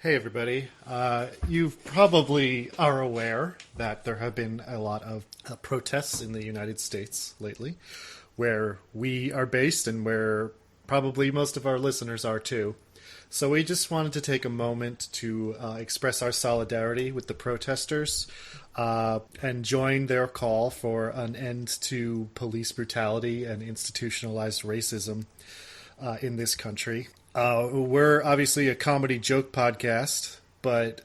Hey everybody, you probably are aware that there have been a lot of protests in the United States lately, where we are based and where probably most of our listeners are too. So we just wanted to take a moment to express our solidarity with the protesters and join their call for an end to police brutality and institutionalized racism in this country. We're obviously a comedy joke podcast, but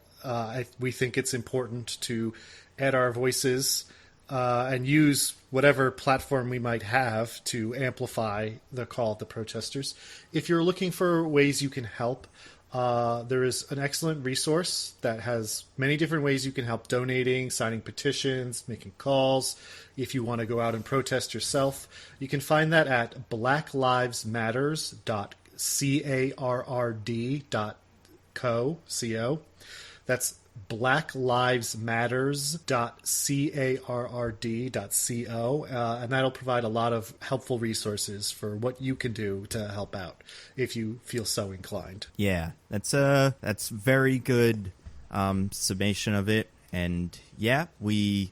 we think it's important to add our voices and use whatever platform we might have to amplify the call of the protesters. If you're looking for ways you can help, there is an excellent resource that has many different ways you can help: donating, signing petitions, making calls. If you want to go out and protest yourself, you can find that at blacklivesmatters.carrd.co. That's blacklivesmatters.carrd.co, and that'll provide a lot of helpful resources for what you can do to help out if you feel so inclined. Yeah, that's very good summation of it, and yeah, we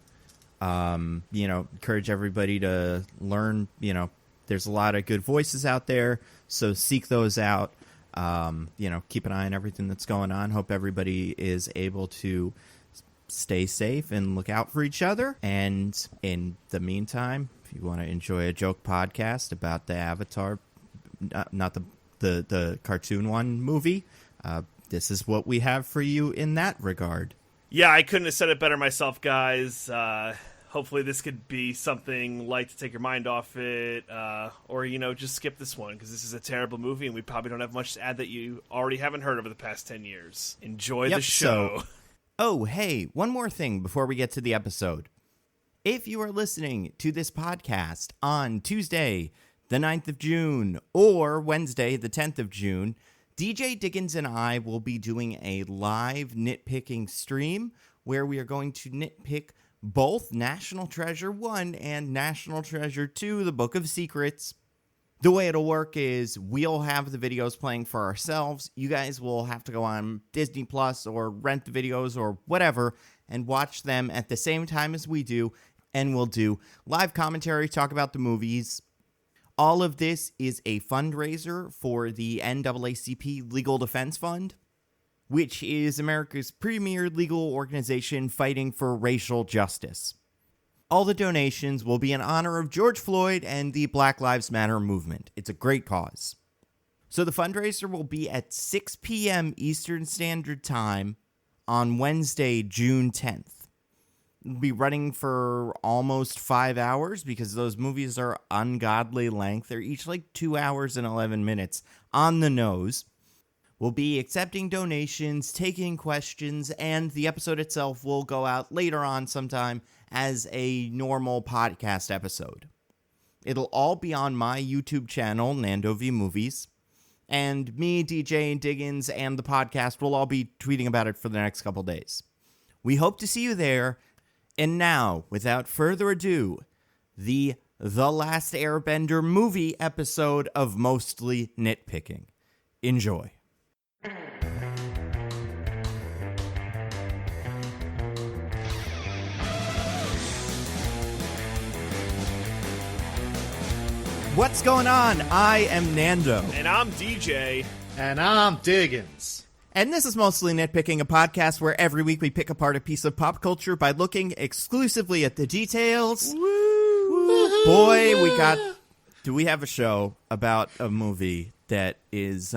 encourage everybody to learn. There's a lot of good voices out there, so seek those out. Keep an eye on everything that's going on. Hope everybody is able to stay safe and look out for each other. And in the meantime, if you want to enjoy a joke podcast about the Avatar, not the cartoon one movie, this is what we have for you in that regard. Yeah, I couldn't have said it better myself, guys. Hopefully this could be something light to take your mind off it, or, just skip this one, because this is a terrible movie, and we probably don't have much to add that you already haven't heard over the past 10 years. Enjoy the show. Oh, hey, one more thing before we get to the episode. If you are listening to this podcast on Tuesday, the 9th of June, or Wednesday, the 10th of June, DJ Diggins and I will be doing a live nitpicking stream where we are going to nitpick both National Treasure 1 and National Treasure 2, The Book of Secrets. The way it'll work is we'll have the videos playing for ourselves. You guys will have to go on Disney Plus or rent the videos or whatever and watch them at the same time as we do, and we'll do live commentary, talk about the movies. All of this is a fundraiser for the NAACP Legal Defense Fund, which is America's premier legal organization fighting for racial justice. All the donations will be in honor of George Floyd and the Black Lives Matter movement. It's a great cause. So the fundraiser will be at 6 p.m. Eastern Standard Time on Wednesday, June 10th. It'll be running for almost 5 hours because those movies are ungodly length. They're each like 2 hours and 11 minutes on the nose. We'll be accepting donations, taking questions, and the episode itself will go out later on sometime as a normal podcast episode. It'll all be on my YouTube channel, Nando V Movies, and me, DJ, and Diggins, and the podcast will all be tweeting about it for the next couple days. We hope to see you there, and now, without further ado, the Last Airbender movie episode of Mostly Nitpicking. Enjoy. What's going on? I am Nando. And I'm DJ. And I'm Diggins. And this is Mostly Nitpicking, a podcast where every week we pick apart a piece of pop culture by looking exclusively at the details. Woo! Boy, do we have a show about a movie that is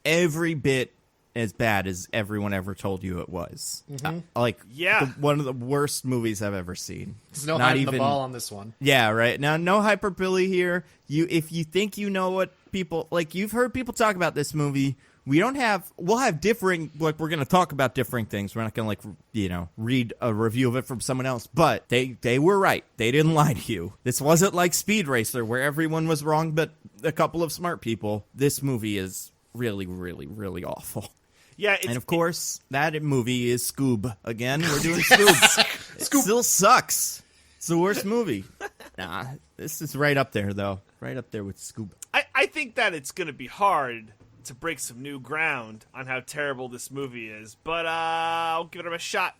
every bit as bad as everyone ever told you it was. Mm-hmm. One of the worst movies I've ever seen. There's no hiding the ball on this one. Yeah, right. Now, no hyperbole here. If you think you know what people, you've heard people talk about this movie, we'll have differing, we're going to talk about differing things. We're not going to, read a review of it from someone else, but they were right. They didn't lie to you. This wasn't like Speed Racer where everyone was wrong, but a couple of smart people. This movie is really, really, really awful. Yeah, and of course, that movie is Scoob. Again, we're doing Scoob. It still sucks. It's the worst movie. Nah, this is right up there, though. Right up there with Scoob. I think that it's going to be hard to break some new ground on how terrible this movie is, but I'll give it a shot.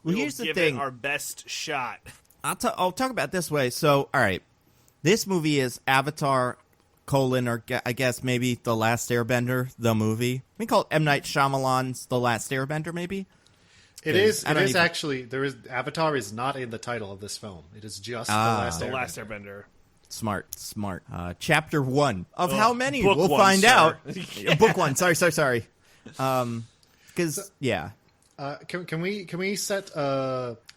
Well, We'll here's the give thing. it our best shot. I'll talk about it this way. So, all right, this movie is Avatar, or I guess maybe The Last Airbender, the movie. We call it M. Night Shyamalan's The Last Airbender, maybe? It is actually, Avatar is not in the title of this film. It is just The Last Airbender. Last Airbender. Smart. Chapter 1 of how many? Book we'll one, find sir. out. Book 1. Sorry. Because, yeah. Can we set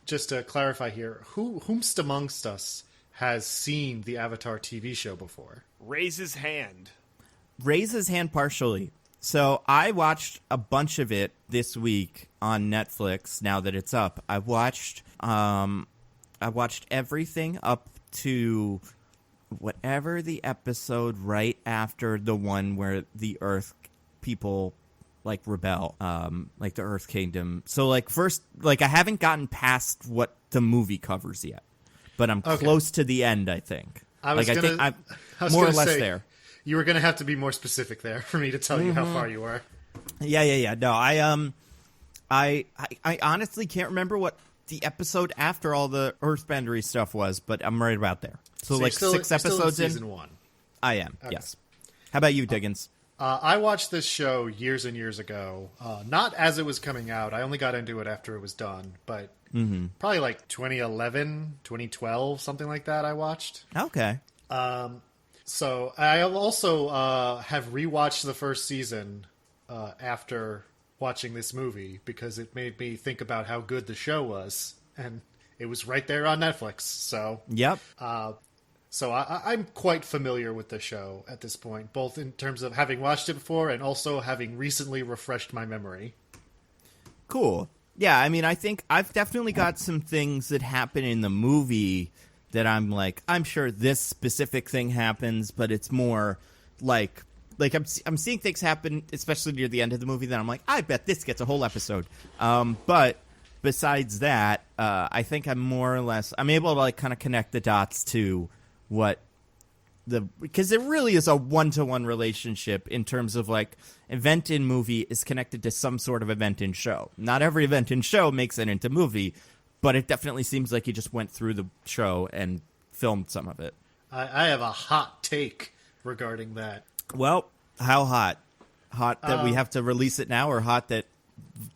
just to clarify here? Whomst amongst us has seen the Avatar TV show before? Raise his hand. Raise his hand partially. So I watched a bunch of it this week on Netflix. Now that it's up, I watched everything up to whatever the episode right after the one where the Earth people like rebel, like the Earth Kingdom. So like first, like I haven't gotten past what the movie covers yet, but I'm close to the end. I think. I think I'm more or less there. You were going to have to be more specific there for me to tell you how far you were. Yeah. No, I honestly can't remember what the episode after all the Earthbendery stuff was, but I'm right about there. So like six episodes in season 1. I am. Okay. Yes. How about you, Diggins? I watched this show years and years ago. Not as it was coming out. I only got into it after it was done, but probably like 2011, 2012, something like that. I watched. Okay. So I also have rewatched the first season after watching this movie because it made me think about how good the show was, and it was right there on Netflix. So yep. So I'm quite familiar with the show at this point, both in terms of having watched it before and also having recently refreshed my memory. Cool. Yeah, I mean, I think I've definitely got some things that happen in the movie that I'm like, I'm sure this specific thing happens, but it's more like I'm seeing things happen, especially near the end of the movie, that I'm like, I bet this gets a whole episode. But besides that, I think I'm more or less, I'm able to like kind of connect the dots to what because it really is a one-to-one relationship in terms of like event in movie is connected to some sort of event in show. Not every event in show makes it into movie, but it definitely seems like he just went through the show and filmed some of it. I have a hot take regarding that. Well, how hot? Hot that we have to release it now, or hot that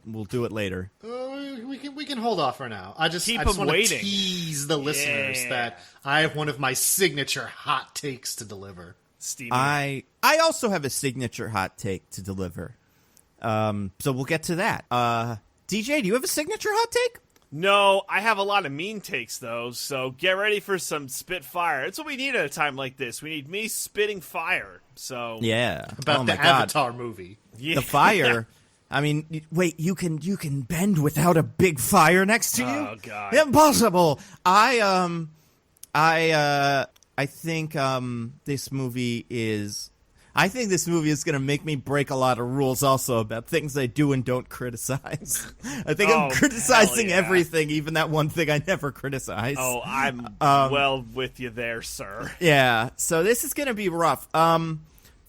we'll do it later? We can hold off for now. I just want to tease the listeners that I have one of my signature hot takes to deliver. Steamy. I also have a signature hot take to deliver. So we'll get to that. DJ, do you have a signature hot take? No, I have a lot of mean takes, though, so get ready for some spit fire. It's what we need at a time like this. We need me spitting fire. So yeah. About the Avatar movie. Yeah. The fire. I mean, wait, you can bend without a big fire next to you? Oh, God. Impossible! I think this movie is going to make me break a lot of rules also about things I do and don't criticize. I think I'm criticizing everything, even that one thing I never criticize. Oh, I'm well with you there, sir. Yeah, so this is going to be rough.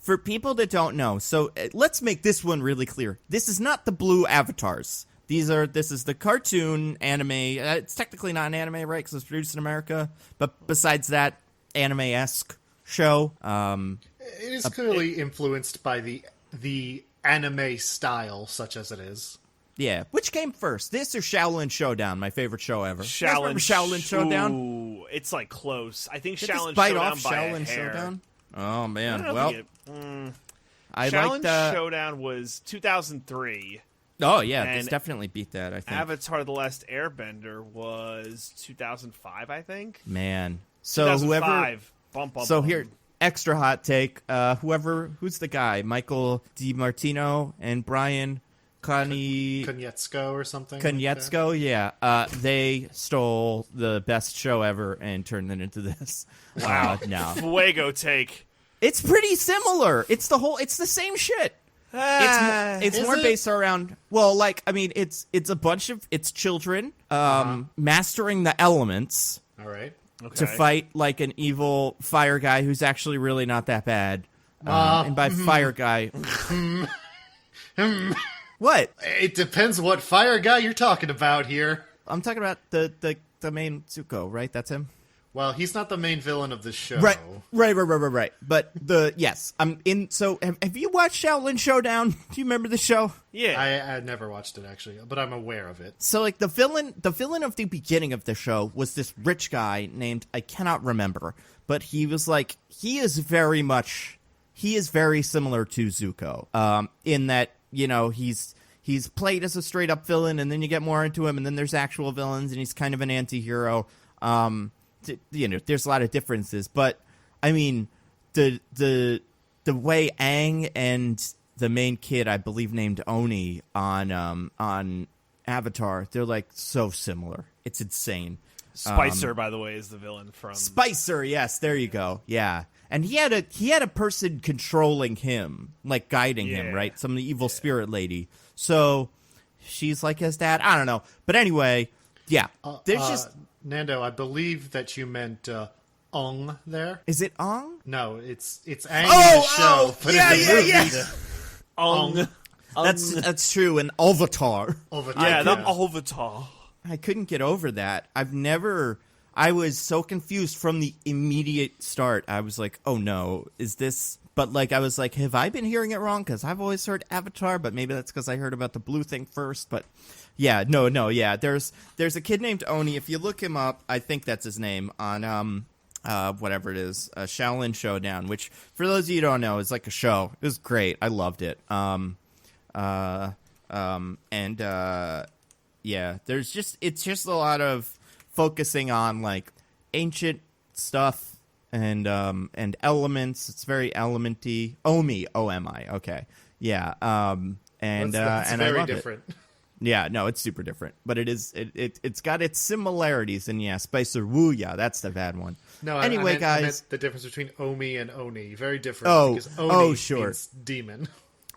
For people that don't know, so let's make this one really clear. This is not the blue avatars. This is the cartoon anime. It's technically not an anime, right, because it's produced in America. But besides that, anime-esque show. It is clearly influenced by the anime style, such as it is. Yeah. Which came first, this or Shaolin Showdown, my favorite show ever? Shaolin Showdown? Ooh, it's like close. I think Did Shaolin this bite Showdown off by Shaolin a hair. Showdown? Oh, man. I Well, I Shaolin liked... Showdown was 2003. Oh, yeah, And this definitely beat that, I think. Avatar: The Last Airbender was 2005, I think. Man. So 2005. whoever... Here... Extra hot take. Who's the guy? Michael DiMartino and Brian Konietzko or something. Konietzko, like yeah. They stole the best show ever and turned it into this. Wow. No. Fuego take. It's pretty similar. It's the same shit. It's more based around, well, like, I mean, it's a bunch of, it's children mastering the elements. All right. Okay. To fight like an evil fire guy who's actually really not that bad. And by fire guy... What? It depends what fire guy you're talking about here. I'm talking about the main Zuko, right? That's him? Well, he's not the main villain of the show. Right. But yes, I'm in. So have you watched Shaolin Showdown? Do you remember the show? Yeah. I never watched it, actually, but I'm aware of it. So, like, the villain of the beginning of the show was this rich guy named, I cannot remember, but he was like, he is very similar to Zuko, in that, you know, he's played as a straight up villain, and then you get more into him, and then there's actual villains, and he's kind of an anti-hero. You know, there's a lot of differences, but I mean, the way Aang and the main kid, I believe named Oni on Avatar, they're like so similar. It's insane. Spicer, by the way, is the villain from Spicer. Yes, there you go. Yeah, and he had a person controlling him, like guiding him, right? Some evil spirit lady. So she's like his dad. I don't know, but anyway, yeah. There's just Nando. I believe that you meant Ong there. Is it Ong? No, it's Aang in the show. But in the movie, Ong. That's true. An Avatar. Yeah, the Avatar. I couldn't get over that. I was so confused from the immediate start. I was like, oh no, is this... But, like, I was like, have I been hearing it wrong? Because I've always heard Avatar, but maybe that's because I heard about the blue thing first. But, yeah, no, yeah. There's a kid named Oni. If you look him up, I think that's his name, on, whatever it is, Shaolin Showdown, which, for those of you who don't know, is like a show. It was great. I loved it. Yeah, it's just a lot of focusing on, like, ancient stuff. And elements. It's very elementy. Omi, O-M-I. Okay, yeah. That's and very I love different. It. Yeah, no, it's super different, but it's got its similarities. And yeah, Spicer Wu, yeah, that's the bad one. No, anyway, I guys, meant the difference between Omi and Oni, very different. Because Oni means demon.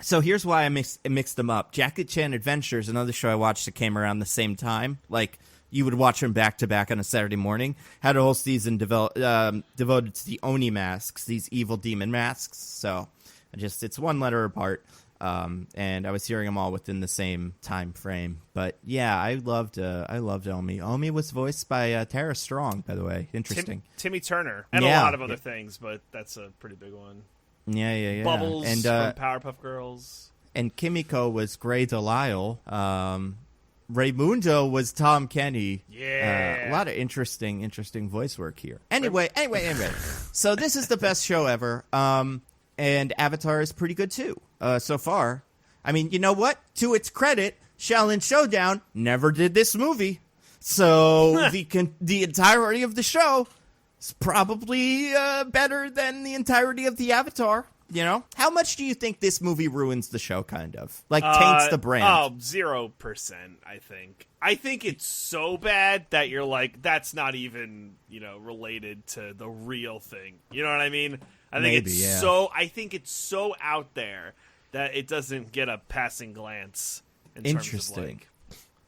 So here's why I mixed them up. Jackie Chan Adventures, another show I watched that came around the same time, like. You would watch them back to back on a Saturday morning. Had a whole season devoted to the Oni masks, these evil demon masks. So, it's one letter apart, and I was hearing them all within the same time frame. But yeah, I loved Omi. Omi was voiced by Tara Strong, by the way. Interesting. Timmy Turner, and a lot of other things, but that's a pretty big one. Yeah. Bubbles and, from Powerpuff Girls, and Kimiko was Grey Delisle. Raymundo was Tom Kenny. Yeah. A lot of interesting voice work here. Anyway. So this is the best show ever. And Avatar is pretty good too. So far. I mean, you know what? To its credit, Shaolin Showdown never did this movie. So the entirety of the show is probably better than the entirety of the Avatar. You know? How much do you think this movie ruins the show, kind of? Like, taints the brand? Oh, 0%, I think. I think it's so bad that you're like, that's not even, related to the real thing. You know what I mean? I think it's so out there that it doesn't get a passing glance in terms of, like...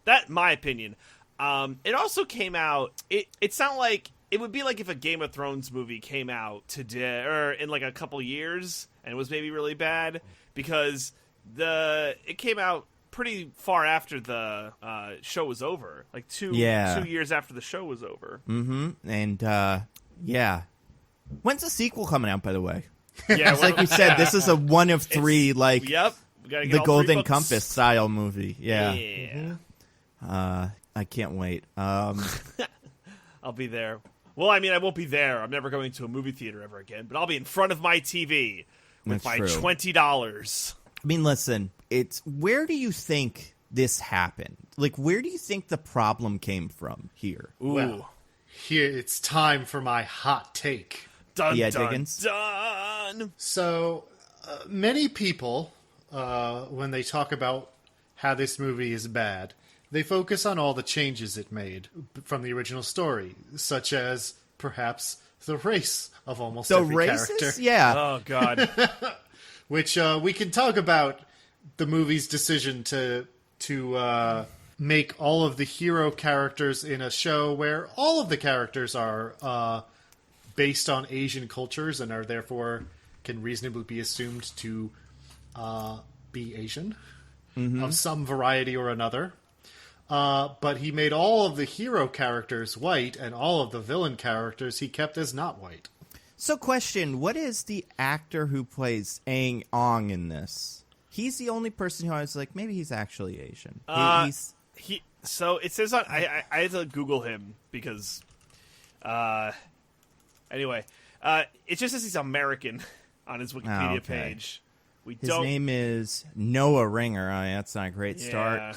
That, my opinion. It also came out... It's not like... It would be like if a Game of Thrones movie came out today, or in like a couple years, and it was maybe really bad, because it came out pretty far after the show was over, like 2 years after the show was over. Mm-hmm. And yeah, when's the sequel coming out? By the way, yeah, like you said, this is a one of three, like yep, we gotta get the all Golden 3 books. Compass style movie. Yeah. Mm-hmm. I can't wait. I'll be there. Well, I mean, I won't be there. I'm never going to a movie theater ever again, but I'll be in front of my TV with That's my true. $20. I mean, listen, where do you think this happened? Like, where do you think the problem came from here? Ooh. Well, here it's time for my hot take. Dun, Yeah, dun, Diggins? dun. So, many people, when they talk about how this movie is bad, they focus on all the changes it made from the original story, such as, perhaps, the race of almost every character. Yeah. Oh, God. Which we can talk about the movie's decision to make all of the hero characters in a show where all of the characters are based on Asian cultures and are therefore can reasonably be assumed to be Asian of some variety or another. But he made all of the hero characters white, and all of the villain characters he kept as not white. So, question, what is the actor who plays Aang Ong in this? He's the only person who I was like, maybe he's actually Asian. So it says on... I had to Google him because... Anyway, it just says he's American on his Wikipedia page. His name is Noah Ringer. That's not a great start.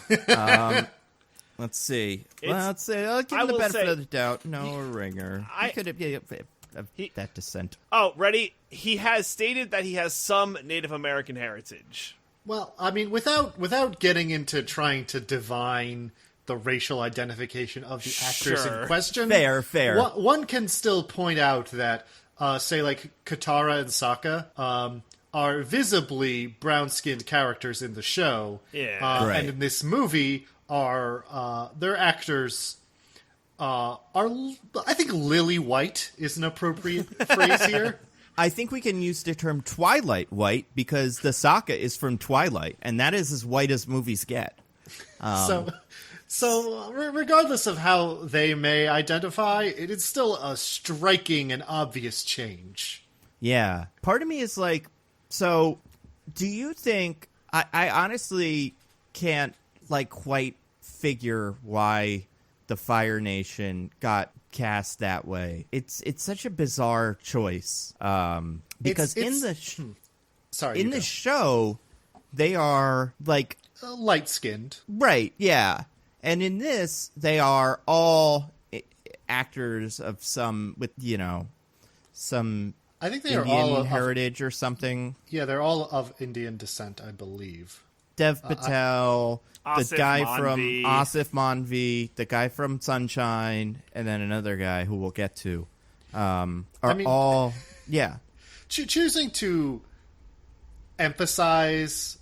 Let's see. I'll give him the benefit of the doubt. Noah Ringer. He could have that descent. Oh, ready? He has stated that he has some Native American heritage. Well, I mean, without getting into trying to divine the racial identification of the actors in question, fair. One can still point out that, say, like Katara and Sokka, are visibly brown-skinned characters in the show. Yeah, right. And in this movie, their actors are. I think lily white is an appropriate phrase here. I think we can use the term Twilight white because the Sokka is from Twilight, and that is as white as movies get. So regardless of how they may identify, it is still a striking and obvious change. Yeah. Part of me is like, so do you think... I honestly can't quite figure why the Fire Nation got cast that way. It's such a bizarre choice. Because in the show, they are light-skinned. Right, yeah. And in this, they are all actors of some I think they Indian are all heritage or something. Yeah, they're all of Indian descent, I believe. Dev Patel, the guy from Manvi. Asif Manvi, the guy from Sunshine, and then another guy who we'll get to, all, yeah. Choosing to emphasize,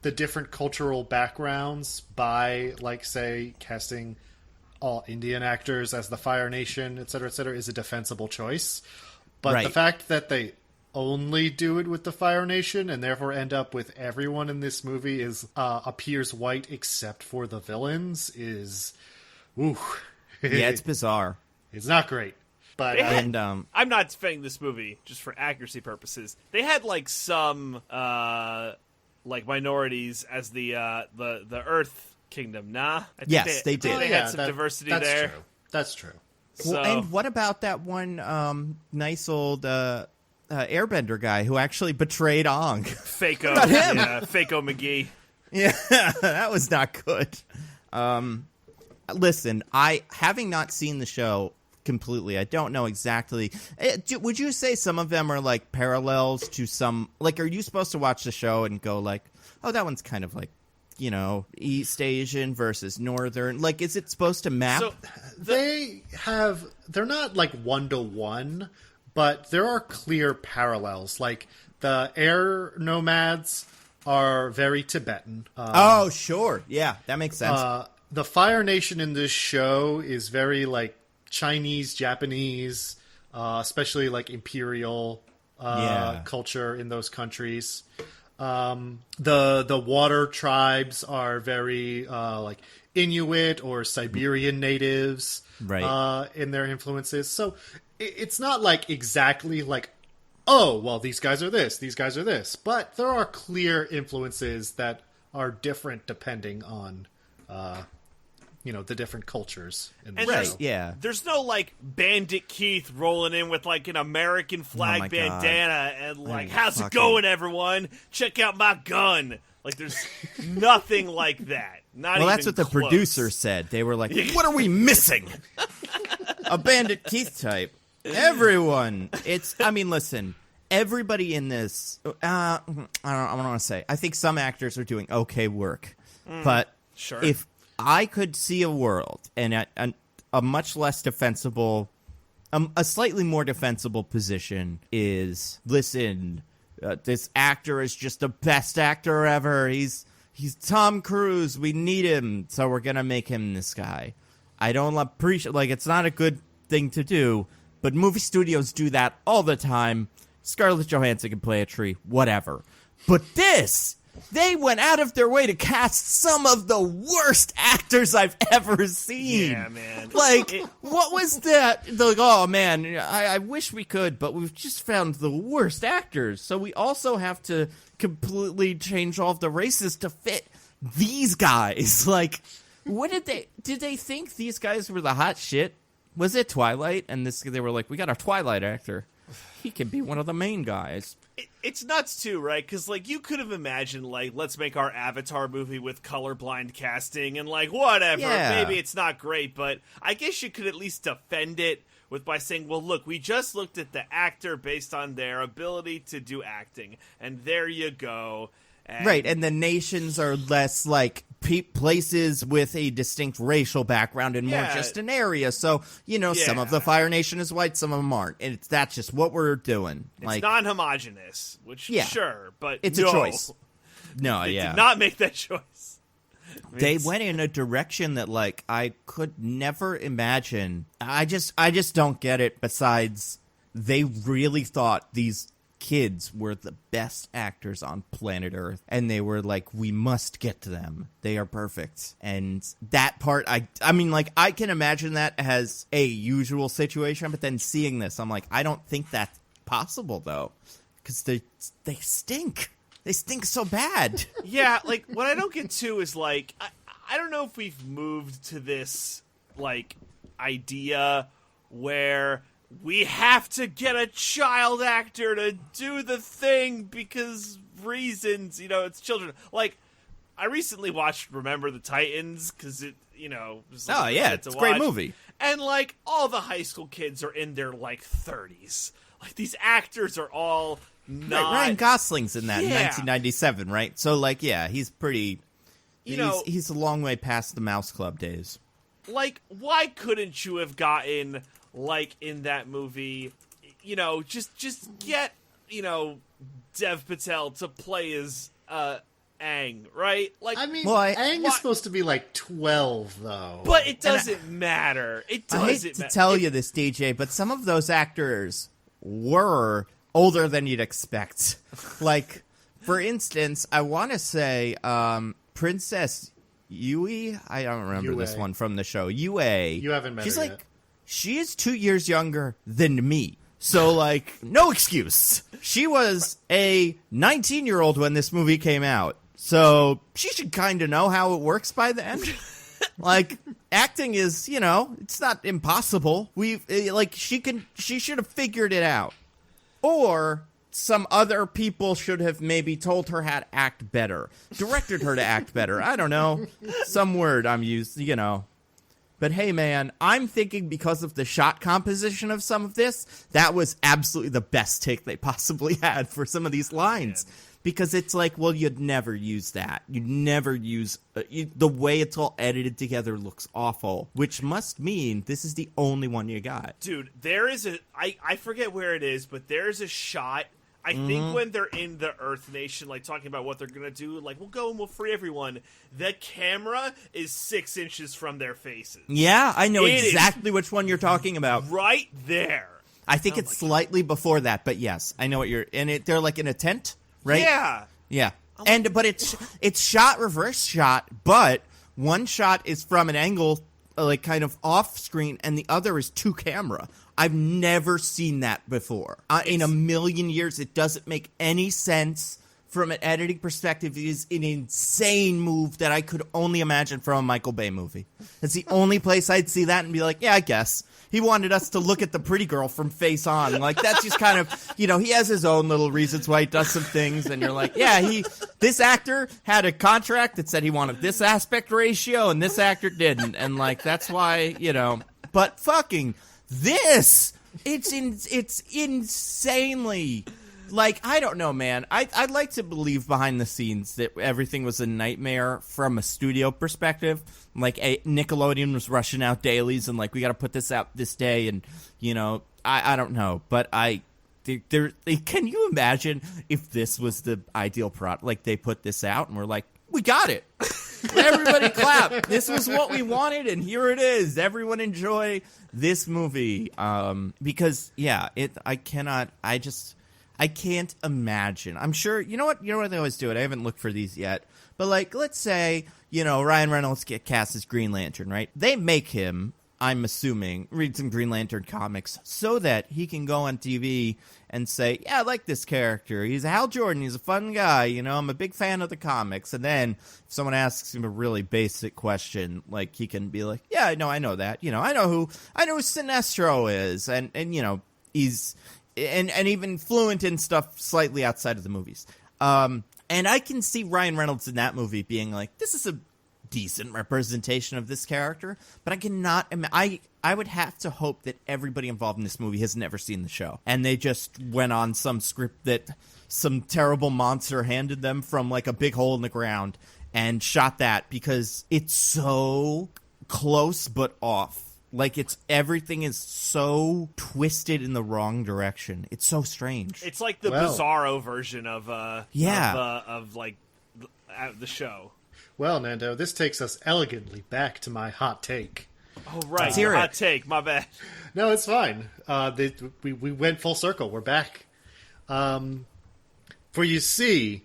the different cultural backgrounds by, say, casting all Indian actors as the Fire Nation, et cetera, is a defensible choice. But the fact that they only do it with the Fire Nation and therefore end up with everyone in this movie appears white except for the villains is... Ooh. Yeah, it's bizarre. It's not great. But I'm not defending this movie just for accuracy purposes. They had, some... minorities as the Earth Kingdom, nah? I think they did. They had some diversity there. True. That's true. Well, and what about that one nice old Airbender guy who actually betrayed Ong? Fako. Yeah, Fako McGee. Yeah, that was not good. Listen, having not seen the show completely, I don't know exactly. Would you say some of them are parallels to some? Are you supposed to watch the show and go oh, that one's kind of East Asian versus Northern? Is it supposed to map? So they're not one-to-one, but there are clear parallels. The air nomads are very Tibetan. Oh, sure. Yeah, that makes sense. The Fire Nation in this show is very Chinese, Japanese, especially imperial culture in those countries. The water tribes are very Inuit or Siberian natives, right? In their influences. So it's not exactly oh, well, these guys are this, these guys are this, but there are clear influences that are different depending on the different cultures in the show. Yeah. There's no Bandit Keith rolling in with an American flag bandana and how's it going, everyone? Check out my gun. There's nothing like that. Well, that's what the producers said. They were like, what are we missing? A Bandit Keith type. Everyone. Listen, everybody in this, I don't want to say, I think some actors are doing okay work, but sure. If I could see a world and a much less defensible, a slightly more defensible position is, listen, this actor is just the best actor ever. He's Tom Cruise. We need him, so we're gonna make him this guy. I don't appreciate it's not a good thing to do, but movie studios do that all the time. Scarlett Johansson can play a tree, whatever. But this, they went out of their way to cast some of the worst actors I've ever seen. Yeah, man. Like, what was that? Like, oh, man, I wish we could, but we've just found the worst actors. So we also have to completely change all of the races to fit these guys. Like, what did they think these guys were the hot shit? Was it Twilight? And they were like, we got our Twilight actor. He can be one of the main guys. It's nuts too, right? Because like you could have imagined, like, let's make our Avatar movie with colorblind casting and like whatever. Yeah. Maybe it's not great, but I guess you could at least defend it by saying, well, look, we just looked at the actor based on their ability to do acting, and there you go. Right, and the nations are less like places with a distinct racial background and more just an area. So, some of the Fire Nation is white, some of them aren't. And that's just what we're doing. It's non-homogenous, which, sure, but it's a choice. No, they did not make that choice. They went in a direction that, like, I could never imagine. I just don't get it. Besides, they really thought these kids were the best actors on planet Earth, and they were like, we must get to them. They are perfect. And that part, I mean, like, I can imagine that as a usual situation, but then seeing this, I'm like, I don't think that's possible, though, because they stink. They stink so bad. Yeah, like, what I don't get to is, like, I don't know if we've moved to this, like, idea where we have to get a child actor to do the thing because reasons, it's children. Like, I recently watched Remember the Titans because it, was like it's a great movie. And, like, all the high school kids are in their, like, 30s. Like, these actors are all not... Right, Ryan Gosling's in that in 1997, right? So, like, yeah, he's pretty... He's a long way past the Mouse Club days. Like, why couldn't you have gotten... like in that movie, just get, Dev Patel to play as Aang, right? Like, I mean, Aang is supposed to be like 12, though. But it doesn't matter. It doesn't matter. I hate to tell you this, DJ, but some of those actors were older than you'd expect. Like, for instance, I want to say Princess Yui. I don't remember this one from the show. Yue. You haven't met her yet. She is 2 years younger than me. So, like, no excuse. She was a 19-year-old when this movie came out. So, she should kind of know how it works by then. Like, acting is, it's not impossible. She should have figured it out. Or some other people should have maybe told her how to act better. Directed her to act better. I don't know. Some word I'm used, But hey, man, I'm thinking because of the shot composition of some of this, that was absolutely the best take they possibly had for some of these lines. Because it's like, well, you'd never use that. You'd never use... the way it's all edited together looks awful, which must mean this is the only one you got. Dude, there is a... I forget where it is, but there's a shot... I think when they're in the Earth Nation, like, talking about what they're going to do, like, we'll go and we'll free everyone, the camera is 6 inches from their faces. Yeah, I know exactly which one you're talking about. Right there. I think it's slightly before that, but yes, I know what you're... And they're, like, in a tent, right? Yeah. Yeah. But it's shot, reverse shot, but one shot is from an angle, like, kind of off-screen, and the other is to camera. I've never seen that before. In a million years, it doesn't make any sense from an editing perspective. It is an insane move that I could only imagine from a Michael Bay movie. It's the only place I'd see that and be like, yeah, I guess. He wanted us to look at the pretty girl from Face On. Like, that's just kind of, he has his own little reasons why he does some things. And you're like, yeah, this actor had a contract that said he wanted this aspect ratio and this actor didn't. And, like, that's why, but fucking... This, it's insanely, like, I don't know, man. I'd like to believe behind the scenes that everything was a nightmare from a studio perspective. Like, Nickelodeon was rushing out dailies and, like, we got to put this out this day. And, I don't know. But can you imagine if this was the ideal product? Like, they put this out and we're like, we got it. Everybody clap. This was what we wanted, and here it is. Everyone enjoy this movie. Because, yeah, I I can't imagine. I'm sure, you know what they always do it? I haven't looked for these yet. But, like, let's say, Ryan Reynolds get cast as Green Lantern, right? They make him, I'm assuming, read some Green Lantern comics so that he can go on TV and say, yeah, I like this character. He's Hal Jordan. He's a fun guy. I'm a big fan of the comics. And then if someone asks him a really basic question, like, he can be like, yeah, I know that. I know who Sinestro is. And he's, and even fluent in stuff slightly outside of the movies. And I can see Ryan Reynolds in that movie being like, this is a decent representation of this character, but I cannot I would have to hope that everybody involved in this movie has never seen the show, and they just went on some script that some terrible monster handed them from, like, a big hole in the ground and shot that, because it's so close but off. Like, everything is so twisted in the wrong direction. It's so strange. It's like the Bizarro version of the show. Well, Nando, this takes us elegantly back to my hot take. Oh, right. Hot take. My bad. No, it's fine. We went full circle. We're back. For you see,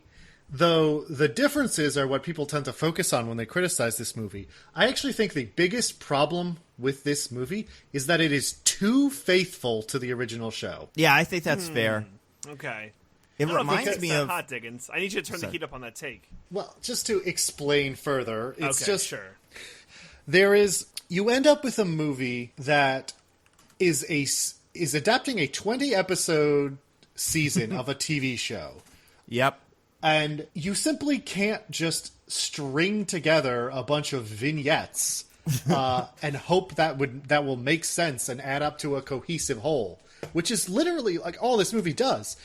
though the differences are what people tend to focus on when they criticize this movie, I actually think the biggest problem with this movie is that it is too faithful to the original show. Yeah, I think that's fair. Okay. It reminds me of hot, Diggins. I need you to turn the heat up on that take. Well, just to explain further, sure. You end up with a movie that is adapting a 20-episode season of a TV show. Yep. And you simply can't just string together a bunch of vignettes and hope that will make sense and add up to a cohesive whole, which is literally like all this movie does.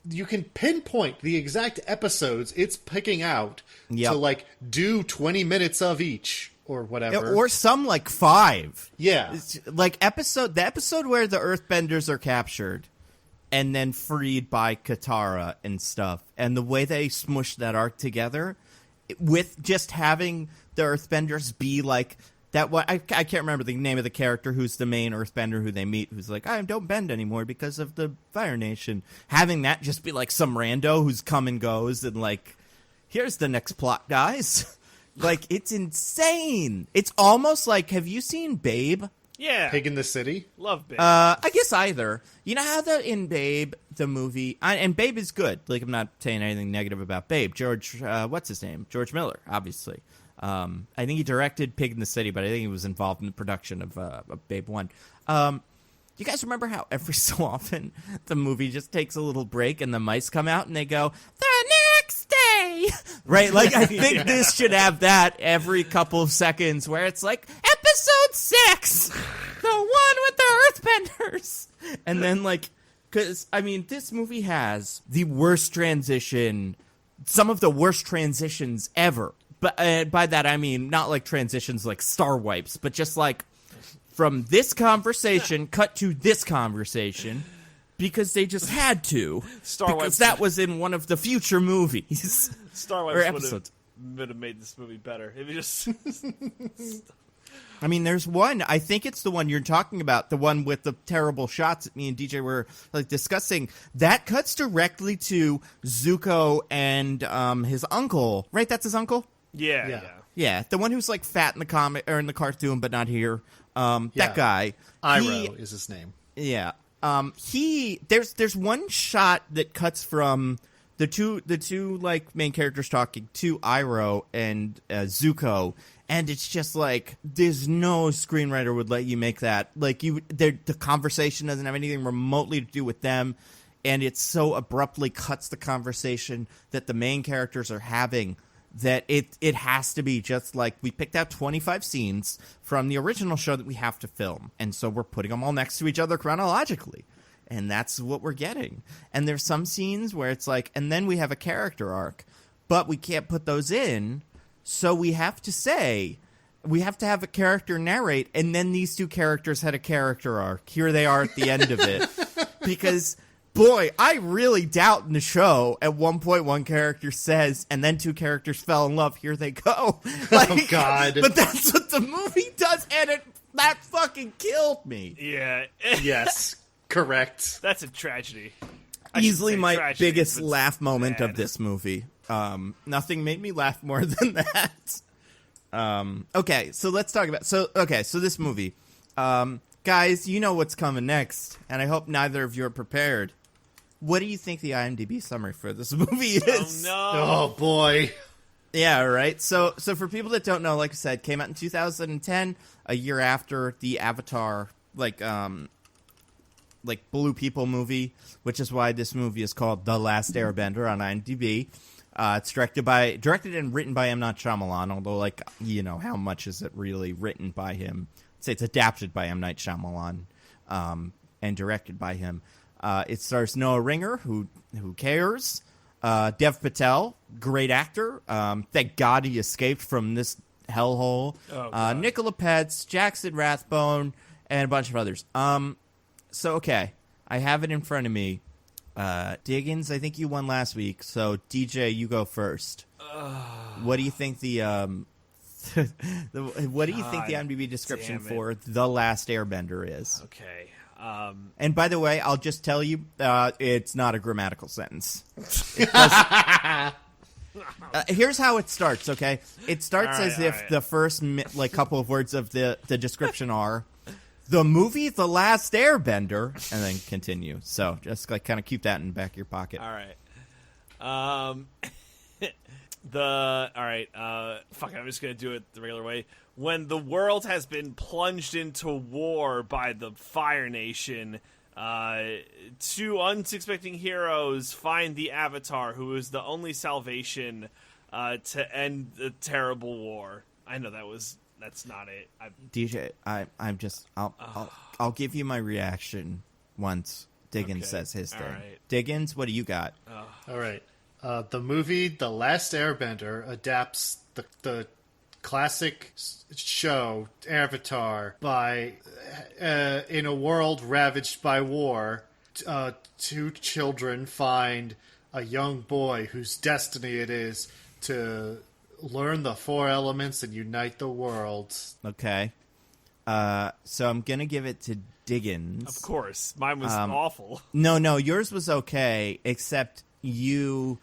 You can pinpoint the exact episodes it's picking out to, like, do 20 minutes of each or whatever. Or some, like, 5. Yeah. It's like the episode where the Earthbenders are captured and then freed by Katara and stuff, and the way they smush that arc together with just having the Earthbenders be like that. What I can't remember the name of the character who's the main Earthbender who they meet, who's like, I don't bend anymore because of the Fire Nation. Having that just be like some rando who's come and goes, and like, here's the next plot, guys. Like, it's insane. It's almost like, have you seen Babe? Yeah. Pig in the City? Love Babe. I guess either. You know how in Babe, the movie, and Babe is good. Like, I'm not saying anything negative about Babe. George, what's his name? George Miller, obviously. I think he directed Pig in the City, but I think he was involved in the production of Babe 1. You guys remember how every so often the movie just takes a little break and the mice come out and they go, the next day, right? Like, I think this should have that every couple of seconds where it's like, episode 6, the one with the Earthbenders. And then, like, because, I mean, this movie has the worst transition, some of the worst transitions ever. But by that, I mean, not like transitions like Star Wipes, but just like, from this conversation, cut to this conversation, because they just had to. Because that was in one of the future movies. Star Wars would have made this movie better. If you just... I mean, there's one. I think it's the one you're talking about, the one with the terrible shots that me and DJ were like discussing. That cuts directly to Zuko and his uncle. Right? That's his uncle? Yeah. The one who's like fat in the comic or in the cartoon, but not here. That guy. Iroh is his name. Yeah. There's one shot that cuts from the two like main characters talking to Iroh and Zuko, and it's just like, there's no screenwriter would let you make that. Like, the conversation doesn't have anything remotely to do with them, and it so abruptly cuts the conversation that the main characters are having that it has to be just like, we picked out 25 scenes from the original show that we have to film, and so we're putting them all next to each other chronologically, and that's what we're getting. And there's some scenes where it's like, and then we have a character arc, but we can't put those in, so we have to have a character narrate, and then these two characters had a character arc. Here they are at the end of it. Because, boy, I really doubt in the show, at one point one character says, and then two characters fell in love, here they go. Like, oh, God. But that's what the movie does, and that fucking killed me. Yeah. Yes, correct. That's a tragedy. Easily my tragedy, biggest but laugh moment bad. of this movie. Nothing made me laugh more than that. Okay, so let's talk about... So this movie. Guys, you know what's coming next, and I hope neither of you are prepared. What do you think the IMDb summary for this movie is? Oh, no. Oh, boy. Yeah, right. So for people that don't know, like I said, came out in 2010, a year after the Avatar, like Blue People movie, which is why this movie is called The Last Airbender on IMDb. It's directed and written by M. Night Shyamalan, although, like, you know, how much is it really written by him? I'd say it's adapted by M. Night Shyamalan, and directed by him. It stars Noah Ringer, who cares? Dev Patel, great actor. Thank God he escaped from this hellhole. Nicola Petz, Jackson Rathbone, and a bunch of others. So, okay, I have it in front of me. Diggins, I think you won last week, so DJ, you go first. What do you think the IMDb description for The Last Airbender is? Okay. And by the way, I'll just tell you, it's not a grammatical sentence. Here's how it starts, okay? It starts if the first couple of words of the description are the movie The Last Airbender, and then continue. So just kind of keep that in the back of your pocket. All right. Fuck it, I'm just gonna do it the regular way. When the world has been plunged into war by the Fire Nation, two unsuspecting heroes find the Avatar, who is the only salvation to end the terrible war. I know that's not it. DJ, I'll give you my reaction once Diggins says his thing. Right. Diggins, what do you got? All right. The movie The Last Airbender adapts the classic show Avatar by in a world ravaged by war. Two children find a young boy whose destiny it is to learn the four elements and unite the world. Okay. So I'm going to give it to Diggins. Of course. Mine was awful. No, yours was okay, except you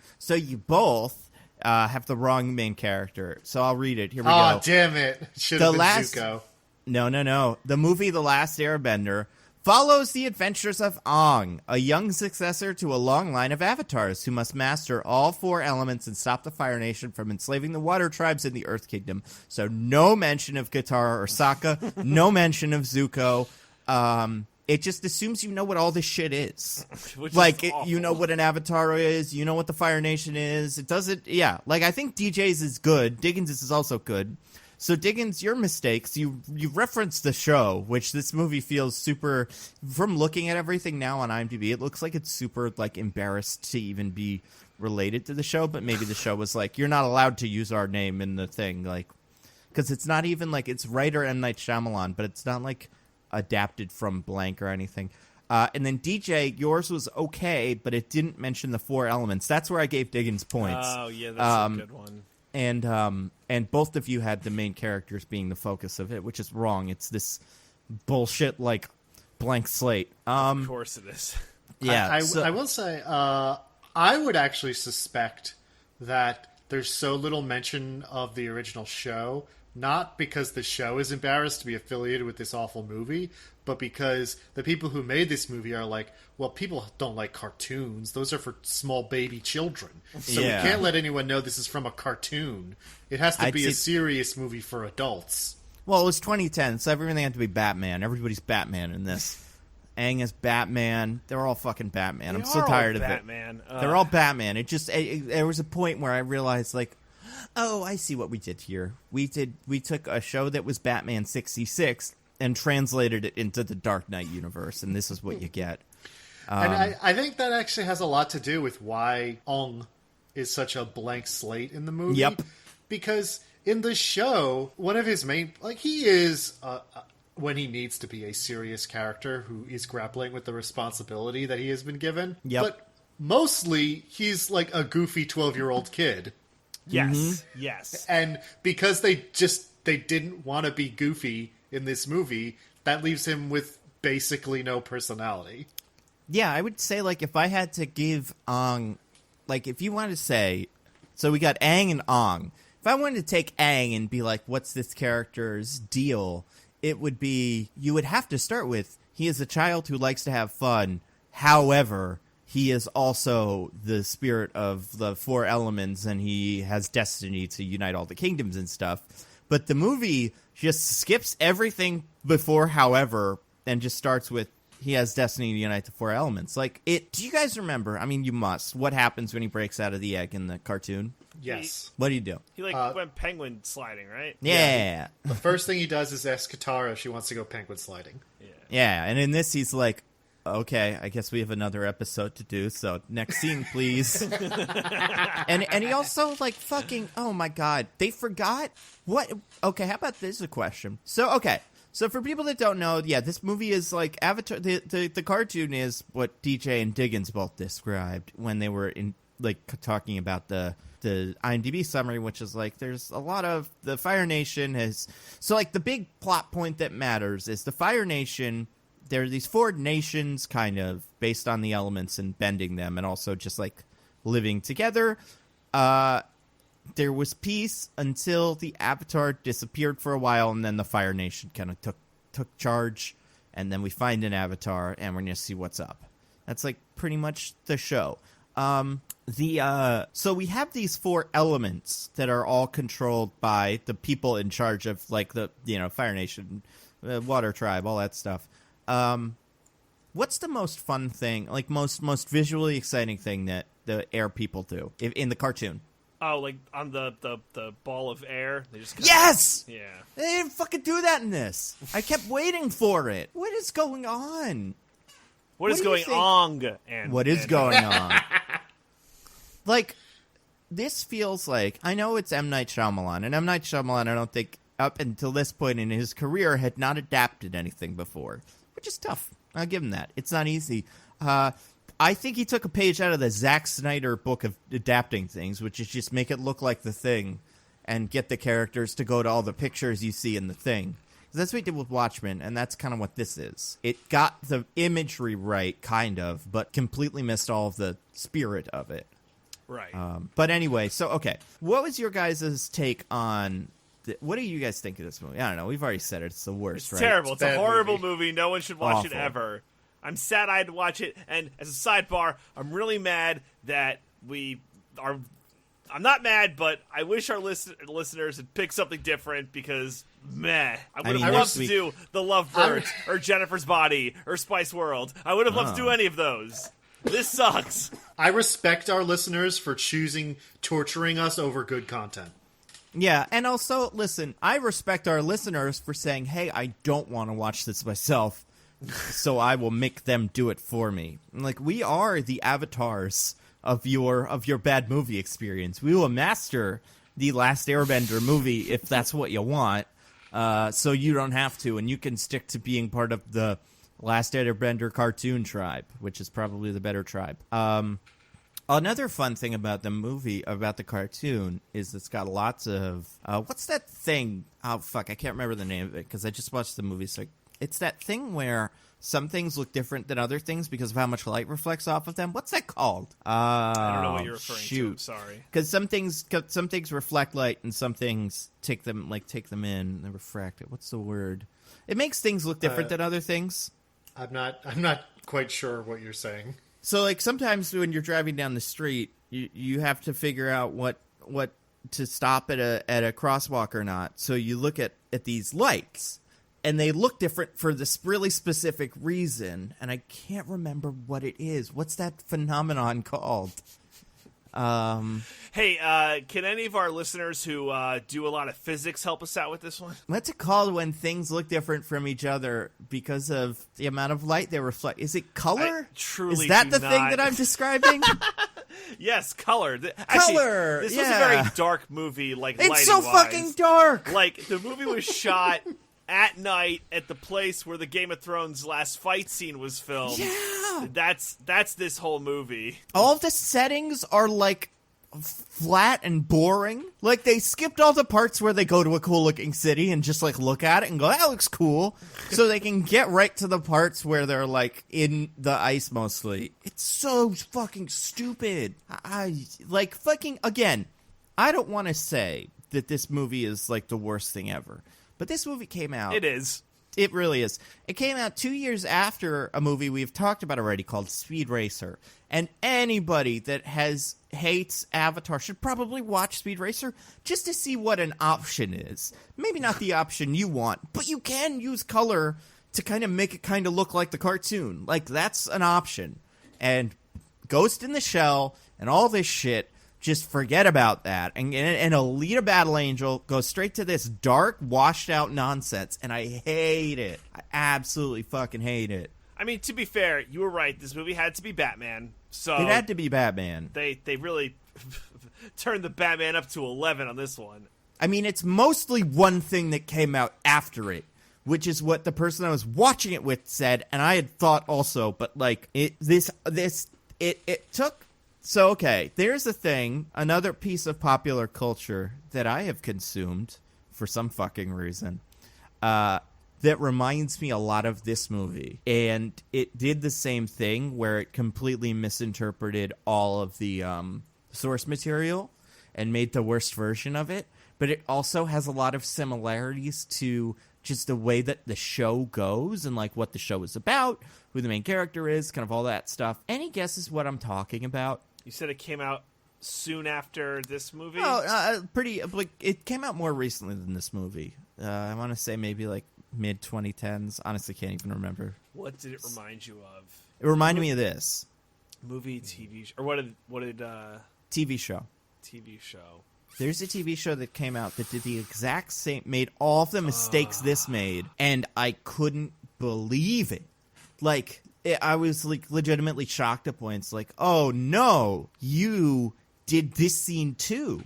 both have the wrong main character. So I'll read it. Here we go. Oh, damn it. Should have been Zuko. No. The movie The Last Airbender follows the adventures of Aang, a young successor to a long line of avatars who must master all four elements and stop the Fire Nation from enslaving the water tribes in the Earth Kingdom. So no mention of Katara or Sokka, no mention of Zuko. It just assumes you know what all this shit is. You know what an avatar is, you know what the Fire Nation is. It doesn't, yeah. I think DJ's is good. Diggins' is also good. So, Diggins, your mistakes, you referenced the show, which this movie feels super, from looking at everything now on IMDb, it looks like it's super, embarrassed to even be related to the show, but maybe the show was you're not allowed to use our name in the thing, because it's not even, it's writer M. Night Shyamalan, but it's not, adapted from blank or anything. And then DJ, yours was okay, but it didn't mention the four elements. That's where I gave Diggins points. Oh, yeah, that's a good one. And both of you had the main characters being the focus of it, which is wrong. It's this bullshit blank slate. Of course it is. Yeah, I will say, I would actually suspect that there's so little mention of the original show, not because the show is embarrassed to be affiliated with this awful movie, but because the people who made this movie are well, people don't like cartoons. Those are for small baby children. So we can't let anyone know this is from a cartoon. It has to be a serious movie for adults. Well, it was 2010, so everything had to be Batman. Everybody's Batman in this. Aang is Batman. They're all fucking Batman. I'm so tired of it. They're all Batman. There was a point where I realized, oh, I see what we did here. We took a show that was Batman 66 and translated it into the Dark Knight universe, and this is what you get. And I think that actually has a lot to do with why Aang is such a blank slate in the movie. Yep. Because in the show, one of his main... he is, when he needs to be, a serious character who is grappling with the responsibility that he has been given. Yep. But mostly, he's a goofy 12-year-old kid. Yes, yes. And because they didn't want to be goofy in this movie, that leaves him with basically no personality. Yeah, I would say, like, if I had to give Aang, like, if you wanted to say, so we got Aang and Aang. If I wanted to take Aang and be like, what's this character's deal? It would be, you would have to start with, he is a child who likes to have fun. However, he is also the spirit of the four elements, and he has destiny to unite all the kingdoms and stuff. But the movie just skips everything before however, and just starts with, he has destiny to unite the four elements. Like, do you guys remember, I mean, you must, what happens when he breaks out of the egg in the cartoon? Yes. What do you do? He went penguin sliding, right? Yeah. The first thing he does is ask Katara if she wants to go penguin sliding. Yeah, and in this he's like, okay, I guess we have another episode to do, so next scene, please. and he also, like, fucking, oh my god, they forgot what, okay, how about this is a question. So for people that don't know, yeah, this movie is like Avatar, the cartoon is what DJ and Diggins both described when they were in, like, talking about the IMDb summary, which is like, there's a lot of, the Fire Nation has, so like the big plot point that matters is the Fire Nation, there are these four nations kind of based on the elements and bending them and also just like living together. There was peace until the Avatar disappeared for a while, and then the Fire Nation kind of took charge, and then we find an Avatar, and we're going to see what's up. That's like pretty much the show. So we have these four elements that are all controlled by the people in charge of, like, the, you know, Fire Nation, Water Tribe, all that stuff. What's the most fun thing, like most visually exciting thing that the air people do in the cartoon? Oh, like on the ball of air? They just yes! Yeah. They didn't fucking do that in this. I kept waiting for it. What is going on? What is going on? What is going on? Like, this feels like, I know it's M. Night Shyamalan, and M. Night Shyamalan, I don't think, up until this point in his career, had not adapted anything before, which is tough. I'll give him that. It's not easy. I think he took a page out of the Zack Snyder book of adapting things, which is just make it look like The Thing and get the characters to go to all the pictures you see in The Thing. That's what he did with Watchmen, and that's kind of what this is. It got the imagery right, kind of, but completely missed all of the spirit of it. Right. But anyway, so, okay. What was your guys' take on... What do you guys think of this movie? I don't know. We've already said it. It's the worst, it's right? Terrible. It's a horrible movie. No one should watch it Awful. ever. I'm sad I had to watch it, and as a sidebar, I'm really mad that we are... I'm not mad, but I wish our listeners had picked something different because, meh. I would have loved to do The Lovebirds or Jennifer's Body or Spice World. I would have loved to do any of those. This sucks. I respect our listeners for choosing torturing us over good content. Yeah, and also, listen, I respect our listeners for saying, hey, I don't want to watch this myself, so I will make them do it for me. Like, we are the avatars of your bad movie experience. We will master the Last Airbender movie if that's what you want, so you don't have to, and you can stick to being part of the Last Airbender cartoon tribe, which is probably the better tribe. Another fun thing about the movie, about the cartoon, is it's got lots of... what's that thing? Oh, fuck, I can't remember the name of it, because I just watched the movie. So it's that thing where some things look different than other things because of how much light reflects off of them. What's that called? I don't know what you're referring to. I'm sorry. Because some things reflect light, and some things take them in. They refract it. What's the word? It makes things look different than other things. I'm not quite sure what you're saying. So, like, sometimes when you're driving down the street, you have to figure out what to stop at a crosswalk or not. So you look at these lights, and they look different for this really specific reason, and I can't remember what it is. What's that phenomenon called? Hey, can any of our listeners who do a lot of physics help us out with this one? What's it called when things look different from each other because of the amount of light they reflect? Is it color? Truly, is that the not. thing that I'm describing? Yes, color. Actually, color. This yeah. was a very dark movie. Like, it's so lighting-wise. fucking dark. Like, the movie was shot at night at the place where the Game of Thrones last fight scene was filmed. Yeah. That's this whole movie. All of the settings are like flat and boring. Like, they skipped all the parts where they go to a cool-looking city and just, like, look at it and go, that looks cool, so they can get right to the parts where they're, like, in the ice mostly. It's so fucking stupid. Like, fucking, again, I don't want to say that this movie is, like, the worst thing ever, but this movie came out... It is. It really is. It came out 2 years after a movie we've talked about already called Speed Racer. And anybody that hates Avatar should probably watch Speed Racer just to see what an option is. Maybe not the option you want, but you can use color to kind of make it kind of look like the cartoon. Like, that's an option. And Ghost in the Shell and all this shit, just forget about that. And Alita Battle Angel goes straight to this dark, washed-out nonsense, and I hate it. I absolutely fucking hate it. I mean, to be fair, you were right. This movie had to be Batman. So it had to be Batman. They really turned the Batman up to 11 on this one. I mean, it's mostly one thing that came out after it, which is what the person I was watching it with said, and I had thought also, but, like, it took... So, okay, there's a thing, another piece of popular culture that I have consumed for some fucking reason that reminds me a lot of this movie. And it did the same thing where it completely misinterpreted all of the source material and made the worst version of it. But it also has a lot of similarities to just the way that the show goes and, like, what the show is about, who the main character is, kind of all that stuff. Any guesses what I'm talking about? You said it came out soon after this movie? Oh, like, it came out more recently than this movie. I want to say maybe, like, mid-2010s. Honestly, can't even remember. What did it remind you of? It reminded me of this. Movie, TV show? Or what did TV show. TV show. There's a TV show that came out that did the exact same, made all of the mistakes this made, and I couldn't believe it. Like... I was, like, legitimately shocked at points, like, oh, no, you did this scene, too.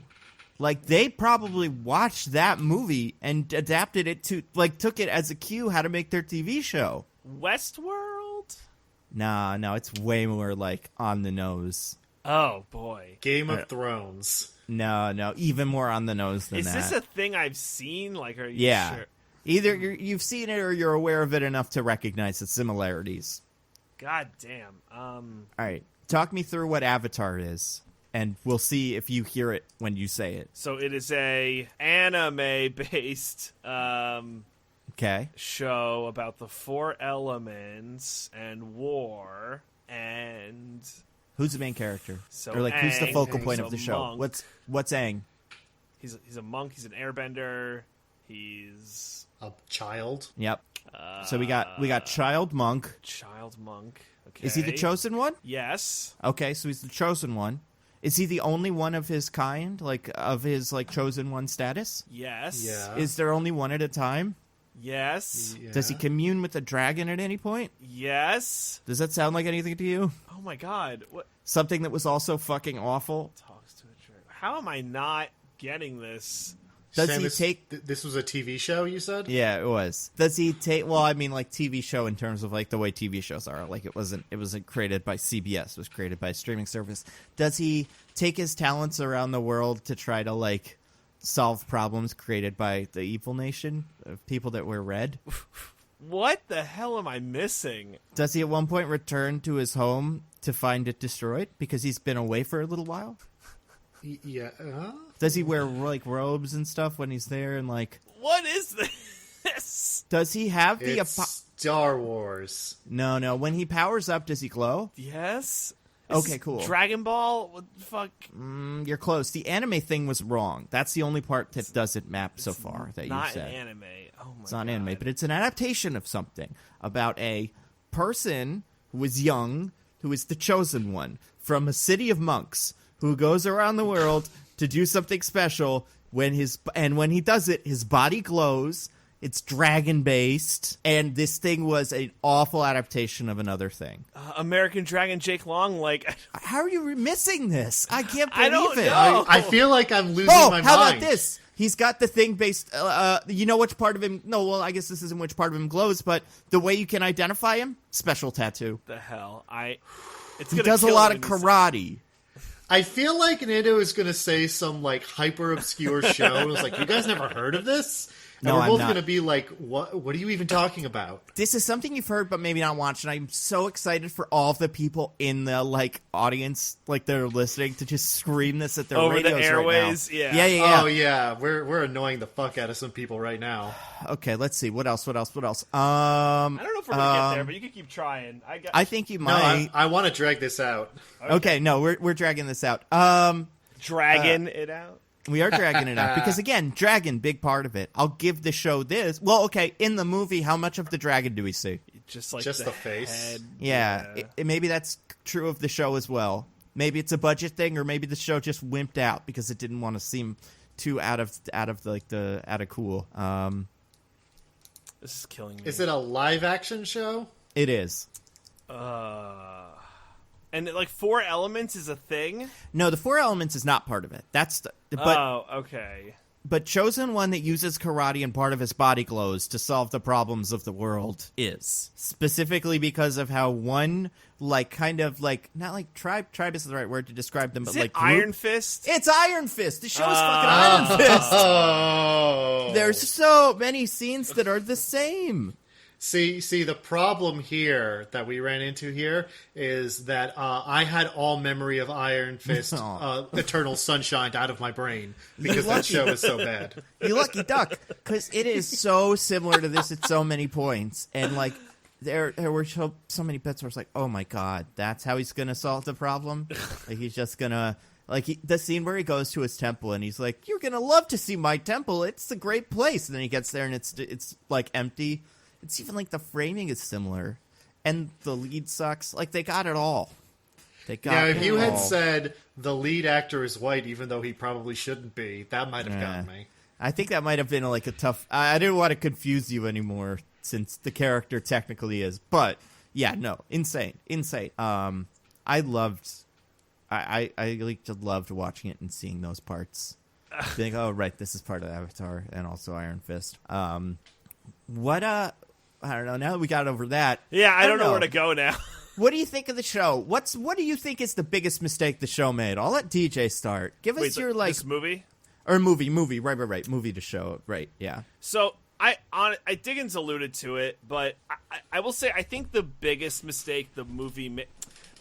Like, they probably watched that movie and adapted it to, like, took it as a cue how to make their TV show. Westworld? No, it's way more, like, on the nose. Oh, boy. Game of Thrones. No, even more on the nose than that. Is this a thing I've seen? Like, are you sure? Either you've seen it or you're aware of it enough to recognize the similarities. God damn. All right. Talk me through what Avatar is, and we'll see if you hear it when you say it. So it is a anime-based show about the four elements and war and... Who's the main character? So or, like, Aang, who's the focal point of the show? Monk. What's Aang? He's a monk. He's an airbender. He's... A child. Yep. So we got child monk. Child monk. Okay. Is he the chosen one? Yes. Okay, so he's the chosen one. Is he the only one of his kind, like of his like chosen one status? Yes. Yeah. Is there only one at a time? Yes. Yeah. Does he commune with the dragon at any point? Yes. Does that sound like anything to you? Oh my god. What? Something that was also fucking awful? Talks to a dragon. How am I not getting this? Does Sam, he take... This was a TV show, you said? Yeah, it was. Does he take... Well, I mean, like, TV show in terms of, like, the way TV shows are. Like, it wasn't created by CBS. It was created by a streaming service. Does he take his talents around the world to try to, like, solve problems created by the evil nation of people that wear red? What the hell am I missing? Does he at one point return to his home to find it destroyed because he's been away for a little while? Yeah. Does he wear, like, robes and stuff when he's there and, like... What is this? Does he have the... It's Star Wars. No. When he powers up, does he glow? Yes. Okay, cool. Dragon Ball? What the fuck? You're close. The anime thing was wrong. That's the only part that doesn't map so far that you said. Not an anime. Oh my god. It's not anime, but it's an adaptation of something about a person who is young, who is the chosen one, from a city of monks, who goes around the world to do something special. When he does it, his body glows. It's dragon-based, and this thing was an awful adaptation of another thing. American Dragon Jake Long, like... How are you missing this? I can't believe I don't it. know. I feel like I'm losing my mind. How about this? He's got the thing based... you know which part of him... No, well, I guess this isn't which part of him glows, but the way you can identify him? Special tattoo. The hell? He does a lot of karate. I feel like Nando is going to say some, like, hyper-obscure show. And it's like, you guys never heard of this? And No, we're I'm both not. going to be like, what are you even talking about? This is something you've heard but maybe not watched, and I'm so excited for all of the people in the, like, audience, like, that are listening to just scream this at their Over the radios airways, right now. yeah. Yeah. Oh, yeah. We're annoying the fuck out of some people right now. Okay, let's see. What else? I don't know if we're gonna get there, but you can keep trying. I think you No, might. I want to drag this out. Okay, no, we're dragging this out. Dragging it out. We are dragging it out because, again, dragon, big part of it. I'll give the show this. Well, okay, in the movie, how much of the dragon do we see? Just like Just the face. head. Yeah, maybe that's true of the show as well. Maybe it's a budget thing, or maybe the show just wimped out because it didn't want to seem too out of cool. This is killing me. Is it a live-action show? It is. And like 4 elements is a thing? No, the 4 elements is not part of it. Oh, okay. But chosen one that uses karate and part of his body glows to solve the problems of the world is. Specifically because of how one, like, kind of, like, not like tribe isn't the right word to describe them, but Is it like group. Iron Fist? It's Iron Fist! The show is fucking Iron Fist! Oh. There's so many scenes that are the same. See, the problem here that we ran into here is that I had all memory of Iron Fist, Eternal Sunshine out of my brain because that show is so bad. You lucky duck, because it is so similar to this at so many points, and like there were so many bits where it's like, oh my god, that's how he's gonna solve the problem. Like he's just gonna the scene where he goes to his temple and he's like, "You're gonna love to see my temple. It's a great place." And then he gets there and it's like empty. It's even like the framing is similar, and the lead sucks. Like they got it all. Now, if you had said the lead actor is white, even though he probably shouldn't be, that might have gotten me. I think that might have been like a tough. I didn't want to confuse you anymore since the character technically is, but yeah, no, insane. I loved watching it and seeing those parts. Being, oh right, this is part of Avatar and also Iron Fist. I don't know. Now that we got over that, Yeah, I don't know where to go now. What do you think of the show? What do you think is the biggest mistake the show made? I'll let DJ start. Give us Wait, your like this movie? or movie, right, movie to show, right? Yeah. So I Diggins alluded to it, but I will say I think the biggest mistake the movie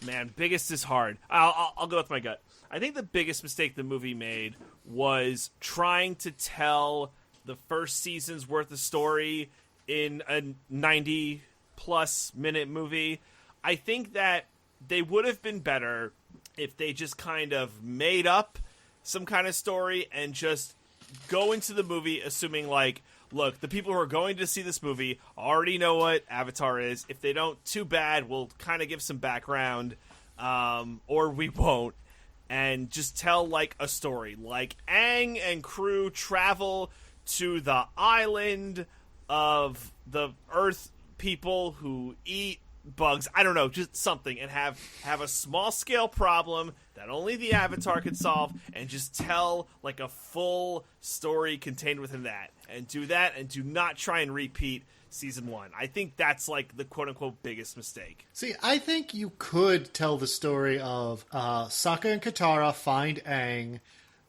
man, biggest is hard. I'll go with my gut. I think the biggest mistake the movie made was trying to tell the first season's worth of story in a 90-plus minute movie. I think that they would have been better if they just kind of made up some kind of story and just go into the movie assuming, like, look, the people who are going to see this movie already know what Avatar is. If they don't, too bad. We'll kind of give some background, or we won't. And just tell, like, a story. Like, Aang and crew travel to the island of the Earth people who eat bugs. I don't know, just something, and have a small scale problem that only the Avatar could solve, and just tell like a full story contained within that, and do that, and do not try and repeat season 1. I think that's like the quote unquote biggest mistake. See, I think you could tell the story of Sokka and Katara find Aang.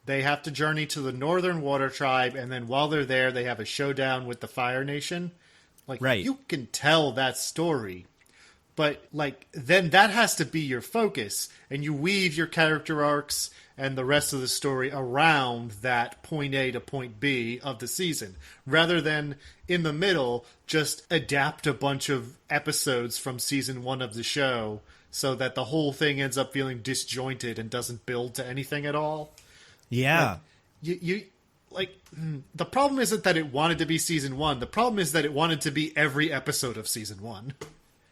They have to journey to the Northern Water Tribe, and then while they're there, they have a showdown with the Fire Nation. Like, right. You can tell that story, but like then that has to be your focus, and you weave your character arcs and the rest of the story around that point A to point B of the season, rather than in the middle just adapt a bunch of episodes from season 1 of the show so that the whole thing ends up feeling disjointed and doesn't build to anything at all. Yeah. The problem isn't that it wanted to be season 1. The problem is that it wanted to be every episode of season 1.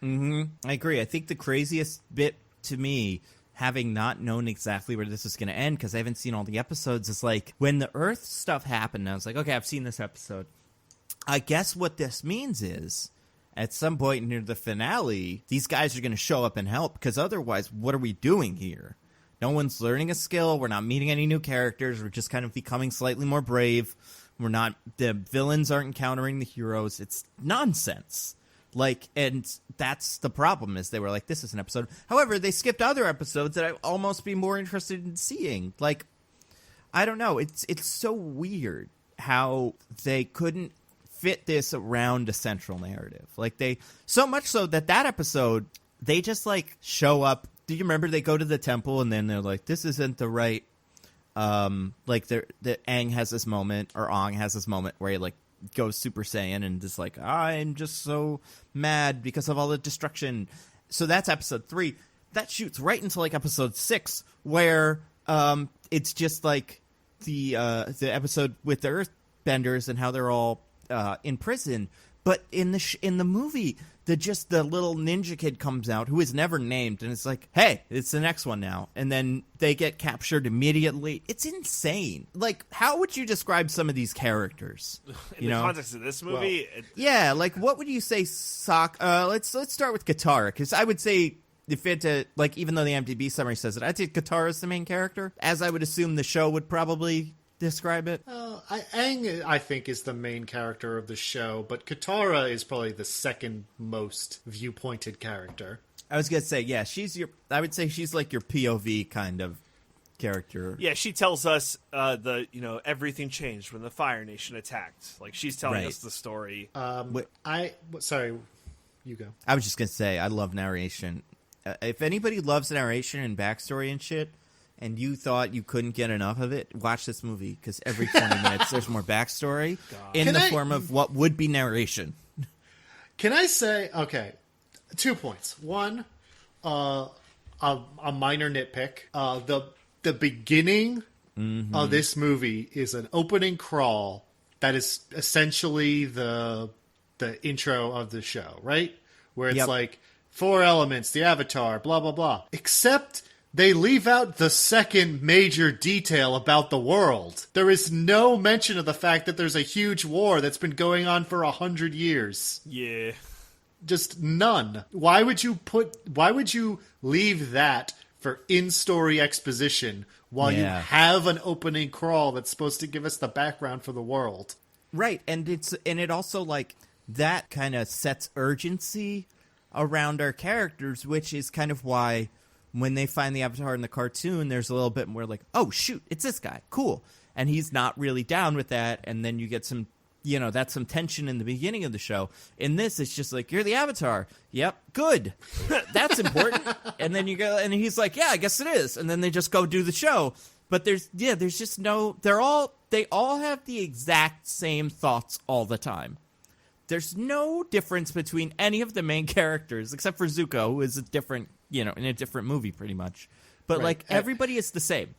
Mm-hmm. I agree. I think the craziest bit to me, having not known exactly where this is going to end, because I haven't seen all the episodes, is like when the Earth stuff happened, I was like, okay, I've seen this episode. I guess what this means is, at some point near the finale, these guys are going to show up and help, because otherwise, what are we doing here? No one's learning a skill. We're not meeting any new characters. We're just kind of becoming slightly more brave. The villains aren't encountering the heroes. It's nonsense. Like, and that's the problem, is they were like, this is an episode. However, they skipped other episodes that I'd almost be more interested in seeing. Like, I don't know. It's so weird how they couldn't fit this around a central narrative. Like, they, so much so that episode, they just, like, show up. Do you remember they go to the temple and then they're like, this isn't the right, like, the Aang has this moment, or Ong has this moment where he, like, goes Super Saiyan and just like, I'm just so mad because of all the destruction. So that's episode 3. That shoots right into, like, episode 6, where it's just, like, the episode with the Earthbenders and how they're all in prison. But in the movie, the little ninja kid comes out who is never named, and it's like, hey, it's the next one now. And then they get captured immediately. It's insane. Like, how would you describe some of these characters? In the context of this movie? Well, yeah, like, what would you say, Sokka? Let's start with Katara, because I would say, if it, like, even though the IMDb summary says it, I'd say Katara's the main character, as I would assume the show would probably describe it. Aang, I think, is the main character of the show, but Katara is probably the second most viewpointed character. I was gonna say, yeah, I would say she's like your POV kind of character. Yeah, she tells us everything changed when the Fire Nation attacked. Like, she's telling us the story. Sorry, you go. I was just gonna say, I love narration. If anybody loves narration and backstory and shit, and you thought you couldn't get enough of it, watch this movie, because every 20 minutes there's more backstory in the form of what would be narration. Can I say, okay, 2 points. One, a minor nitpick. The beginning of this movie is an opening crawl that is essentially the intro of the show, right? Where it's like 4 elements, the Avatar, blah, blah, blah. Except they leave out the second major detail about the world. There is no mention of the fact that there's a huge war that's been going on for 100 years. Yeah. Just none. Why would you leave that for in-story exposition while you have an opening crawl that's supposed to give us the background for the world? Right, and it also, like, that kind of sets urgency around our characters, which is kind of why when they find the Avatar in the cartoon, there's a little bit more like, oh, shoot, it's this guy. Cool. And he's not really down with that. And then you get some, that's some tension in the beginning of the show. In this, it's just like, you're the Avatar. Yep, good. That's important. And then you go, and he's like, yeah, I guess it is. And then they just go do the show. But there's just no, they all have the exact same thoughts all the time. There's no difference between any of the main characters, except for Zuko, who is a different, in a different movie pretty much. But, like, everybody is the same.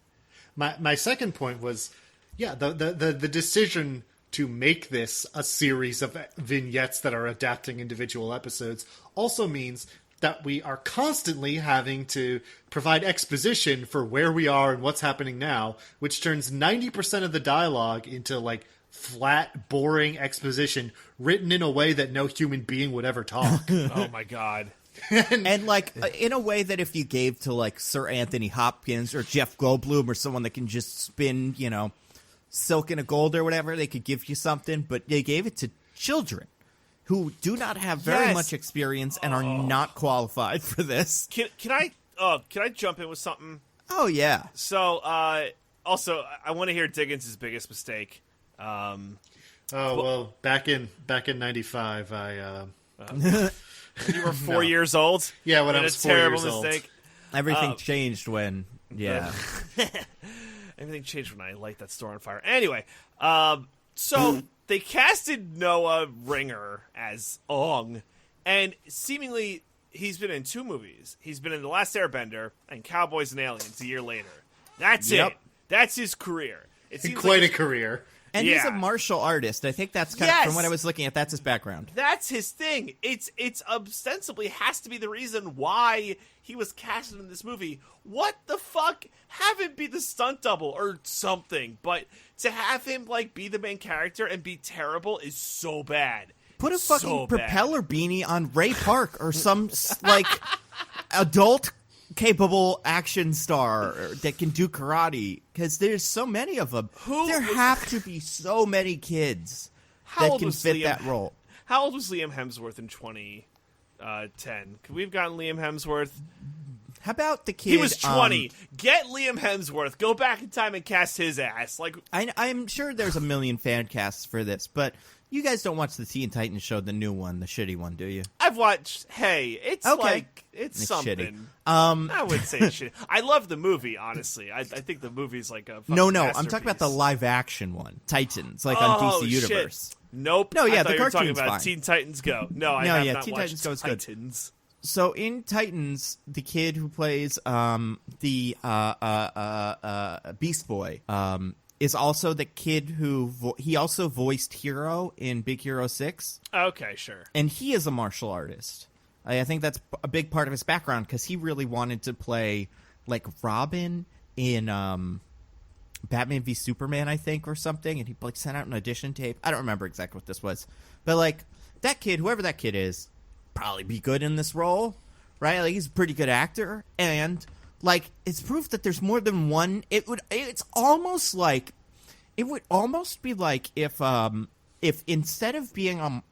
My second point was, the decision to make this a series of vignettes that are adapting individual episodes also means that we are constantly having to provide exposition for where we are and what's happening now, which turns 90% of the dialogue into, like, flat, boring exposition written in a way that no human being would ever talk. Oh my god. And like, in a way that if you gave to, like, Sir Anthony Hopkins or Jeff Goldblum or someone that can just spin, silk in a gold or whatever, they could give you something, but they gave it to children who do not have very much experience and are not qualified for this. Can I jump in with something? Oh yeah. So also I want to hear Diggins' biggest mistake. Well, back in 95, you were 4 years old. Yeah, when I was 4 years old. Mistake. Everything changed when, everything changed when I light that store on fire. Anyway, so they casted Noah Ringer as Ong, and seemingly he's been in 2 movies. He's been in The Last Airbender and Cowboys and Aliens a year later. That's it. That's his career. It seems quite a career. And he's a martial artist. I think that's kind of, from what I was looking at, that's his background. That's his thing. It's ostensibly has to be the reason why he was casted in this movie. What the fuck? Have him be the stunt double or something. But to have him, like, be the main character and be terrible is so bad. Put a fucking propeller beanie on Ray Park or some, like, adult capable action star that can do karate, because there's so many of them. There have to be so many kids that can fit that role. How old was Liam Hemsworth in 2010? Could we have gotten Liam Hemsworth? How about the kid? He was 20. Get Liam Hemsworth. Go back in time and cast his ass. Like, I'm sure there's a million fan casts for this, but you guys don't watch the Teen Titans show, the new one, the shitty one, do you? I've watched. Hey, it's Okay. like it's something. Shitty. I would say it's shitty. I love the movie. Honestly, I think the movie's like a fucking No, I'm masterpiece. talking about the live action one, Titans, like on DC Universe. Shit. Nope. No, yeah, I the thought you were talking cartoon's about fine. Teen Titans Go. No, I No, have yeah, not Teen watched Titans Go is good. Titans. So in Titans, the kid who plays the Beast Boy is also the kid who he also voiced Hero in Big Hero 6. Okay, sure. And he is a martial artist. I think that's a big part of his background because he really wanted to play like Robin in Batman v Superman, I think, or something. And he like sent out an audition tape. I don't remember exactly what this was, but like that kid, whoever that kid is, probably be good in this role, right? Like he's a pretty good actor, and like it's proof that there's more than one. It would almost be like if instead of being a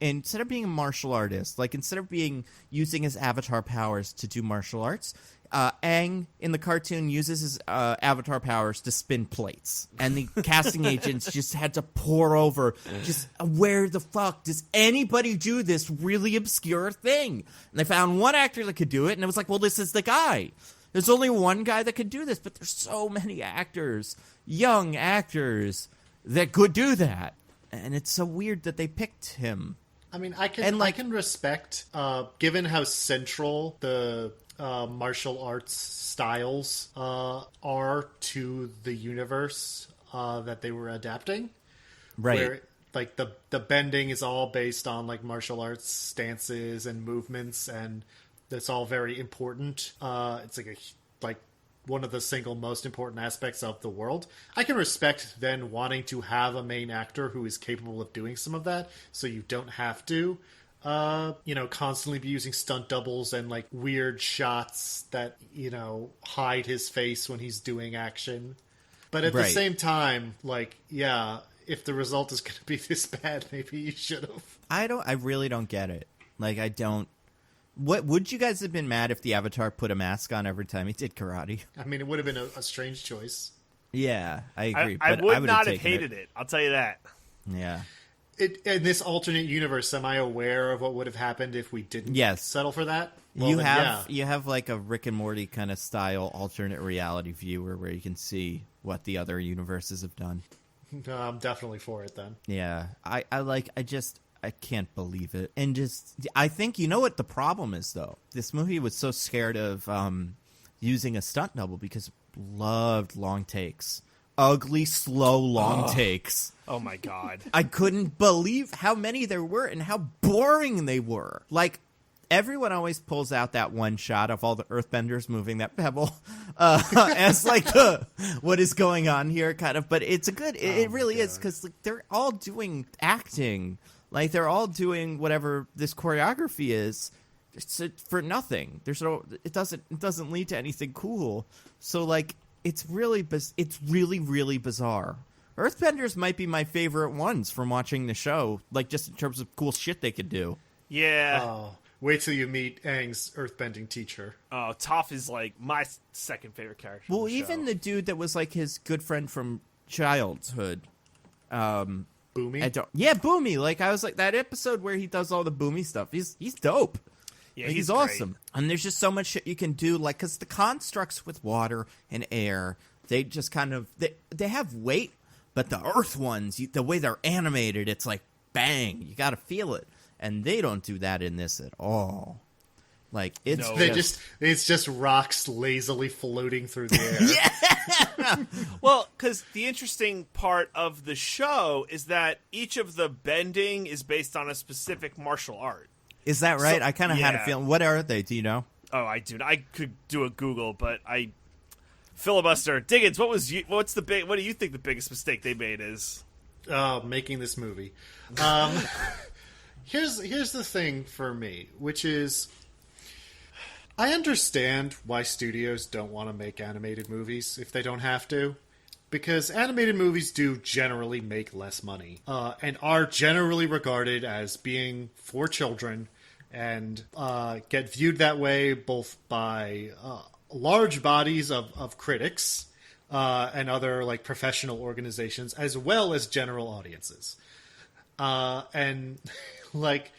martial artist, like instead of using his avatar powers to do martial arts, Aang in the cartoon uses his avatar powers to spin plates, and the casting agents just had to pore over, just where the fuck does anybody do this really obscure thing? And they found one actor that could do it, and it was like, well, this is the guy. There's only one guy that could do this, but there's so many actors, young actors, that could do that, and it's so weird that they picked him. I mean, I can respect, given how central the martial arts styles are to the universe that they were adapting. Right. Where, like, the bending is all based on, like, martial arts stances and movements, and that's all very important. It's like one of the single most important aspects of the world. I can respect then wanting to have a main actor who is capable of doing some of that, so you don't have to constantly be using stunt doubles and like weird shots that, hide his face when he's doing action. But at the same time, like, yeah, if the result is going to be this bad, maybe you should have. I really don't get it. Like, I don't. What would you guys have been mad if the Avatar put a mask on every time he did karate? I mean, it would have been a strange choice. Yeah, I agree. I but would would've not have taken hated it. I'll tell you that. Yeah. In this alternate universe, am I aware of what would have happened if we didn't settle for that? Well, you have like a Rick and Morty kind of style alternate reality viewer where you can see what the other universes have done. No, I'm definitely for it then. Yeah, I can't believe it. And I think, you know what the problem is, though? This movie was so scared of using a stunt double because it loved long takes. Ugly, slow, long takes. Oh, my God. I couldn't believe how many there were and how boring they were. Like, everyone always pulls out that one shot of all the Earthbenders moving that pebble as like what is going on here, kind of. But it's it really is, because like, they're all doing acting. Like, they're all doing whatever this choreography is for nothing. It doesn't lead to anything cool. So like, it's really really bizarre. Earthbenders might be my favorite ones from watching the show, like just in terms of cool shit they could do. Yeah. Oh, wait till you meet Aang's earthbending teacher. Oh, Toph is like my second favorite character. Well, in the even show. the dude that was like his good friend from childhood. Boomy? Boomy. Like, I was like, that episode where he does all the Boomy stuff. He's dope. Yeah, Like, he's great. awesome. And there's just so much shit you can do, like, because the constructs with water and air, they just kind of, they have weight, but the earth ones, the way they're animated, it's like, bang, you gotta feel it. And they don't do that in this at all. Like, it's it's just rocks lazily floating through the air. Yeah! Well, because the interesting part of the show is that each of the bending is based on a specific martial art. Is that right? I kind of had a yeah. feeling. What are they? Do you know? Oh, I do. I could do a Google, but filibuster. Diggins, what do you think the biggest mistake they made is? Making this movie. Here's the thing for me, which is, I understand why studios don't want to make animated movies if they don't have to, because animated movies do generally make less money and are generally regarded as being for children and get viewed that way both by large bodies of critics and other like professional organizations as well as general audiences. And like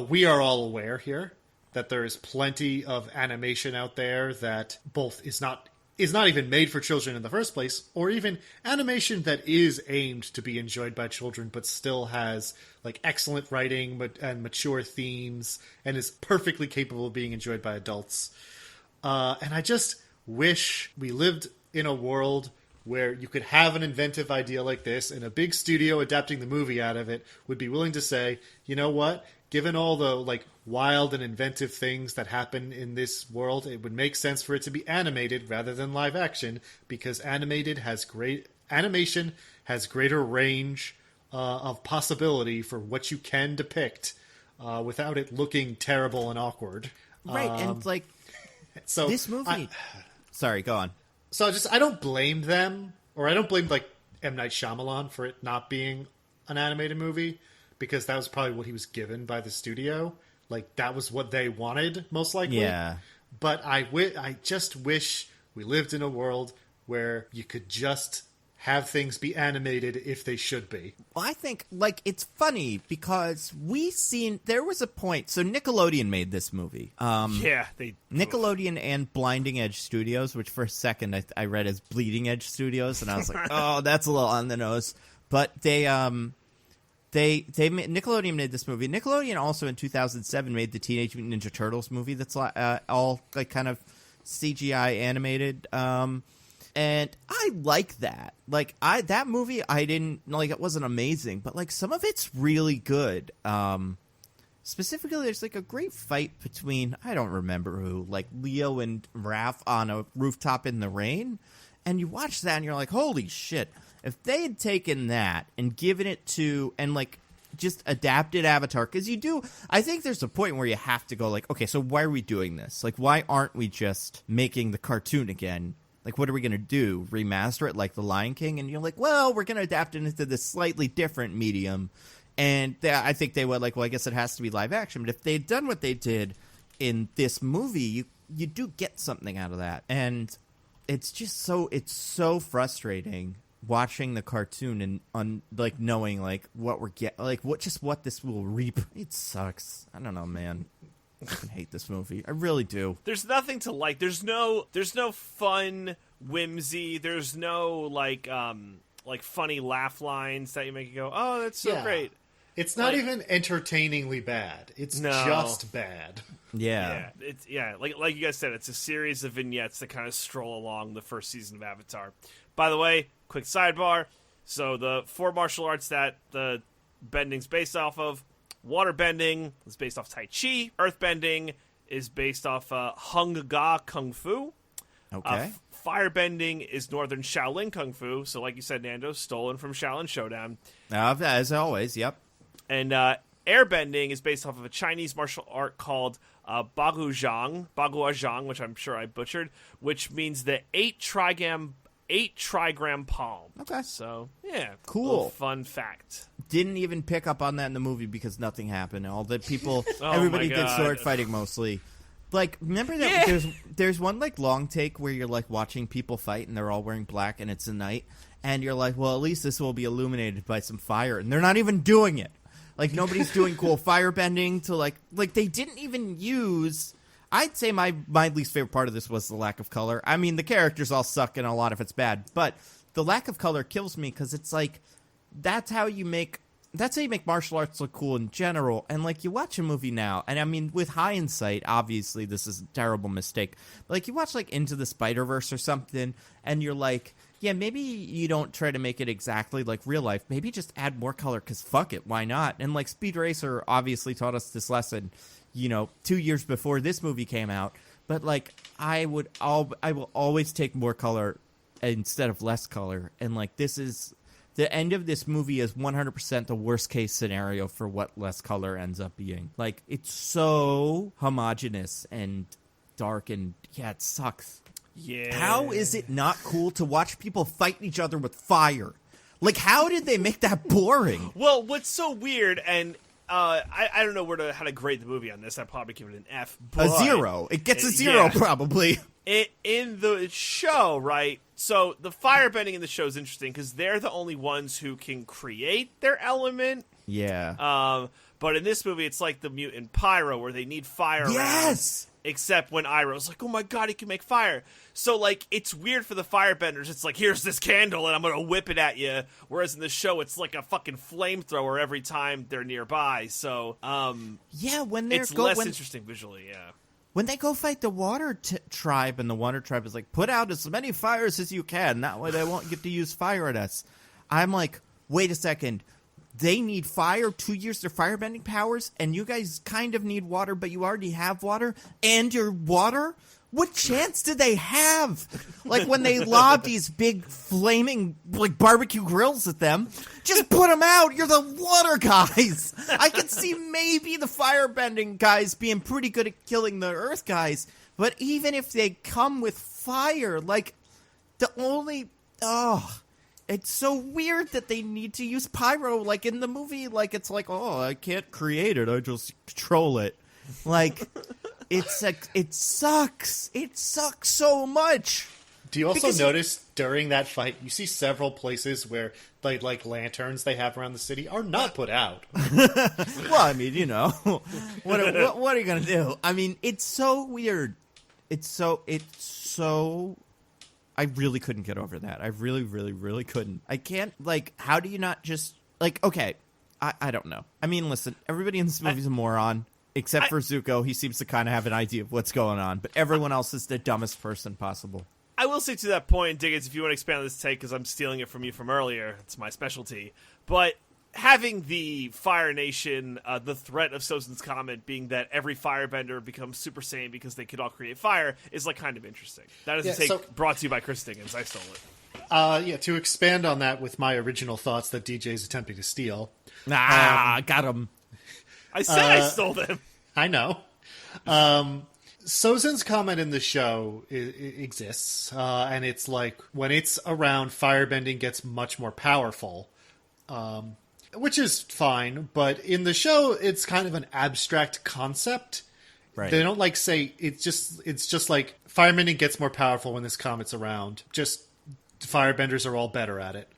we are all aware here that there is plenty of animation out there that both is not even made for children in the first place, or even animation that is aimed to be enjoyed by children but still has like excellent writing and mature themes and is perfectly capable of being enjoyed by adults. And I just wish we lived in a world where you could have an inventive idea like this and a big studio adapting the movie out of it would be willing to say, you know what, given all the like wild and inventive things that happen in this world, it would make sense for it to be animated rather than live action, because animation has greater range of possibility for what you can depict without it looking terrible and awkward. Right, and like so this movie. Sorry, go on. So I don't blame them, or I don't blame like M. Night Shyamalan for it not being an animated movie, because that was probably what he was given by the studio. Like that was what they wanted, most likely. Yeah. But I just wish we lived in a world where you could just have things be animated if they should be. Well, I think, like, it's funny because there was a point, so Nickelodeon made this movie. Nickelodeon and Blinding Edge Studios, which for a second I read as Bleeding Edge Studios, and I was like, oh, that's a little on the nose. But Nickelodeon made this movie. Nickelodeon also in 2007 made the Teenage Mutant Ninja Turtles movie that's all like kind of CGI animated. And I like that. Like that movie, I didn't like. It wasn't amazing, but like some of it's really good. Specifically, there's like a great fight between, I don't remember who, like Leo and Raph on a rooftop in the rain, and you watch that and you're like, holy shit! If they had taken that and given it to and like just adapted Avatar, because you do, I think there's a point where you have to go like, okay, so why are we doing this? Like, why aren't we just making the cartoon again? Like, what are we going to do? Remaster it like The Lion King? And you're like, well, we're going to adapt it into this slightly different medium. And I think they would like, well, I guess it has to be live action. But if they'd done what they did in this movie, you do get something out of that. And it's just so frustrating watching the cartoon and like knowing like what we're getting, like what this will reap. It sucks. I don't know, man. I fucking hate this movie. I really do. There's nothing to like. There's no fun whimsy. There's no like funny laugh lines that you make you go, oh, that's so great. It's not even entertainingly bad. It's just bad. Yeah. Like you guys said, it's a series of vignettes that kind of stroll along the first season of Avatar. By the way, quick sidebar. So the 4 martial arts that the bending's based off of, water bending is based off Tai Chi. Earthbending is based off Hung Ga Kung Fu. Okay. Fire bending is Northern Shaolin Kung Fu. So like you said, Nando, stolen from Shaolin Showdown. As always, yep. And airbending is based off of a Chinese martial art called Baguazhang, which I'm sure I butchered, which means the 8 trigram palm. Okay. So, yeah. Cool. Fun fact. Didn't even pick up on that in the movie because nothing happened. All the people, everybody did sword fighting mostly. Like, remember that there's one, like, long take where you're, like, watching people fight and they're all wearing black and it's a night. And you're like, well, at least this will be illuminated by some fire. And they're not even doing it. Like, nobody's doing cool firebending to, like, they didn't even use... I'd say my least favorite part of this was the lack of color. I mean, the characters all suck and a lot of it's bad. But the lack of color kills me because it's like, that's how you make martial arts look cool in general. And, like, you watch a movie now, and I mean, with hindsight, obviously this is a terrible mistake. But, like, you watch, like, Into the Spider-Verse or something, and you're like... Yeah, maybe you don't try to make it exactly like real life. Maybe just add more color, because fuck it, why not? And, like, Speed Racer obviously taught us this lesson, 2 years before this movie came out. But, like, I will always take more color instead of less color. And, like, this is... The end of this movie is 100% the worst-case scenario for what less color ends up being. Like, it's so homogenous and dark, and, yeah, it sucks. Yeah. How is it not cool to watch people fight each other with fire? Like, how did they make that boring? Well, what's so weird, and I don't know how to grade the movie on this. I'd probably give it an F. But A 0. It gets a 0, probably. In the show, right? So the firebending in the show is interesting because they're the only ones who can create their element. Yeah. But in this movie, it's like the mutant pyro where they need fire Yes! around. Except when Iroh's like, oh my god, he can make fire. So, like, it's weird for the firebenders. It's like, here's this candle and I'm going to whip it at you. Whereas in the show, it's like a fucking flamethrower every time they're nearby. So, yeah, when they're it's less interesting visually, yeah. When they go fight the water tribe, and the water tribe is like, put out as many fires as you can. That way they won't get to use fire at us. I'm like, wait a second. They need fire to use their firebending powers, and you guys kind of need water, but you already have water, and your water? What chance do they have? Like, when they lob these big flaming, like, barbecue grills at them, just put them out. You're the water guys. I could see maybe the firebending guys being pretty good at killing the earth guys, but even if they come with fire, like, it's so weird that they need to use pyro, like, in the movie. Like, it's like, oh, I can't create it, I just control it. Like... It's like, it sucks. It sucks so much. Do you also notice during that fight, you see several places where like lanterns they have around the city are not put out? Well, I mean, you know, what are you gonna do? I mean, it's so weird. It's so. I really couldn't get over that. I really, really, really couldn't. I can't. Like, how do you not just like? Okay, I don't know. I mean, listen, everybody in this movie's a moron. Except for Zuko, he seems to kind of have an idea of what's going on, but everyone else is the dumbest person possible. I will say to that point, Diggins, if you want to expand on this take, because I'm stealing it from you from earlier, it's my specialty, but having the Fire Nation, the threat of Sozin's comment being that every firebender becomes Super Saiyan because they could all create fire is, like, kind of interesting. That is a take brought to you by Chris Diggins. I stole it. To expand on that with my original thoughts that DJ's attempting to steal. Got him. I said I stole them. I know. Sozin's comment in the show exists, and it's like, when it's around, firebending gets much more powerful, which is fine, but in the show, it's kind of an abstract concept. Right. They don't, like, say, it's just like, firebending gets more powerful when this comet's around. Just, firebenders are all better at it.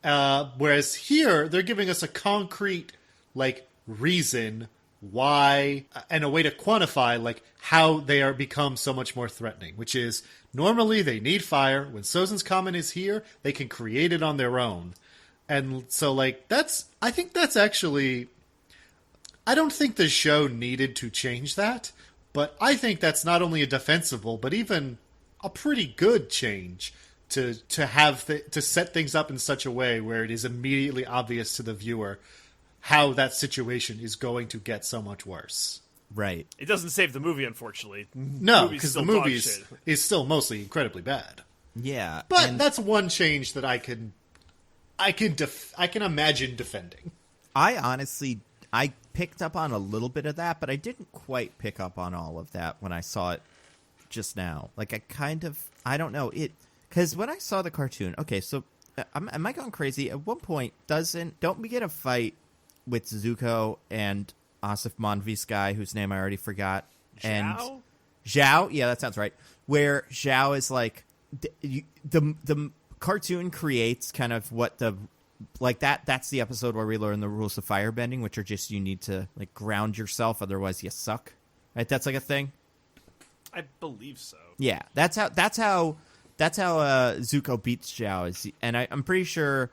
Whereas here, they're giving us a concrete, like, reason why, and a way to quantify, like, how they are become so much more threatening, which is normally they need fire. When Sozin's comment is here, they can create it on their own. And so, like, I think that's actually, I don't think the show needed to change that, but I think that's not only a defensible, but even a pretty good change to have to set things up in such a way where it is immediately obvious to the viewer how that situation is going to get so much worse. Right. It doesn't save the movie, unfortunately. No, because the movie is still mostly incredibly bad. Yeah. But that's one change that I can imagine defending. I picked up on a little bit of that, but I didn't quite pick up on all of that when I saw it just now. Like, I don't know. Because when I saw the cartoon, okay, so am I going crazy? At one point, don't we get a fight with Zuko and Asif Manvi's guy, whose name I already forgot. Zhao? And Zhao? Yeah, that sounds right. Where Zhao is like, the cartoon creates kind of what that's the episode where we learn the rules of firebending, which are just, you need to, like, ground yourself, otherwise you suck. Right? That's like a thing? I believe so. Yeah, that's how Zuko beats Zhao. And I'm pretty sure,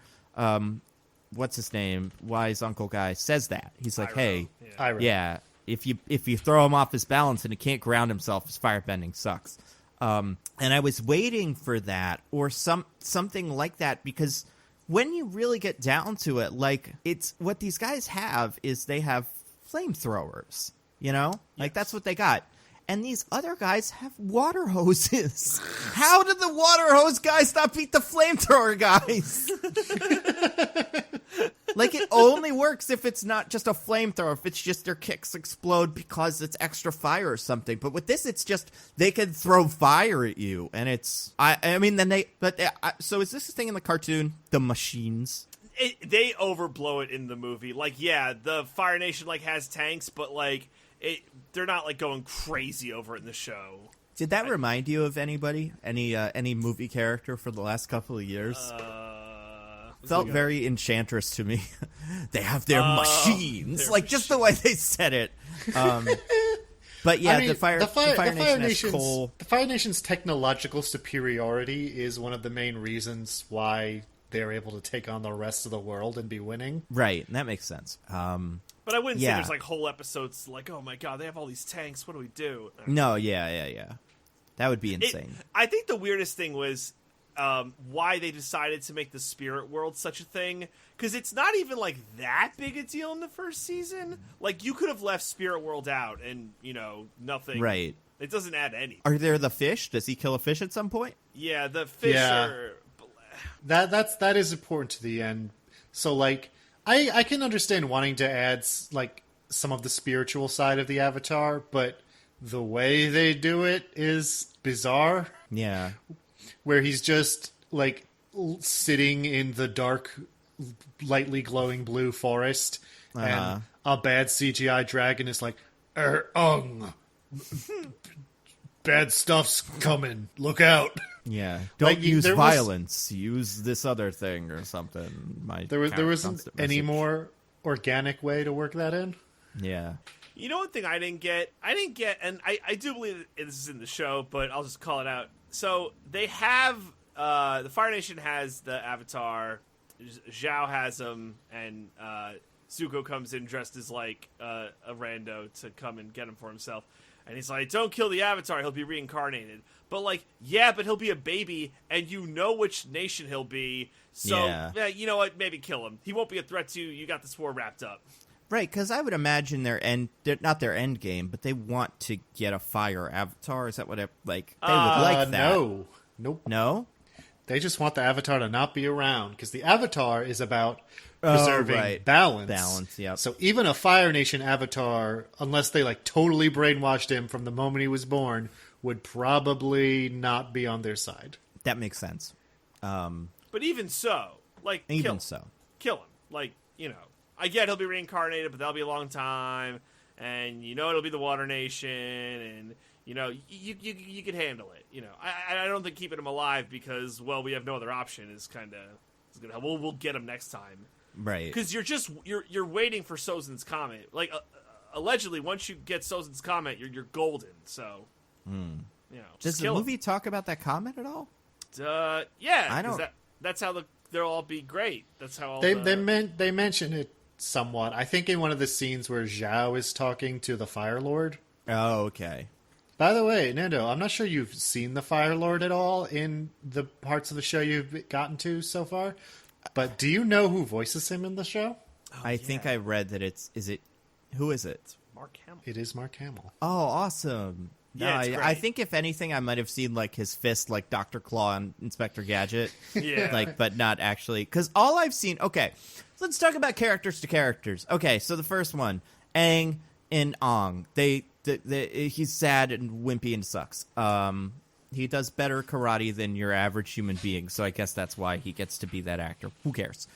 what's his name? Wise uncle guy says that. He's like, Iroh. hey, Iroh. yeah, if you throw him off his balance and he can't ground himself, his firebending sucks. And I was waiting for that or something like that, because when you really get down to it, like, it's what these guys have is they have flamethrowers, you know? Like, that's what they got. And these other guys have water hoses. How did the water hose guys not beat the flamethrower guys? Like, it only works if it's not just a flamethrower, if it's just their kicks explode because it's extra fire or something. But with this, it's just they can throw fire at you, and it's... I mean, then they... So is this a thing in the cartoon? The machines? They overblow it in the movie. Like, yeah, the Fire Nation, like, has tanks, but, like, they're not, like, going crazy over it in the show. Did that remind you of anybody? Any movie character for the last couple of years? Felt very Enchantress to me. They have their machines, like just the way they said it. But yeah, I mean, the Fire Nation has coal. The Fire Nation's technological superiority is one of the main reasons why they're able to take on the rest of the world and be winning. Right, that makes sense. But I wouldn't say there's like whole episodes like, oh my god, they have all these tanks. What do we do? No, yeah. That would be insane. I think the weirdest thing was why they decided to make the spirit world such a thing, because it's not even like that big a deal in the first season. Like, you could have left spirit world out and nothing, right? It doesn't add anything. Are there the fish? Does he kill a fish at some point? Yeah, the fish are... that is important to the end. So like I can understand wanting to add like some of the spiritual side of the Avatar, but the way they do it is bizarre. Yeah. Where he's just, like, sitting in the dark, lightly glowing blue forest, and a bad CGI dragon is like, bad stuff's coming, look out. Yeah, don't use violence, use this other thing or something. There wasn't any more organic way to work that in? Yeah. You know, one thing I didn't get, and I do believe that this is in the show, but I'll just call it out. So they have the Fire Nation has the Avatar, Zhao has him, and Zuko comes in dressed as like a rando to come and get him for himself. And he's like, "Don't kill the Avatar; he'll be reincarnated." But like, yeah, but he'll be a baby, and you know which nation he'll be. So yeah, you know what? Maybe kill him. He won't be a threat to you. You got this war wrapped up. Right, because I would imagine not their end game, but they want to get a fire avatar. Is that what they would like that? No. Nope. No? They just want the Avatar to not be around, because the Avatar is about preserving balance. Balance, yeah. So even a Fire Nation Avatar, unless they like totally brainwashed him from the moment he was born, would probably not be on their side. That makes sense. But even so, like, kill him. Like, I get he'll be reincarnated, but that'll be a long time, and it'll be the Water Nation, and you can handle it. I don't think keeping him alive because we have no other option is kind of gonna help. We'll get him next time, right? Because you're waiting for Sozin's comet. Like allegedly, once you get Sozin's comet, you're golden. So does the movie talk about that comet at all? Yeah, I don't. That's how they'll all be great. That's how they mention it somewhat. I think in one of the scenes where Zhao is talking to the Fire Lord. Oh, okay. By the way, Nando, I'm not sure you've seen the Fire Lord at all in the parts of the show you've gotten to so far, but do you know who voices him in the show? I think I read that who is it? It's Mark Hamill. It is Mark Hamill. Oh, awesome. Yeah, no, I think if anything, I might have seen like his fist, like Dr. Claw and Inspector Gadget. Yeah. But not actually. Because all I've seen... Okay, let's talk about characters to characters. Okay, so the first one, Aang and Ong. He's sad and wimpy and sucks. He does better karate than your average human being, so I guess that's why he gets to be that actor. Who cares?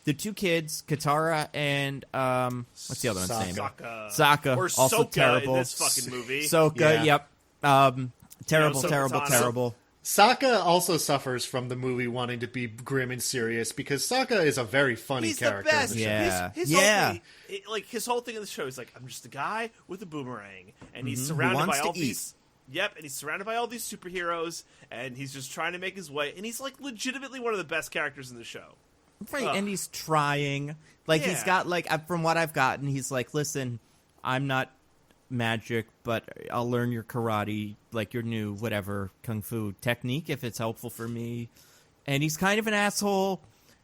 The two kids, Katara and what's the other one's name? Sokka. Or also Sokka terrible. in this fucking movie. Sokka, yeah. Yep. Terrible. Sokka also suffers from the movie wanting to be grim and serious because Sokka is a very funny character. He's the best. In the show. His whole thing, his whole thing in the show is like, I'm just a guy with a boomerang, and he's surrounded by all these. Yep, and he's surrounded by all these superheroes, and he's just trying to make his way, and he's like legitimately one of the best characters in the show. Right, and he's trying. Like, he's got, like, from what I've gotten, he's like, listen, I'm not magic, but I'll learn your karate, like your new, whatever, kung fu technique if it's helpful for me. And he's kind of an asshole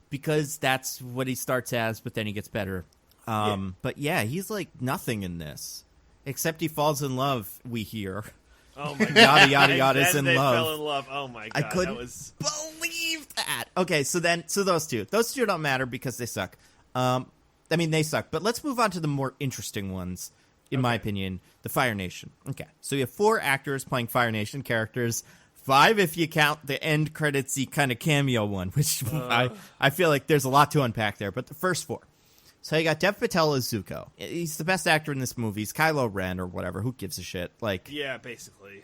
because that's what he starts as, but then he gets better. But yeah, he's like nothing in this. Except he falls in love, we hear. Oh my god! Yada yada And yada's then in they love. fell in love. Oh my god! I couldn't That was... believe that. Okay, so those two don't matter because they suck. I mean, they suck. But let's move on to the more interesting ones, in my opinion. The Fire Nation. Okay, so you have 4 actors playing Fire Nation characters. 5 if you count the end credits-y kind of cameo one, which I feel like there's a lot to unpack there. But the first 4. So you got Dev Patel as Zuko. He's the best actor in this movie. He's Kylo Ren or whatever. Who gives a shit? Like, yeah, basically.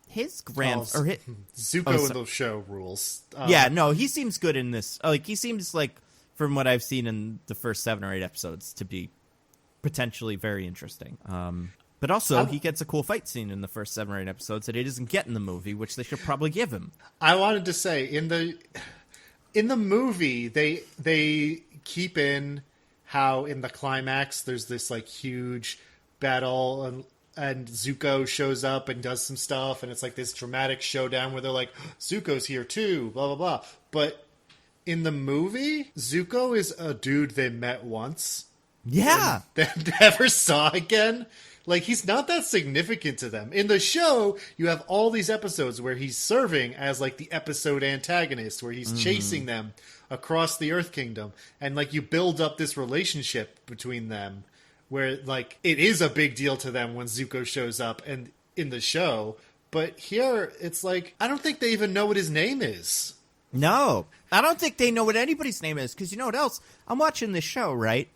His Zuko in the show rules. Yeah, no, he seems good in this. Like, he seems like, from what I've seen in the first 7 or 8 episodes, to be potentially very interesting. But also, he gets a cool fight scene in the first 7 or 8 episodes that he doesn't get in the movie, which they should probably give him. I wanted to say in the movie they keep in how in the climax there's this like huge battle and Zuko shows up and does some stuff and it's like this dramatic showdown where they're like Zuko's here too, blah blah blah. But in the movie, Zuko is a dude they met once. Yeah, They never saw again. Like, he's not that significant to them. In the show, you have all these episodes where he's serving as, like, the episode antagonist, where he's chasing them across the Earth Kingdom. And, like, you build up this relationship between them where, like, it is a big deal to them when Zuko shows up and in the show. But here, it's like, I don't think they even know what his name is. No, I don't think they know what anybody's name is, because you know what else? I'm watching this show, right?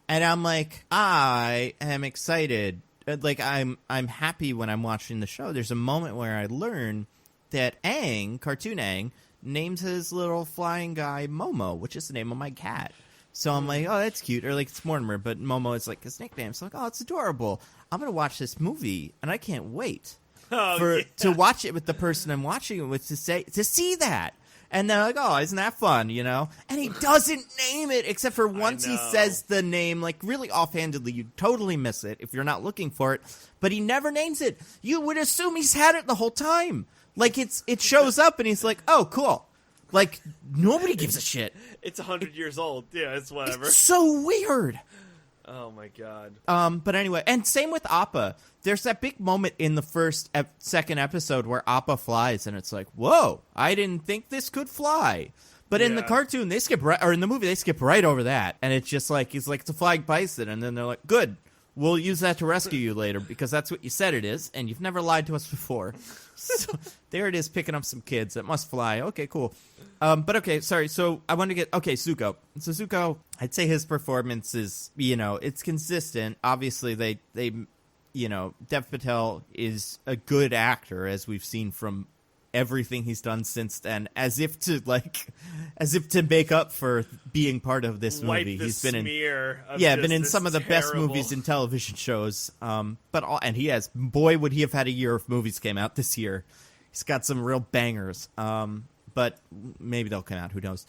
And I'm like, I am excited. Like, I'm happy when I'm watching the show. There's a moment where I learn that Aang, Cartoon Aang, names his little flying guy Momo, which is the name of my cat. So I'm like, oh, that's cute. Or, like, it's Mortimer, but Momo is, like, his nickname. So I'm like, oh, it's adorable. I'm going to watch this movie, and I can't wait to watch it with the person I'm watching it with to see that. And they're like, oh, isn't that fun, you know? And he doesn't name it, except for once he says the name, like, really offhandedly. You totally miss it if you're not looking for it. But he never names it. You would assume he's had it the whole time. Like, it shows up, and he's like, oh, cool. Like, nobody gives a shit. It's 100 years old. Yeah, it's whatever. It's so weird. Oh, my God. But anyway, and same with Appa. There's that big moment in the second episode where Appa flies, and it's like, whoa, I didn't think this could fly. But in the cartoon, in the movie, they skip right over that. And it's just like, he's like, it's a flying bison. And then they're like, good, we'll use that to rescue you later, because that's what you said it is, and you've never lied to us before. So there it is, picking up some kids. It must fly. Okay, cool. But okay, sorry. So I want to Zuko. So Zuko, I'd say his performance is, it's consistent. Obviously, they Dev Patel is a good actor, as we've seen from everything he's done since then, as if to make up for being part of this movie. He's been in some of the best movies and television shows. And he has, boy, would he have had a year if movies came out this year. He's got some real bangers. But maybe they'll come out. Who knows?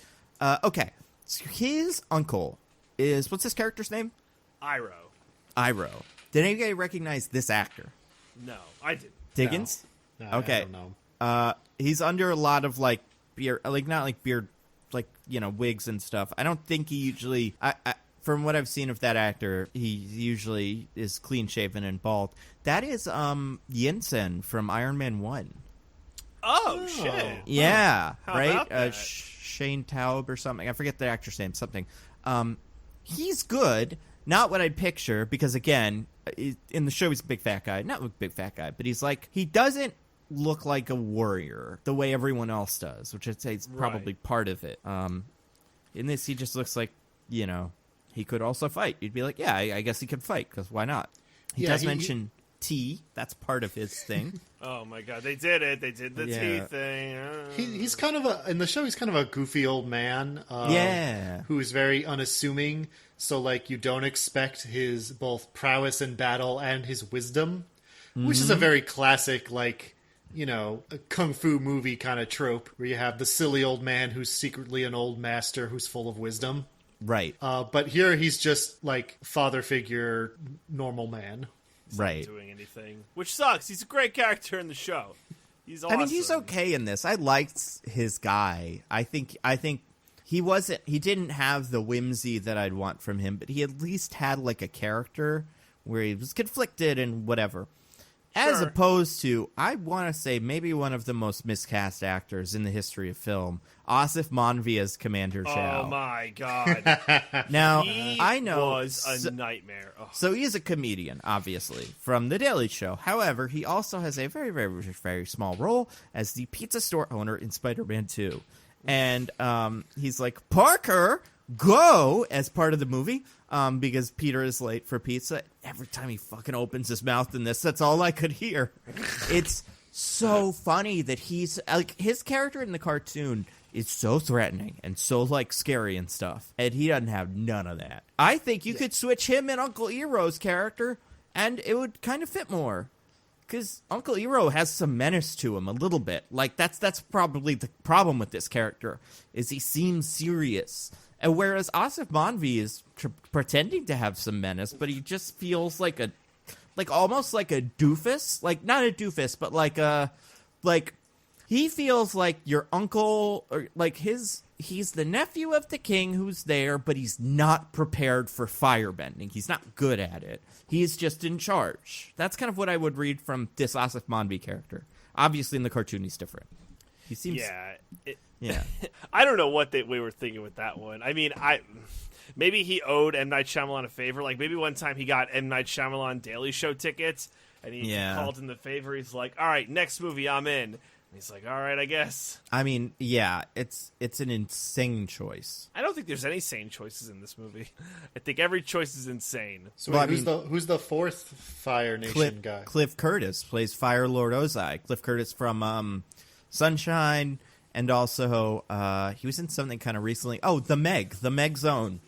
Okay. So his uncle is, what's his character's name? Iroh. Did anybody recognize this actor? No, I didn't. Diggins? No, okay. I don't know. He's under a lot of, like, beard, like, not like beard, like, wigs and stuff. I don't think he usually, from what I've seen of that actor, he usually is clean shaven and bald. That is, Yinsen from Iron Man 1. Oh, shit. Yeah, How right? about that? Shane Taub or something. I forget the actor's name, something. He's good. Not what I'd picture, because, again, in the show he's a big fat guy. Not a big fat guy, but he's like, he doesn't look like a warrior the way everyone else does, which I'd say is probably part of it. In this, he just looks like, he could also fight. You'd be like, yeah, I guess he could fight, because why not? He mention tea. That's part of his thing. Oh, my God. They did it. They did the tea thing. He's kind of in the show, he's kind of a goofy old man. Who is very unassuming. So, like, you don't expect his both prowess in battle and his wisdom, which is a very classic, like, a kung fu movie kind of trope where you have the silly old man who's secretly an old master who's full of wisdom. Right. But here he's just, like, father figure, normal man. He's not doing anything, which sucks. He's a great character in the show. He's awesome. I mean, he's okay in this. I liked his guy. I think he didn't have the whimsy that I'd want from him, but he at least had, like, a character where he was conflicted and whatever. As Sure. opposed to, I want to say, maybe one of the most miscast actors in the history of film, Asif Manvi as Commander Zhao. Oh my god. Now, He I know... was a nightmare. Oh. So he is a comedian, obviously, from The Daily Show. However, he also has a very, very, very small role as the pizza store owner in Spider-Man 2. And he's like, Parker, go, as part of the movie, because Peter is late for pizza. Every time he fucking opens his mouth in this, that's all I could hear. It's so funny that he's, like, his character in the cartoon is so threatening and so, like, scary and stuff. And he doesn't have none of that. I think you could switch him and Uncle Iroh's character, and it would kind of fit more. Because Uncle Iroh has some menace to him a little bit. Like, that's probably the problem with this character, is he seems serious. And whereas Asif Manvi is pretending to have some menace, but he just feels like almost like a doofus. Like, not a doofus, but he feels like your uncle, or like he's the nephew of the king who's there, but he's not prepared for firebending. He's not good at it. He's just in charge. That's kind of what I would read from this Asif Manvi character. Obviously, in the cartoon, he's different. He seems... Yeah. I don't know what we were thinking with that one. I mean, maybe he owed M. Night Shyamalan a favor. Like, maybe one time he got M. Night Shyamalan Daily Show tickets, and he called in the favor. He's like, all right, next movie, I'm in. And he's like, all right, I guess. I mean, yeah, it's an insane choice. I don't think there's any sane choices in this movie. I think every choice is insane. So who's the fourth Fire Nation guy? Cliff Curtis plays Fire Lord Ozai. Cliff Curtis from Sunshine, and also he was in something kind of recently. Oh, The Meg Zone.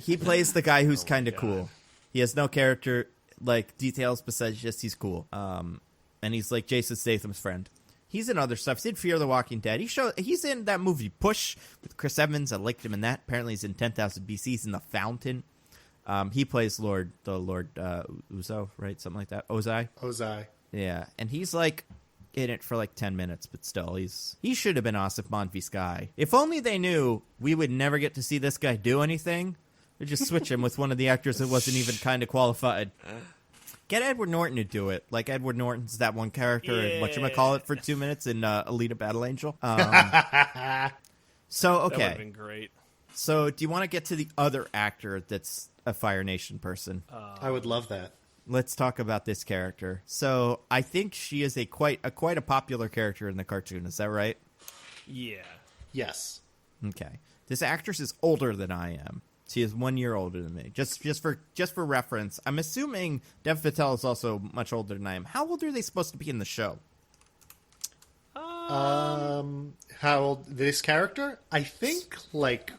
He plays the guy who's kind of cool. He has no character like details besides just he's cool. And he's like Jason Statham's friend. He's in other stuff. He's in Fear the Walking Dead. He's in that movie Push with Chris Evans. I liked him in that. Apparently he's in 10,000 BC. He's in The Fountain. He plays Lord Uzo, right? Something like that. Ozai. Yeah. And he's like in it for like 10 minutes, but still, he should have been Asif Manvi's guy. If only they knew we would never get to see this guy do anything, they'd just switch him with one of the actors that wasn't even kind of qualified. Get Edward Norton to do it. Like Edward Norton's that one character in whatchamacallit for 2 minutes in Alita Battle Angel. So, okay. That would have been great. So, do you want to get to the other actor that's a Fire Nation person? I would love that. Let's talk about this character. So, I think she is quite a popular character in the cartoon. Is that right? Yeah. Yes. Okay. This actress is older than I am. She is 1 year older than me. Just for reference, I'm assuming Dev Patel is also much older than I am. How old are they supposed to be in the show? How old this character? I think like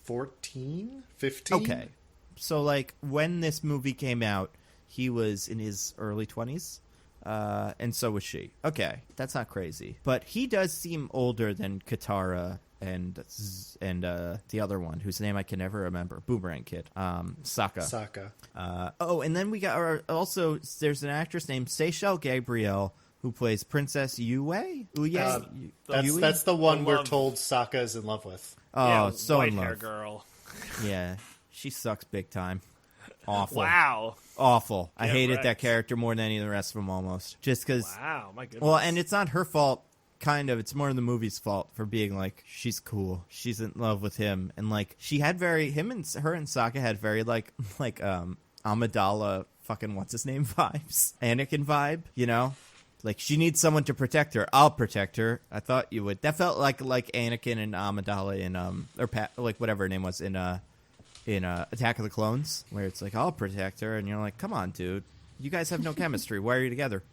14, 15. Okay. So like when this movie came out, he was in his early 20s. And so was she. Okay. That's not crazy. But he does seem older than Katara and the other one, whose name I can never remember, Boomerang Kid, Sokka. And then we got also there's an actress named Seychelle Gabriel who plays Princess Yue. That's the one we're told Sokka is in love with. Oh, yeah, so white in love. Hair girl. Yeah, she sucks big time. Awful. Wow. Awful. I hated wrecked. that character more than any of the rest of them almost. Just because. Wow, my goodness. Well, and it's not her fault. Kind of. It's more the movie's fault for being like, she's cool. She's in love with him. And like, she had her and Sokka had very like Amidala fucking what's his name vibes. Anakin vibe, you know? Like, she needs someone to protect her. I'll protect her. I thought you would. That felt like Anakin and Amidala in like whatever her name was in Attack of the Clones, where it's like, I'll protect her, and you're like, come on, dude. You guys have no chemistry. Why are you together?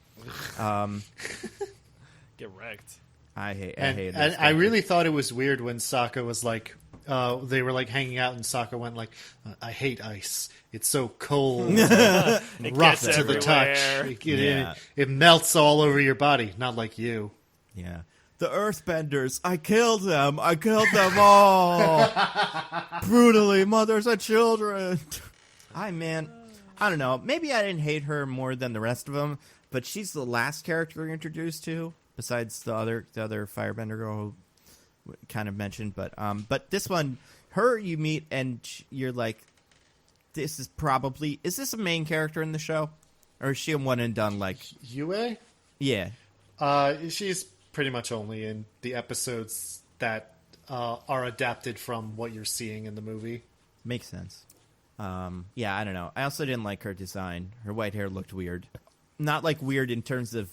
Get wrecked. I hate And I really thought it was weird when Sokka was like, they were like hanging out, and Sokka went like, "I hate ice. It's so cold, and rough to the touch. It melts all over your body. Not like you." Yeah. The Earthbenders. I killed them. I killed them all. Brutally, mothers and children. I don't know. Maybe I didn't hate her more than the rest of them, but she's the last character we introduced to, besides the other Firebender girl who kind of mentioned. But this one, her you meet and you're like, is this a main character in the show? Or is she a one and done? Like Yue? yeah. She's pretty much only in the episodes that are adapted from what you're seeing in the movie. Makes sense. Yeah, I don't know. I also didn't like her design. Her white hair looked weird. Not like weird in terms of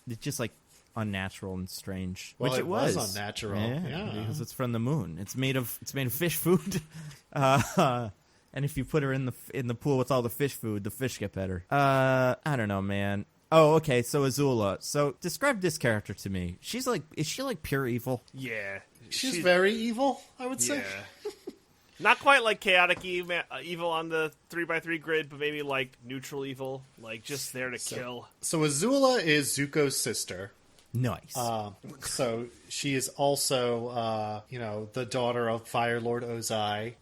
it's just like unnatural and strange. Well, which it was unnatural. Yeah. Because it's from the moon. It's made of fish food. And if you put her in the pool with all the fish food, the fish get better. I don't know, man. Oh, okay. So Azula. So describe this character to me. Is she like pure evil? Yeah. She's very evil, I would say. Yeah. Not quite like chaotic evil on the 3x3 grid, but maybe like neutral evil, like just there to kill. So Azula is Zuko's sister. Nice. So she is also, the daughter of Fire Lord Ozai,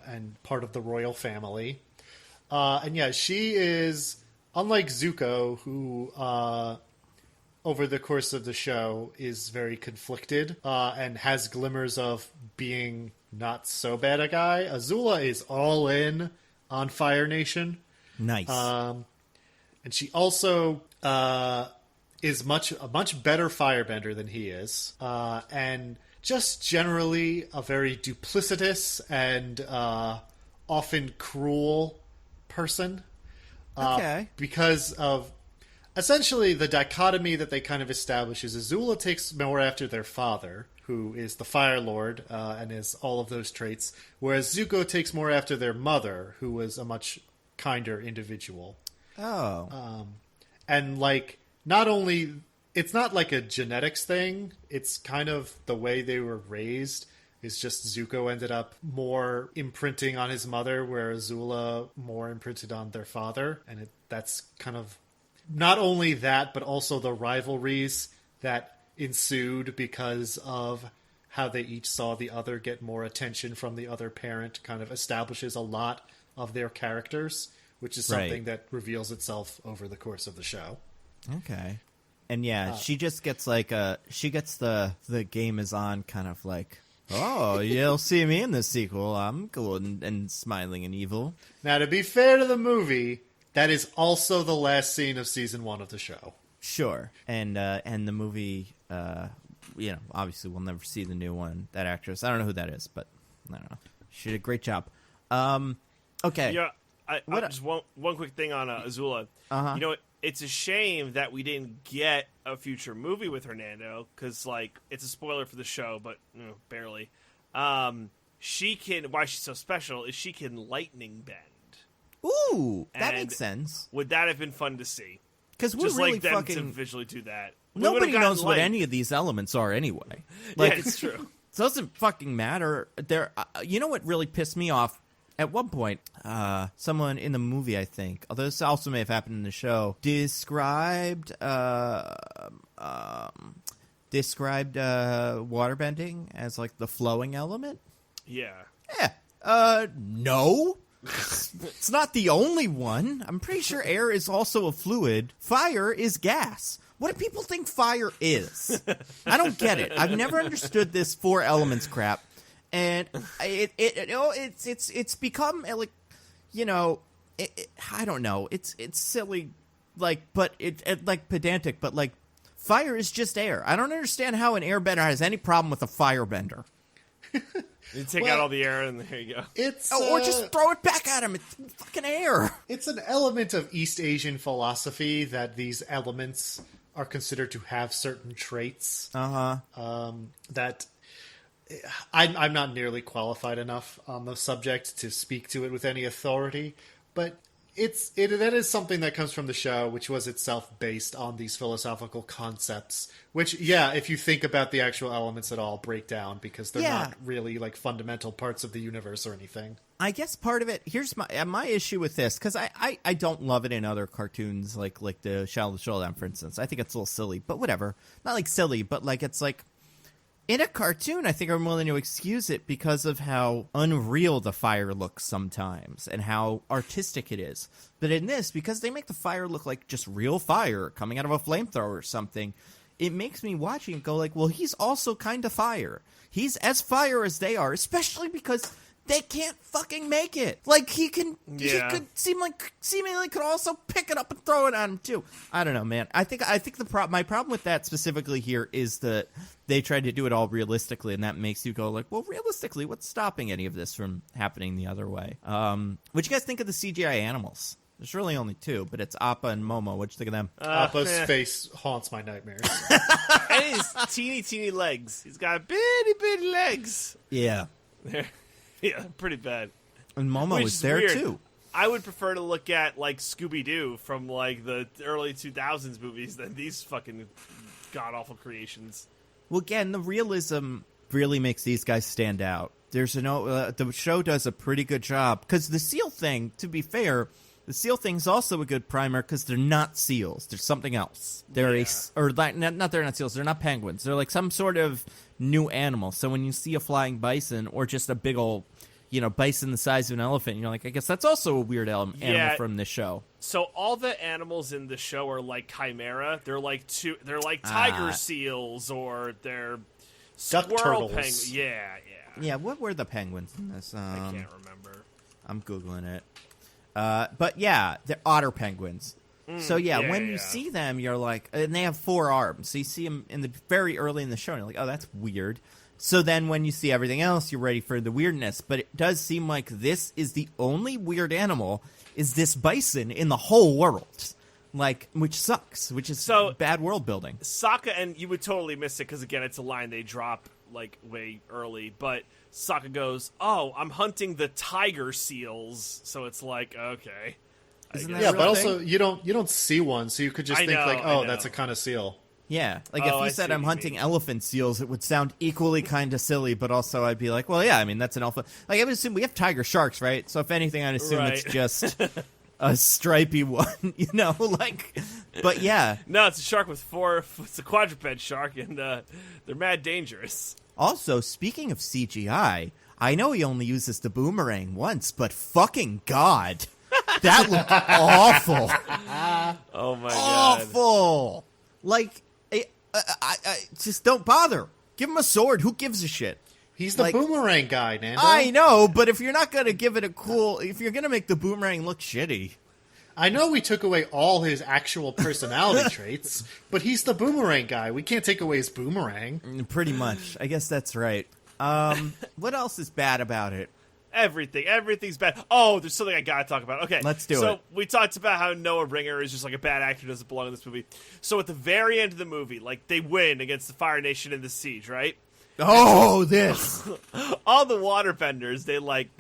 and part of the royal family. And yeah, she is, unlike Zuko, who, over the course of the show, is very conflicted, and has glimmers of being not so bad a guy. Azula is all in on Fire Nation. Nice. And she also is a much better firebender than he is, and just generally a very duplicitous and often cruel person. Okay. Because of essentially the dichotomy that they kind of establish is Azula takes more after their father, who is the Fire Lord, and is all of those traits, whereas Zuko takes more after their mother, who was a much kinder individual. Oh. And, like, not only... It's not like a genetics thing, it's kind of the way they were raised. Is just Zuko ended up more imprinting on his mother, where Azula more imprinted on their father. And that's kind of... Not only that, but also the rivalries that ensued because of how they each saw the other get more attention from the other parent kind of establishes a lot of their characters, which is something that reveals itself over the course of the show. Okay. And yeah, she just gets like she gets the game is on kind of like, oh, you'll see me in the sequel. I'm cool and smiling and evil. Now, to be fair to the movie, that is also the last scene of season 1 of the show. Sure. And the movie, obviously we'll never see the new one. That actress, I don't know who that is, but I don't know. She did a great job. Okay. Yeah, just one quick thing on Azula. Uh-huh. It's a shame that we didn't get a future movie with her, Nando, because, like, it's a spoiler for the show, but barely. Why she's so special is she can lightning bend. Ooh, that And makes sense. Would that have been fun to see? Because we're Just really like them fucking... to visually do that. Nobody knows what any of these elements are anyway. Like, yeah, it's true. It doesn't fucking matter. You know what really pissed me off? At one point, someone in the movie, I think, although this also may have happened in the show, described waterbending as like the flowing element. Yeah. No. It's not the only one. I'm pretty sure air is also a fluid. Fire is gas. What do people think fire is? I don't get it. I've never understood this 4 elements crap. And it's become like, I don't know. It's silly, like, but it like pedantic. But like, fire is just air. I don't understand how an airbender has any problem with a firebender. You take out all the air, and there you go. Or just throw it back at him. It's fucking air. It's an element of East Asian philosophy that these elements are considered to have certain traits. That I'm not nearly qualified enough on the subject to speak to it with any authority, but that is something that comes from the show, which was itself based on these philosophical concepts, which, if you think about the actual elements at all, break down because they're not really like fundamental parts of the universe or anything. I guess part of it, here's my issue with this, because I don't love it in other cartoons, like the Shadow Showdown, for instance. I think it's a little silly, but whatever. Not like silly, but like it's like, in a cartoon, I think I'm willing to excuse it because of how unreal the fire looks sometimes and how artistic it is. But in this, because they make the fire look like just real fire coming out of a flamethrower or something, it makes me watching it go like, well, he's also kind of fire. He's as fire as they are, especially because they can't fucking make it. Like, he Yeah. could seemingly could also pick it up and throw it on him too. I don't know, man. I think my problem with that specifically here is that they tried to do it all realistically, and that makes you go like, well, realistically, what's stopping any of this from happening the other way? What you guys think of the CGI animals? There's really only two, but it's Appa and Momo. What'd you think of them? Appa's face haunts my nightmares. And his teeny legs. He's got bitty legs. Yeah. Yeah, pretty bad. And Momo Which was is there weird. too. I would prefer to look at, like, Scooby-Doo from, like, the early 2000s movies than these fucking god-awful creations. Well, again, the realism really makes these guys stand out. The show does a pretty good job. Because the seal thing, to be fair, the seal thing's also a good primer because they're not seals. They're something else. They're they're not seals. They're not penguins. They're like some sort of new animal. So when you see a flying bison or just a big old, bison the size of an elephant, you're like, I guess that's also a weird animal from this show. So all the animals in the show are like chimera. They're like tiger seals, or they're Duck squirrel turtles. penguins. Yeah. Yeah, what were the penguins in this? I can't remember. I'm Googling it. But yeah, they're otter penguins. So when you see them, you're like, and they have 4 arms. So you see them very early in the show, and you're like, oh, that's weird. So then when you see everything else, you're ready for the weirdness. But it does seem like this is the only weird animal is this bison in the whole world. Like, which sucks, which is bad world building. Sokka, and you would totally miss it because, again, it's a line they drop, like, way early. But Sokka goes, oh, I'm hunting the tiger seals. So it's like, okay. Yeah, but also you don't see one, so you could just think that's a kind of seal. Yeah, like if you said I'm hunting elephant seals, it would sound equally kind of silly, but also I'd be like, well, yeah, I mean, that's an elephant. Like, I would assume we have tiger sharks, right? So if anything, I'd assume it's just a stripy one, but yeah. No, it's a shark with 4, it's a quadruped shark, and they're mad dangerous. Also, speaking of CGI, I know he only uses the boomerang once, but fucking God, that looked awful. Oh my God. Awful. Like, I just don't bother. Give him a sword. Who gives a shit? He's the boomerang guy, Nando. I know, but if you're not going to give it if you're going to make the boomerang look shitty. I know we took away all his actual personality traits, but he's the boomerang guy. We can't take away his boomerang. Pretty much. I guess that's right. What else is bad about it? Everything's bad. Oh, there's something I gotta talk about. Okay, let's do it. So we talked about how Noah Ringer is just like a bad actor who doesn't belong in this movie. So at the very end of the movie, like, they win against the Fire Nation in the siege, right? Oh, this! All the waterbenders, they're like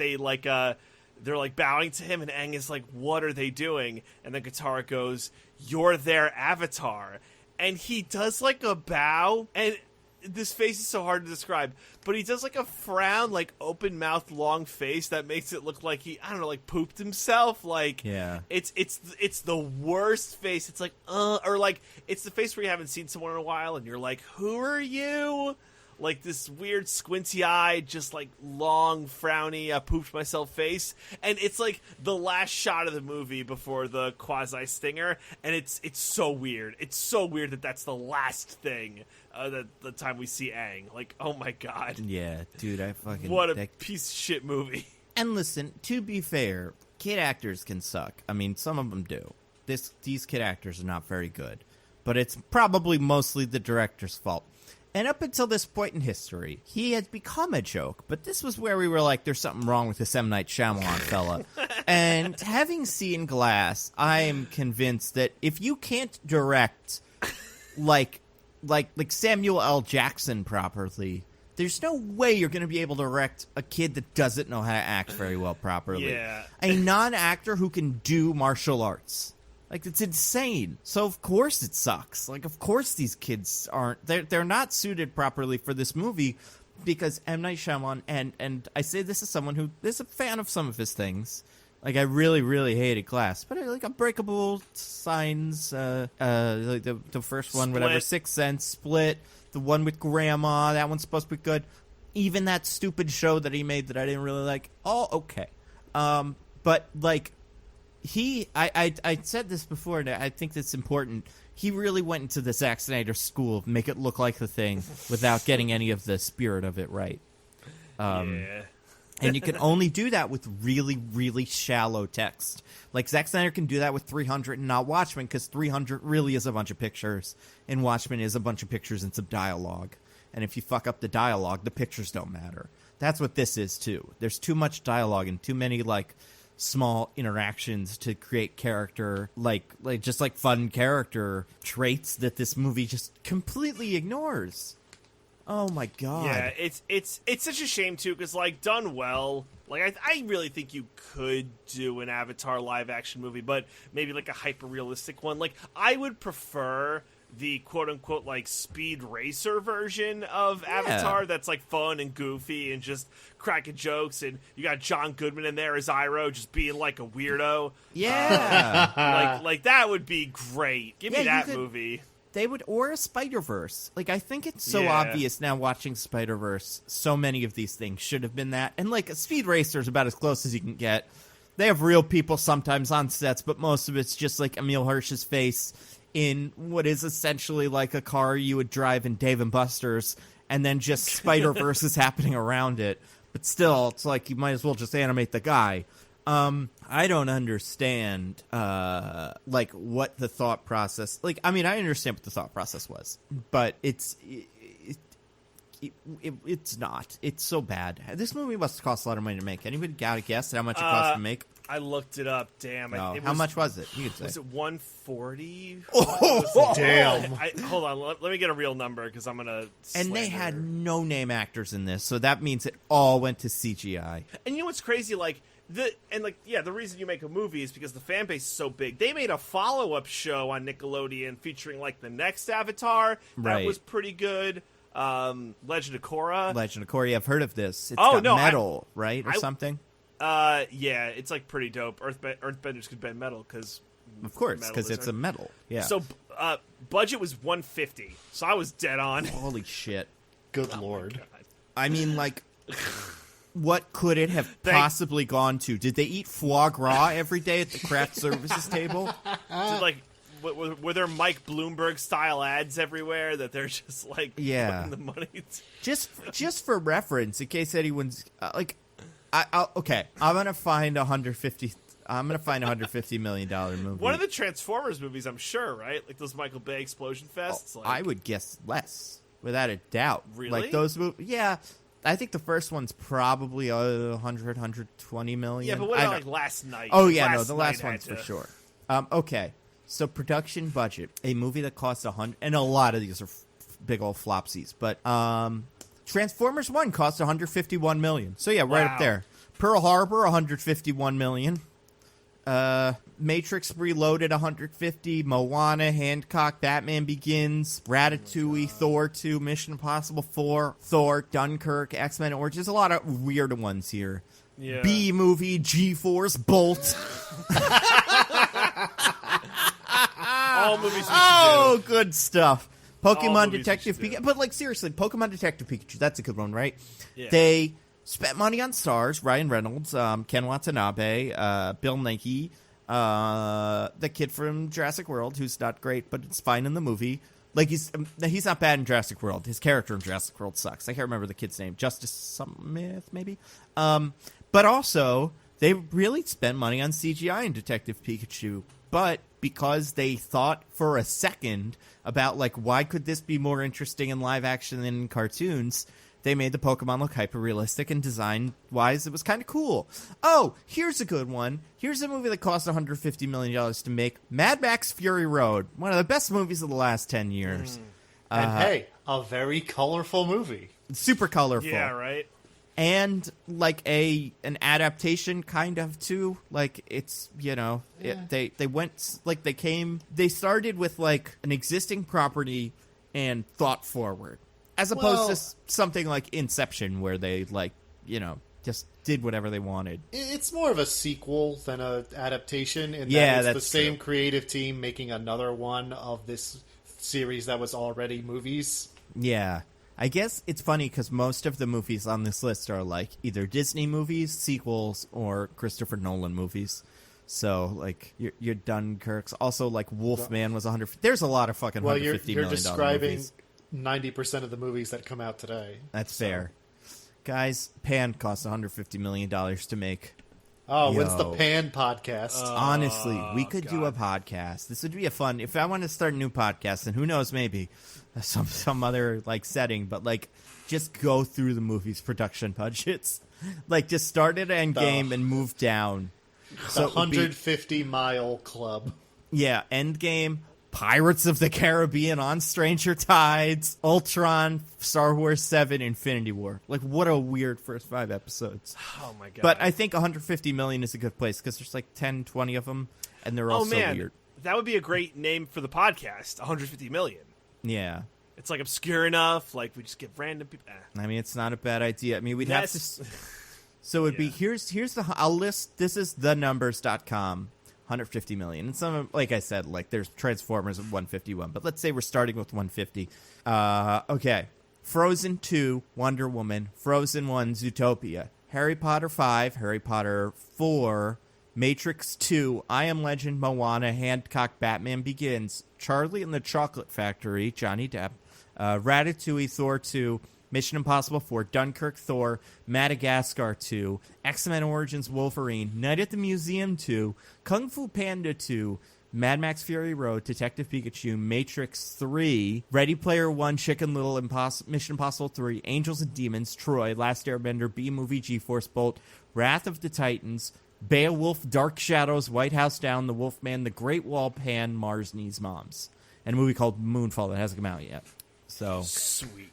bowing to him, and Aang is like, "What are they doing?" And then Katara goes, "You're their avatar," and he does like a bow, and this face is so hard to describe, but he does like a frown, like open mouth, long face that makes it look like he, I don't know, like pooped himself. Like, yeah, it's the worst face. It's like, or like it's the face where you haven't seen someone in a while, and you're like, who are you? Like this weird squinty-eyed, just like long, frowny, pooped myself face, and it's like the last shot of the movie before the quasi stinger, and it's so weird. It's so weird that that's the last thing the time we see Aang. Like, oh my God, yeah, dude, what a piece of shit movie. And listen, to be fair, kid actors can suck. I mean, some of them do. These kid actors are not very good, but it's probably mostly the director's fault. And up until this point in history, he has become a joke. But this was where we were like, there's something wrong with this M. Night Shyamalan fella. And having seen Glass, I am convinced that if you can't direct like Samuel L. Jackson properly, there's no way you're going to be able to direct a kid that doesn't know how to act very well properly. Yeah. A non-actor who can do martial arts. Like, it's insane. So, of course it sucks. Like, of course these kids aren't... They're not suited properly for this movie because M. Night Shyamalan... And I say this as someone who is a fan of some of his things. Like, I really, really hated Glass. But, like, Unbreakable, Signs, like the first one, Split. whatever, Sixth Sense, Split, the one with Grandma, that one's supposed to be good. Even that stupid show that he made that I didn't really like. Oh, okay. But, like... I said this before, and I think that's important. He really went into the Zack Snyder school of make it look like the thing without getting any of the spirit of it right. Yeah. And you can only do that with really, really shallow text. Like, Zack Snyder can do that with 300 and not Watchmen, because 300 really is a bunch of pictures, and Watchmen is a bunch of pictures and some dialogue. And if you fuck up the dialogue, the pictures don't matter. That's what this is, too. There's too much dialogue and too many, like, small interactions to create character, like just like fun character traits that this movie just completely ignores. Oh my god. Yeah, it's such a shame too, because like, done well, like I really think you could do an Avatar live action movie, but maybe like a hyper realistic one. Like, I would prefer the quote unquote like Speed Racer version of Avatar that's like fun and goofy and just cracking jokes, and you got John Goodman in there as Iroh just being like a weirdo. Yeah. Like that would be great. Give me that movie. They would, or a Spider-Verse. Like, I think it's so obvious now watching Spider-Verse, so many of these things should have been that. And, like, a Speed Racer is about as close as you can get. They have real people sometimes on sets, but most of it's just, like, Emil Hirsch's face in what is essentially like a car you would drive in Dave & Buster's, and then just Spider-Verse is happening around it. But still, it's like you might as well just animate the guy. I don't understand, like, what the thought process... Like, I mean, I understand what the thought process was, but it's not. It's so bad. This movie must cost a lot of money to make. Anybody got a guess at how much it cost to make? I looked it up. Damn. No. How much was it? You could say. Was it $140? Oh, damn. Hold on. Let me get a real number, because I'm going to And they had no-name actors in this, so that means it all went to CGI. And you know what's crazy? Like, the reason you make a movie is because the fan base is so big. They made a follow-up show on Nickelodeon featuring, like, the next Avatar. That was pretty good. Legend of Korra. Legend of Korra, I've heard of this. It's got metal, right? Or something? Yeah, it's, like, pretty dope. Earthbenders could bend metal, because... Of course, because it's a metal. Yeah. So, budget was $150, so I was dead on. Holy shit. Good lord. I mean, like... What could it have possibly gone to? Did they eat foie gras every day at the craft services table? Were there Mike Bloomberg style ads everywhere that they're just like putting the money to? Just for reference, in case anyone's like, I'm gonna find $150 million movie. One of the Transformers movies, I'm sure, right? Like those Michael Bay explosion fests. I would guess less, without a doubt. Really? Like those movies, yeah. I think the first one's probably 120 million. Yeah, but what about like Last Night? Oh, yeah, the last one's for sure. Okay, so production budget. A movie that costs $100, and a lot of these are big old flopsies, but Transformers 1 cost $151 million. So, yeah, right up there. Pearl Harbor, $151 million. Matrix Reloaded, $150. Moana, Hancock, Batman Begins, Ratatouille, Thor 2, Mission Impossible 4, Thor, Dunkirk, X-Men Origins. A lot of weird ones here. Yeah. B-movie, G-Force, Bolt. All movies we should do. Good stuff. Pokemon Detective Pikachu. But, like, seriously, Pokemon Detective Pikachu, that's a good one, right? Yeah. They spent money on stars. Ryan Reynolds, Ken Watanabe, Bill Nighy, the kid from Jurassic World, who's not great, but it's fine in the movie. Like, he's not bad in Jurassic World. His character in Jurassic World sucks. I can't remember the kid's name. Justice Smith, maybe? But also, they really spent money on CGI in Detective Pikachu. But because they thought for a second about, like, why could this be more interesting in live action than in cartoons, they made the Pokemon look hyper-realistic, and design-wise, it was kind of cool. Oh, here's a good one. Here's a movie that cost $150 million to make. Mad Max Fury Road. One of the best movies of the last 10 years. And hey, a very colorful movie. Super colorful. Yeah, right? And, like, an adaptation, kind of, too. Like, it's, they went, like, they started with, like, an existing property and thought forward. As opposed to something like Inception, where they, like, just did whatever they wanted. It's more of a sequel than an adaptation. And that's the same creative team making another one of this series that was already movies. Yeah. I guess it's funny because most of the movies on this list are, like, either Disney movies, sequels, or Christopher Nolan movies. So, like, your Dunkirks. Also, like, Wolfman was 100. There's a lot of fucking $150 million you're describing movies. 90% of the movies that come out today. That's fair. Guys, Pan costs $150 million to make. Oh, when's the Yo. Pan podcast? Honestly, we could do a podcast. This would be a fun. If I want to start a new podcast, and who knows, maybe some other like setting, but like just go through the movie's production budgets. Like just start at Endgame and move down. The 150-mile club. Yeah, Endgame, Pirates of the Caribbean on Stranger Tides, Ultron, Star Wars 7, Infinity War. Like, what a weird first 5 episodes. Oh, my God. But I think 150 million is a good place because there's like 10, 20 of them, and they're all so weird. That would be a great name for the podcast, 150 million. Yeah. It's like obscure enough, like we just get random people. I mean, it's not a bad idea. I mean, we'd have to... So it would be, here's the... I'll list... This is thenumbers.com. 150 million. And some, like I said, like there's Transformers at 151, but let's say we're starting with 150. Okay. Frozen 2, Wonder Woman. Frozen 1, Zootopia. Harry Potter 5, Harry Potter 4, Matrix 2, I Am Legend, Moana, Hancock, Batman Begins, Charlie and the Chocolate Factory, Johnny Depp, Ratatouille, Thor 2, Mission Impossible 4, Dunkirk, Thor, Madagascar 2, X-Men Origins Wolverine, Night at the Museum 2, Kung Fu Panda 2, Mad Max Fury Road, Detective Pikachu, Matrix 3, Ready Player One, Chicken Little, Mission Impossible 3, Angels and Demons, Troy, Last Airbender, B-Movie, G-Force Bolt, Wrath of the Titans, Beowulf, Dark Shadows, White House Down, The Wolfman, The Great Wall, Pan, Mars Needs Moms, and a movie called Moonfall that hasn't come out yet. So sweet.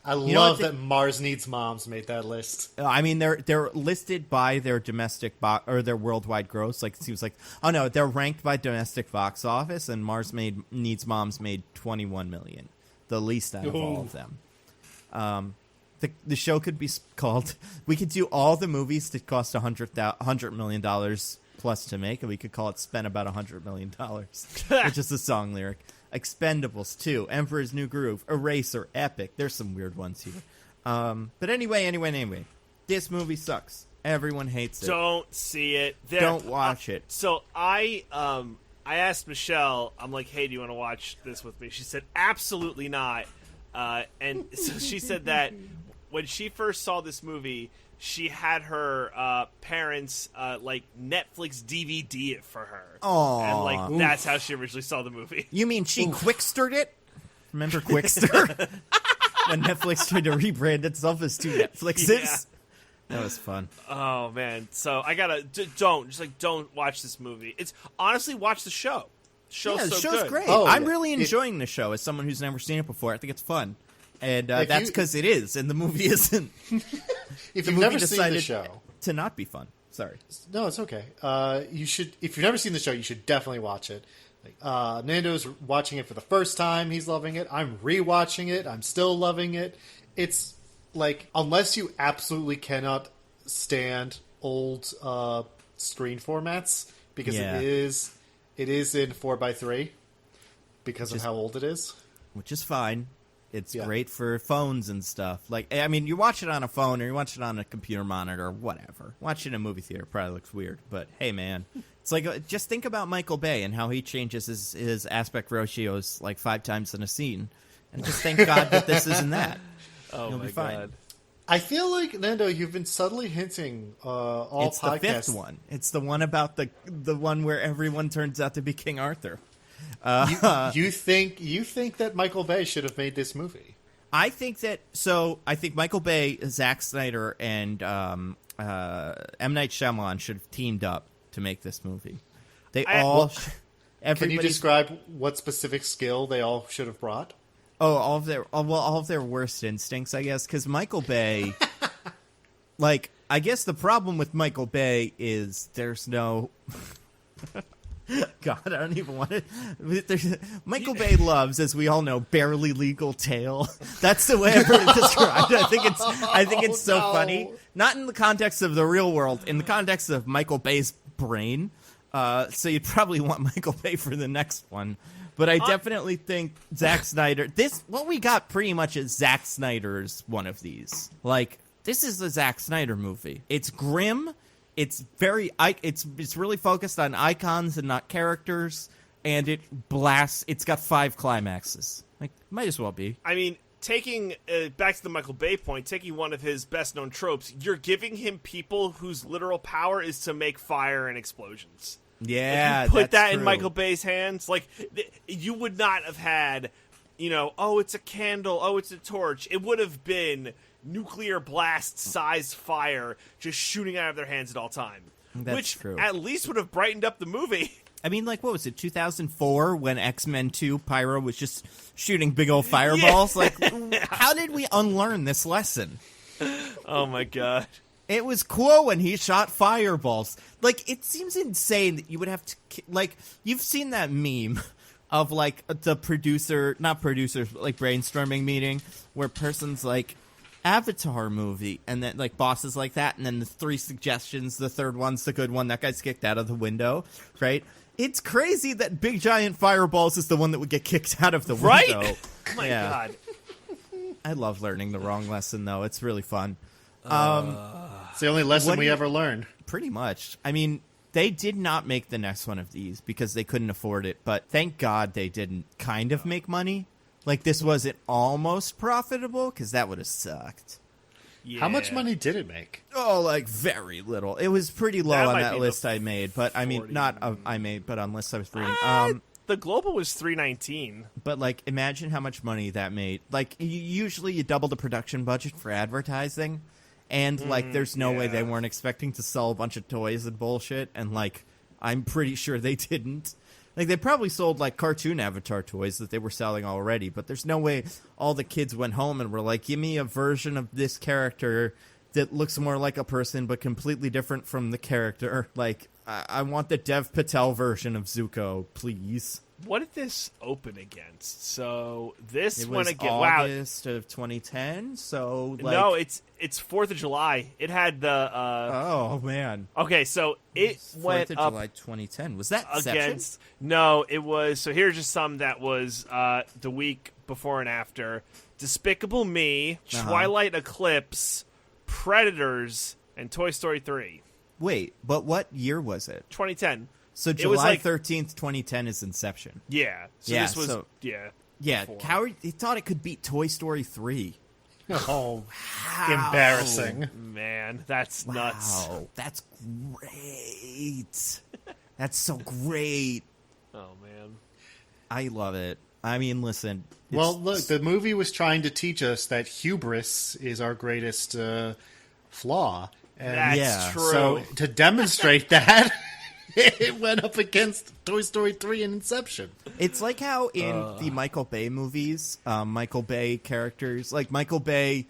I love that Mars Needs Moms made that list. I mean, they're listed by their domestic or their worldwide gross. Like, it seems like, oh no, they're ranked by domestic box office, and Needs Moms made 21 million, the least out of all of them. The show could be called. We could do all the movies that cost $100 million plus to make, and we could call it "Spent About $100 Million," which is a song lyric. Expendables 2, Emperor's New Groove, Eraser, Epic. There's some weird ones here. But anyway. This movie sucks. Everyone hates it. Don't see it. Don't watch it. So I asked Michelle, I'm like, hey, do you want to watch this with me? She said, absolutely not. And so she said that when she first saw this movie, she had her parents like Netflix DVD it for her. Oh, and like that's how she originally saw the movie. You mean she Quickstered it? Remember Quickster? When Netflix tried to rebrand itself as two Netflixes. Yeah. That was fun. Oh man! So I gotta don't watch this movie. It's honestly watch the show. The show's the so show's good. great. Oh, I'm yeah. really enjoying the show as someone who's never seen it before. I think it's fun. And If that's you- because it is, and the movie isn't. If The you've movie never seen the decided show, to not be fun. Sorry. no, it's okay. You should. If you've never seen the show, you should definitely watch it. Like, Nando's watching it for the first time. He's loving it. I'm rewatching it. I'm still loving it. It's like, unless you absolutely cannot stand old screen formats, because Yeah. it is in 4:3 because of how old it is. Which is fine. It's Yeah. great for phones and stuff. Like, I mean, you watch it on a phone or you watch it on a computer monitor or whatever. Watching it in a movie theater probably looks weird, but hey, man. It's like, just think about Michael Bay and how he changes his aspect ratios like 5 times in a scene. And just thank God that this isn't that. Oh You'll my be fine. god! I feel like, Nando, you've been subtly hinting all It's podcasts. the 5th one. It's the one about the one where everyone turns out to be King Arthur. You think that Michael Bay should have made this movie? I think Michael Bay, Zack Snyder, and M. Night Shyamalan should have teamed up to make this movie. They all. Can you Everybody. describe what specific skill they all should have brought? all of their worst instincts, I guess, because Michael Bay. Like, I guess the problem with Michael Bay is there's no. God, I don't even want to. Michael Bay loves, as we all know, barely legal tale. That's the way I've heard it described. I think it's so funny. Not in the context of the real world, in the context of Michael Bay's brain. So you'd probably want Michael Bay for the next one. But I definitely think Zack Snyder. What we got pretty much is Zack Snyder's one of these. Like, this is a Zack Snyder movie. It's grim. It's it's really focused on icons and not characters, and it blasts. It's got 5 climaxes. Like, might as well be. I mean, taking back to the Michael Bay point, taking one of his best known tropes, you're giving him people whose literal power is to make fire and explosions. Yeah, if you put that true. in Michael Bay's hands, like you would not have had, oh, it's a candle, oh, it's a torch. It would have been nuclear blast size fire just shooting out of their hands at all time. That's which true. At least would have brightened up the movie. I mean, like, what was it, 2004, when X-Men 2 Pyro was just shooting big old fireballs? Yeah. Like, how did we unlearn this lesson? Oh, my God. It was cool when he shot fireballs. Like, it seems insane that you would have to... Like, you've seen that meme of, like, the not producers, but, like, brainstorming meeting, where person's like, Avatar movie, and then, like, bosses like that, and then the 3 suggestions, the third one's the good one, that guy's kicked out of the window, right? It's crazy that big giant fireballs is the one that would get kicked out of the window. Right? Oh, my God. I love learning the wrong lesson, though. It's really fun. It's the only lesson we ever learned. Pretty much. I mean, they did not make the next one of these because they couldn't afford it, but thank God they didn't kind of make money. Like, this wasn't almost profitable, because that would have sucked. Yeah. How much money did it make? Oh, like, very little. It was pretty low That on might that be list the I made, but, I mean, 40. not I made, but on lists I was reading. The global was $319. But, like, imagine how much money that made. Like, usually you double the production budget for advertising, and, like, there's no way they weren't expecting to sell a bunch of toys and bullshit, and, like, I'm pretty sure they didn't. Like, they probably sold, like, cartoon Avatar toys that they were selling already, but there's no way all the kids went home and were like, give me a version of this character that looks more like a person but completely different from the character. Like, I want the Dev Patel version of Zuko, please. What did this open against? So this It one was again. August of 2010, so, like... No, it's 4th of July. It had the... Oh, man. Okay, so it 4th went of up July 2010. Was that Inception? against... No, it was... So here's just some that was the week before and after. Despicable Me, Twilight Eclipse, Predators, and Toy Story 3. Wait, but what year was it? 2010. So It was July like- 13th, 2010 is Inception. Yeah. So Yeah, this was... so- yeah. Yeah, before. Coward, he thought it could beat Toy Story 3. Oh, embarrassing. Man, that's nuts. Wow, that's great. That's so great. Oh, man. I love it. I mean, listen. Well, look, the movie was trying to teach us that hubris is our greatest flaw. And That's Yeah, true. so to demonstrate that, it went up against Toy Story 3 and Inception. It's like how in the Michael Bay movies, Michael Bay characters, like Michael Bay,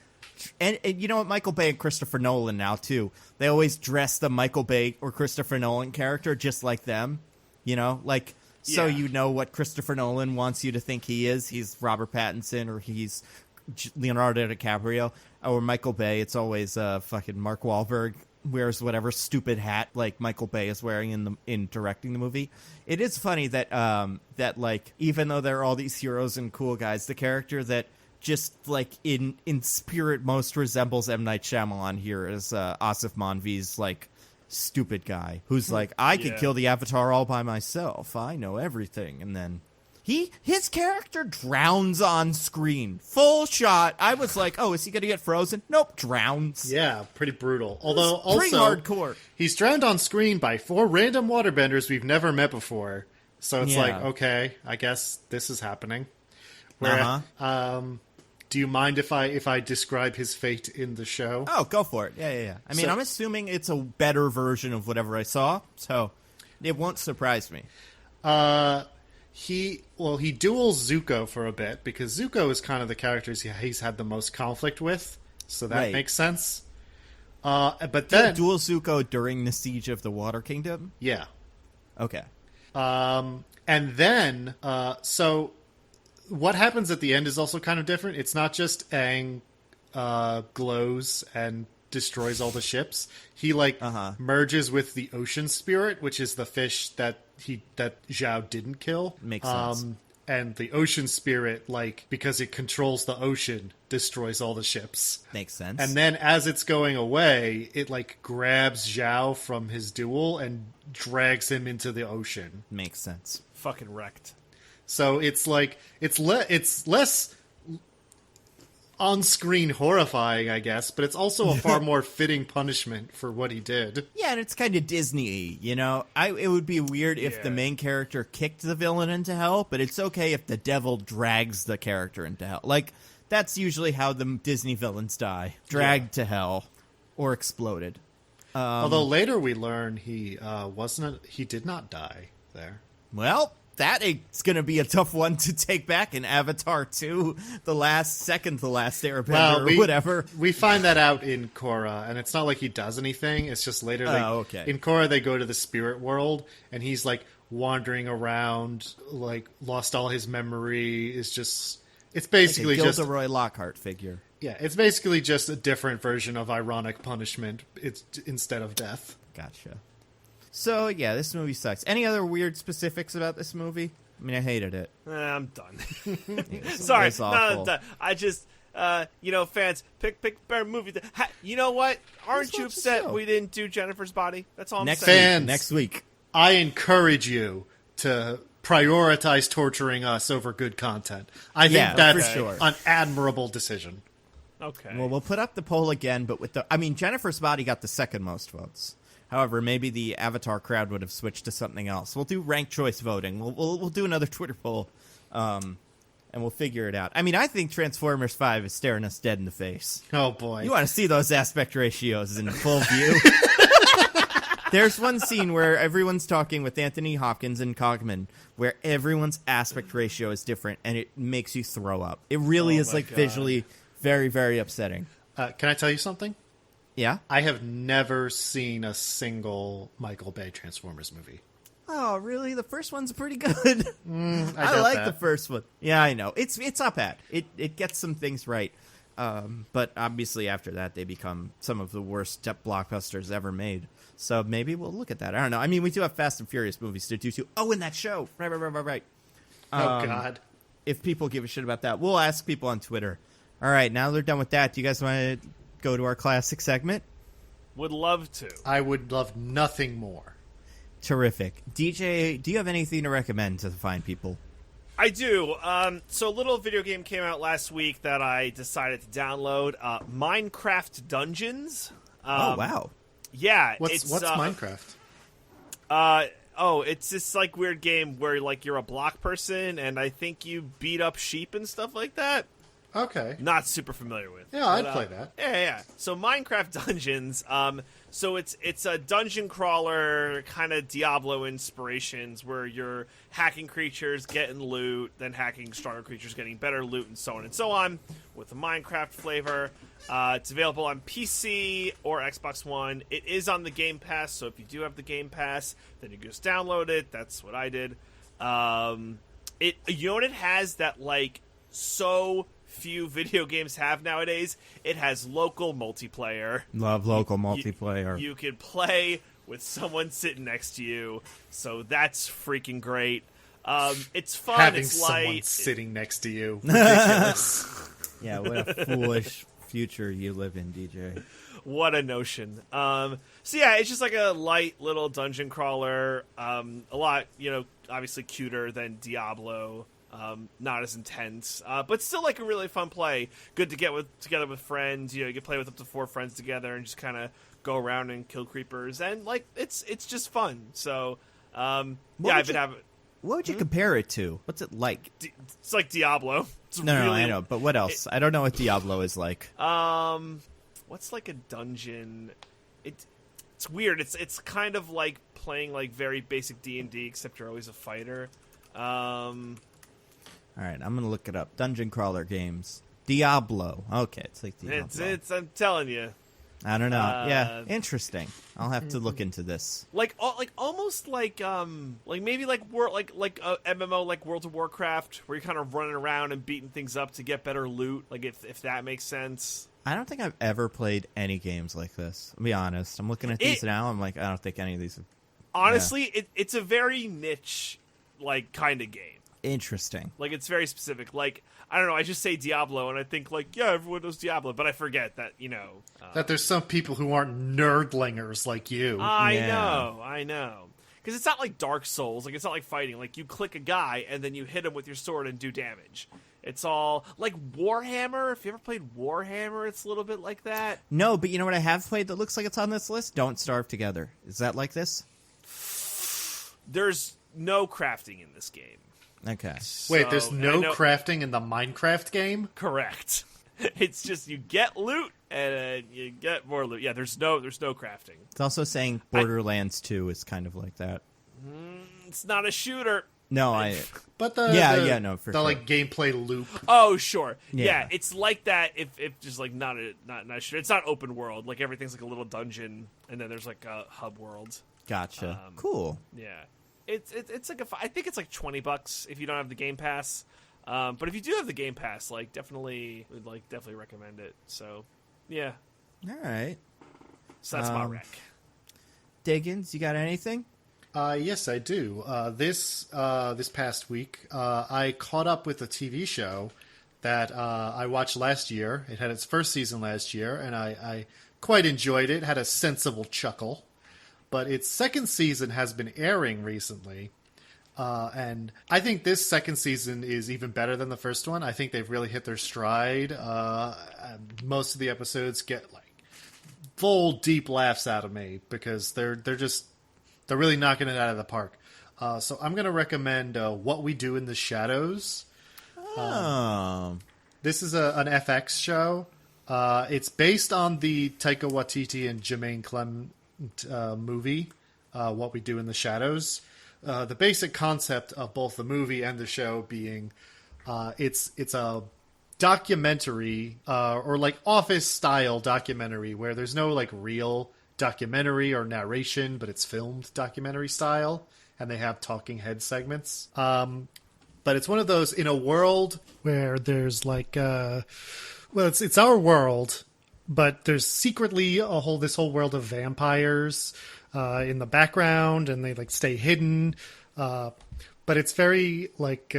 and you know what, Michael Bay and Christopher Nolan now, too. They always dress the Michael Bay or Christopher Nolan character just like them, you know? Like, so Yeah. you know what Christopher Nolan wants you to think he is. He's Robert Pattinson or he's Leonardo DiCaprio. Or Michael Bay, it's always fucking Mark Wahlberg wears whatever stupid hat like Michael Bay is wearing in directing the movie. It is funny that that like even though there are all these heroes and cool guys, the character that just like in spirit most resembles M. Night Shyamalan here is Asif Manvi's like stupid guy who's like, I could Yeah. kill the Avatar all by myself. I know everything, and then. His character drowns on screen. Full shot. I was like, oh, is he going to get frozen? Nope, drowns. Yeah, pretty brutal. Although also Pretty hardcore. he's drowned on screen by 4 random waterbenders we've never met before. So it's Yeah. like, okay, I guess this is happening. Where, do you mind if I describe his fate in the show? Oh, go for it. Yeah. I mean, So- I'm assuming it's a better version of whatever I saw, so it won't surprise me. He duels Zuko for a bit because Zuko is kind of the characters he's had the most conflict with, so that Right. makes sense. But then, Duel Zuko during the Siege of the Water Kingdom? yeah, Okay. and then so what happens at the end is also kind of different. It's not just Aang glows and destroys all the ships. He merges with the ocean spirit, which is the fish that Zhao didn't kill. Makes sense. And the ocean spirit, like, because it controls the ocean, destroys all the ships. Makes sense. And then as it's going away, it like grabs Zhao from his duel and drags him into the ocean. Makes sense. Fucking wrecked. So it's like it's less on-screen horrifying, I guess, but it's also a far more fitting punishment for what he did. Yeah, and it's kind of Disney-y, you know? It would be weird if the main character kicked the villain into hell, but it's okay if the devil drags the character into hell. Like, that's usually how the Disney villains die. Dragged to hell. Or exploded. Although later we learn he did not die there. Well, that is going to be a tough one to take back in Avatar 2, the last Airbender or whatever. We find that out in Korra, and it's not like he does anything. It's just later. In Korra, they go to the spirit world, and he's like wandering around, like lost all his memory. It's basically like a just Gilderoy Lockhart figure. Yeah, it's basically just a different version of ironic punishment. It's instead of death. Gotcha. So, yeah, this movie sucks. Any other weird specifics about this movie? I mean, I hated it. I'm done. Sorry, no, done. I just, fans, pick better movie. You know what? Aren't you upset we didn't do Jennifer's Body? That's all I'm saying. Next week. I encourage you to prioritize torturing us over good content. I think that's an admirable decision. Okay. Well, we'll put up the poll again, but Jennifer's Body got the second most votes. However, maybe the Avatar crowd would have switched to something else. We'll do ranked choice voting. We'll do another Twitter poll, and we'll figure it out. I mean, I think Transformers 5 is staring us dead in the face. Oh, boy. You want to see those aspect ratios in full view? There's one scene where everyone's talking with Anthony Hopkins and Cogman, where everyone's aspect ratio is different, and it makes you throw up. It really is, like, visually very, very upsetting. Can I tell you something? Yeah? I have never seen a single Michael Bay Transformers movie. Oh, really? The first one's pretty good. I like the first one. Yeah, I know. It's not bad. It gets some things right. But obviously after that, they become some of the worst blockbusters ever made. So maybe we'll look at that. I don't know. I mean, we do have Fast and Furious movies to do, too. Oh, and that show. Right. Oh, God. If people give a shit about that, we'll ask people on Twitter. All right, now they're done with that. Do you guys want to go to our classic segment? Would love to. I would love nothing more. Terrific. DJ, do you have anything to recommend to the fine people? I do. So a little video game came out last week that I decided to download. Minecraft Dungeons. Oh, wow. Yeah. What's Minecraft? It's this like weird game where like you're a block person and I think you beat up sheep and stuff like that. Okay. Not super familiar with. Yeah, I'd play that. Yeah. So Minecraft Dungeons. So it's a dungeon crawler kind of Diablo inspirations where you're hacking creatures, getting loot, then hacking stronger creatures, getting better loot, and so on and so on with the Minecraft flavor. It's available on PC or Xbox One. It is on the Game Pass, so if you do have the Game Pass, then you can just download it. That's what I did. You know what it has that like so few video games have nowadays? It has local multiplayer. Love local multiplayer. You could play with someone sitting next to you, so that's freaking great. It's fun. Having it's someone light. sitting next to you. Ridiculous. Yeah, what a foolish future you live in, DJ. What a notion. So yeah, it's just like a light little dungeon crawler. A lot, obviously cuter than Diablo. Not as intense, but still like a really fun play. Good to get together with friends. You can play with up to 4 friends together and just kind of go around and kill creepers. And like it's just fun. So I've been having. What would you compare it to? What's it like? It's like Diablo. No, I know. But what else? I don't know what Diablo is like. What's like a dungeon? It's weird. It's kind of like playing like very basic D&D, except you're always a fighter. All right, I'm gonna look it up. Dungeon crawler games. Diablo. Okay, it's like Diablo. It's I'm telling you. I don't know. Yeah, interesting. I'll have to look into this. Like almost like maybe like a MMO like World of Warcraft, where you're kind of running around and beating things up to get better loot. Like if that makes sense. I don't think I've ever played any games like this. I'll be honest. I'm looking at these now. I'm like, I don't think any of these. Honestly, it's a very niche like kind of game. Interesting. Like, it's very specific. Like, I don't know, I just say Diablo, and I think, like, yeah, everyone knows Diablo, but I forget that, that there's some people who aren't nerdlingers like you. I know. Because it's not like Dark Souls. Like, it's not like fighting. Like, you click a guy, and then you hit him with your sword and do damage. It's all like Warhammer. If you ever played Warhammer, it's a little bit like that. No, but you know what I have played that looks like it's on this list? Don't Starve Together. Is that like this? There's no crafting in this game. Okay. Wait, there's no crafting in the Minecraft game? Correct. It's just you get loot and you get more loot. Yeah, there's no crafting. It's also saying Borderlands 2 is kind of like that. It's not a shooter. No, But for the sure. like gameplay loop. Oh, sure. Yeah. Yeah, it's like that. If just like not a shooter. It's not open world. Like everything's like a little dungeon, and then there's like a hub world. Gotcha. Cool. Yeah, it's like I think it's like $20 if you don't have the Game Pass. But if you do have the Game Pass, like definitely recommend it. So, yeah. All right. So that's my rec. Diggins, you got anything? Yes, I do. This past week, I caught up with a TV show that I watched last year. It had its first season last year, and I quite enjoyed it. Had a sensible chuckle. But its second season has been airing recently. And I think this second season is even better than the first one. I think they've really hit their stride. And most of the episodes get like full deep laughs out of me because they're really knocking it out of the park. So I'm going to recommend What We Do in the Shadows. This is an FX show. It's based on the Taika Waititi and Jermaine Clement movie, What We Do in the Shadows. The basic concept of both the movie and the show being it's a documentary or like office style documentary where there's no like real documentary or narration, but it's filmed documentary style, and they have talking head segments. But it's one of those in a world where there's like it's our world, but there's secretly this whole world of vampires in the background, and they like stay hidden. But it's very like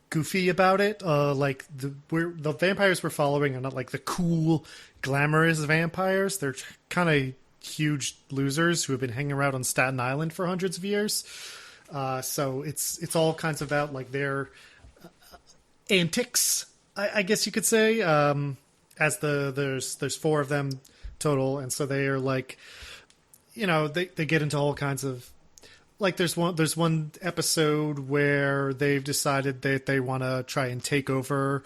goofy about it. Like the vampires we're following are not like the cool, glamorous vampires. They're kind of huge losers who have been hanging around on Staten Island for hundreds of years. So it's all kinds of about like their antics, I guess you could say. As there's 4 of them total, and so they are like, you know, they get into all kinds of, like there's one episode where they've decided that they want to try and take over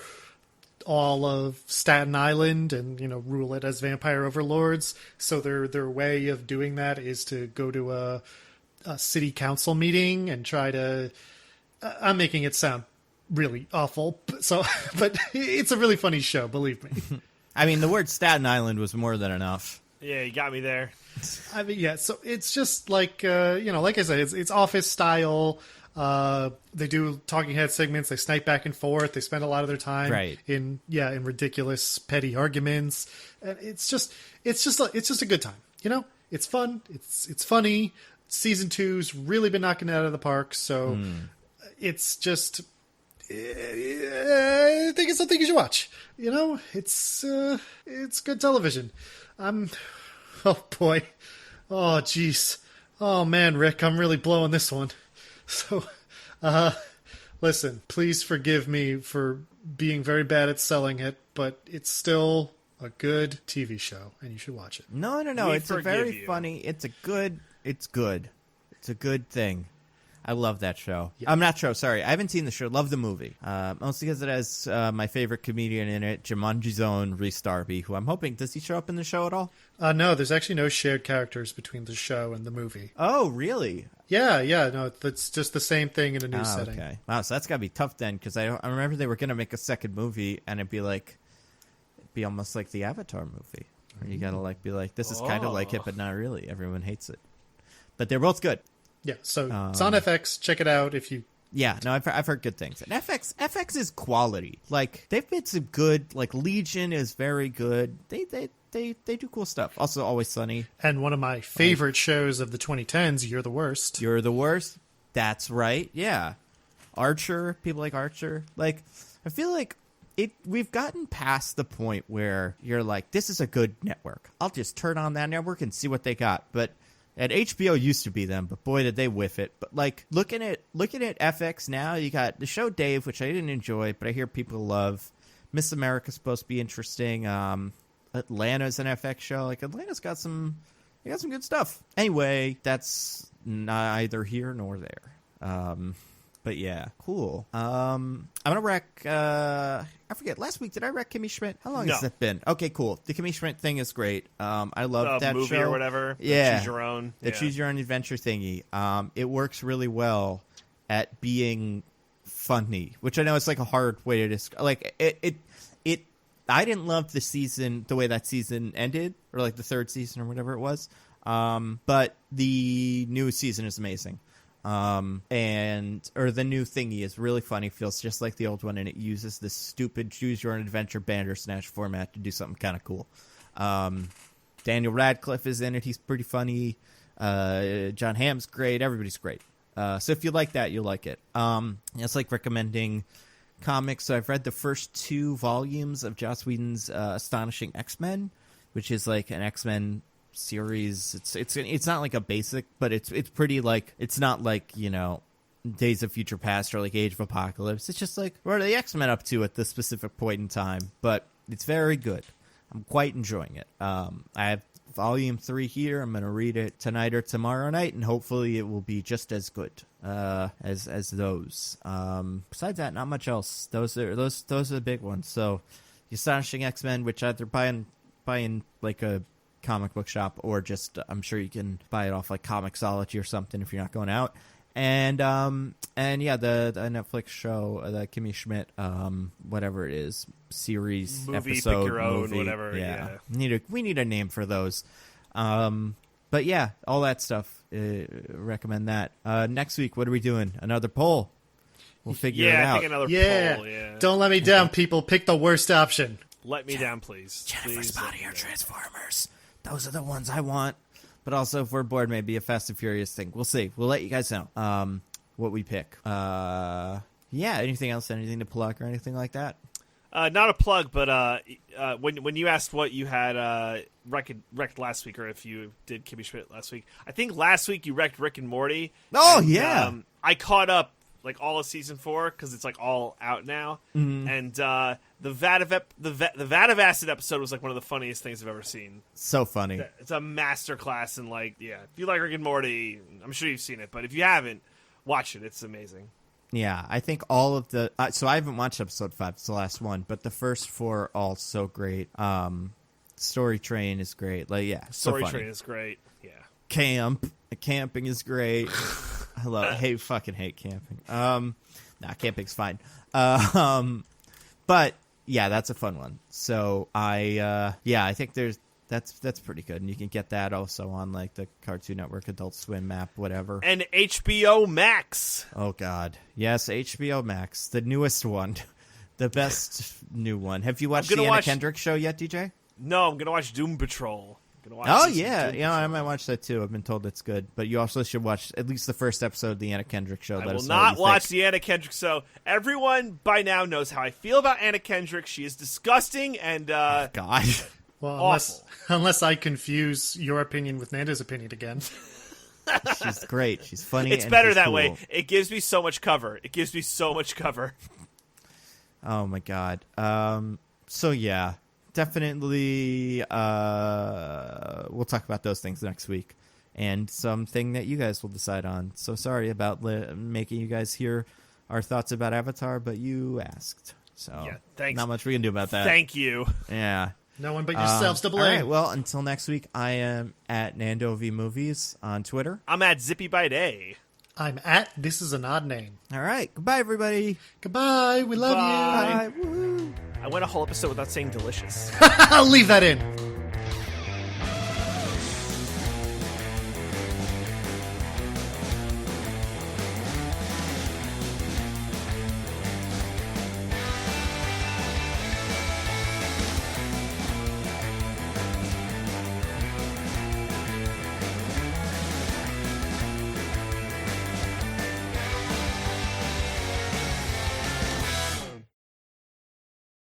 all of Staten Island and, you know, rule it as vampire overlords. So their way of doing that is to go to a city council meeting and try to. I'm making it sound really awful, but it's a really funny show, believe me. I mean, the word Staten Island was more than enough. Yeah, you got me there. I mean, yeah. So it's just like like I said, it's office style. They do talking head segments. They snipe back and forth. They spend a lot of their time in ridiculous petty arguments. And it's just a good time. You know, it's fun. It's funny. Season 2's really been knocking it out of the park. So it's just. I think it's something you should watch. You know, it's good television. Oh boy. Oh jeez. Oh man, Rick, I'm really blowing this one. So, listen, please forgive me for being very bad at selling it, but it's still a good TV show, and you should watch it. No. It's a very funny. It's good. It's a good thing. I love that show. Yeah. I'm not sure. Sorry. I haven't seen the show. Love the movie. Mostly because it has my favorite comedian in it, Jumanji's own Rhys Darby, who I'm hoping, does he show up in the show at all? No, there's actually no shared characters between the show and the movie. Oh, really? Yeah. No, it's just the same thing in a new setting. Okay. Wow, so that's got to be tough then, because I remember they were going to make a second movie, and it'd be almost like the Avatar movie. Where you got to be like, this is kind of like it, but not really. Everyone hates it. But they're both good. Yeah, so it's on FX. Check it out if you. Yeah, no, I've heard good things. And FX is quality. Like they've made some good. Like Legion is very good. They do cool stuff. Also, Always Sunny. And one of my favorite shows of the 2010s, You're the Worst. You're the Worst. That's right. Yeah, Archer. People like Archer. Like I feel like we've gotten past the point where you're like, this is a good network. I'll just turn on that network and see what they got. But And HBO used to be them, but boy, did they whiff it. But like looking at FX now, you got the show Dave, which I didn't enjoy, but I hear people love. Miss America's supposed to be interesting. Atlanta's an FX show. Like Atlanta's got some good stuff. Anyway, that's neither here nor there. But yeah, cool. I'm gonna rec. I forget. Last week, did I rec Kimmy Schmidt? How long has that been? Okay, cool. The Kimmy Schmidt thing is great. I love that movie show or whatever. Yeah, Choose Your Own. The Choose Your Own Adventure thingy. It works really well at being funny, which I know is like a hard way to describe. Like it. I didn't love the season the way that season ended, or like the third season or whatever it was. But the new season is amazing. Or the new thingy is really funny, feels just like the old one, and it uses this stupid Choose Your Own Adventure Bandersnatch format to do something kind of cool. Daniel Radcliffe is in it. He's pretty funny. John Hamm's great. Everybody's great. So if you like that, you'll like it. It's like recommending comics. So I've read the first 2 volumes of Joss Whedon's Astonishing X-Men, which is like an X-Men series. It's not like a basic, but it's pretty like, it's not like, you know, Days of Future Past or like Age of Apocalypse. It's just like, what are the X-Men up to at this specific point in time? But it's very good. I'm quite enjoying it. I have volume 3 here. I'm going to read it tonight or tomorrow night, and hopefully it will be just as good as those. Besides that, not much else. Those are the big ones. So the Astonishing X-Men, which either buy in like a comic book shop, or just I'm sure you can buy it off like Comixology or something if you're not going out. And yeah, the Netflix show, the Kimmy Schmidt, whatever it is, series, movie, episode, pick your own, movie, whatever. Yeah. We need a name for those. But yeah, all that stuff. Recommend that. Next week, what are we doing? Another poll. We'll figure it out. I think another poll. Yeah. Don't let me down, people. Pick the worst option. Let me down, please. Jennifer's Body or Transformers. Those are the ones I want. But also, if we're bored, maybe a Fast and Furious thing. We'll see. We'll let you guys know what we pick. Yeah, anything else? Anything to plug or anything like that? Not a plug, but when you asked what you had wrecked last week, or if you did Kimmy Schmidt last week, I think last week you wrecked Rick and Morty. Oh, and, yeah. I caught up like all of season 4 because it's like all out now. Mm-hmm. And the Vat of Acid episode was like one of the funniest things I've ever seen. So funny. It's a masterclass in like, yeah, if you like Rick and Morty, I'm sure you've seen it, but if you haven't, watch it. It's amazing. Yeah, I think all of the so I haven't watched episode 5, it's the last one, but the first 4 are all so great. Story Train is great. Like, yeah, Story so funny. Train is great. Yeah. Camping is great. I fucking hate camping. Camping's fine. But yeah, that's a fun one. So I think that's pretty good, and you can get that also on like the Cartoon Network, Adult Swim app, whatever. And HBO Max. Oh God, yes, HBO Max, the newest one, the best new one. Have you watched the Anna Kendrick show yet, DJ? No, I'm gonna watch Doom Patrol. Oh yeah, I might watch that too. I've been told it's good, but you also should watch at least the first episode of the Anna Kendrick show. I will not watch the Anna Kendrick show. Everyone by now knows how I feel about Anna Kendrick. She is disgusting and God. Well, unless I confuse your opinion with Nando's opinion again. She's great. She's funny. It's better that way. It gives me so much cover. Oh my God. So yeah. Definitely, we'll talk about those things next week, and something that you guys will decide on. So sorry about making you guys hear our thoughts about Avatar, but you asked. So yeah, thanks. Not much we can do about that. Thank you. Yeah. No one but yourselves to blame. All right, well, until next week, I am at Nando V Movies on Twitter. I'm at Zippy by Day. I'm at This Is an Odd Name. All right, goodbye, everybody. Goodbye. We love you. Bye. Woo. I went a whole episode without saying delicious. I'll leave that in.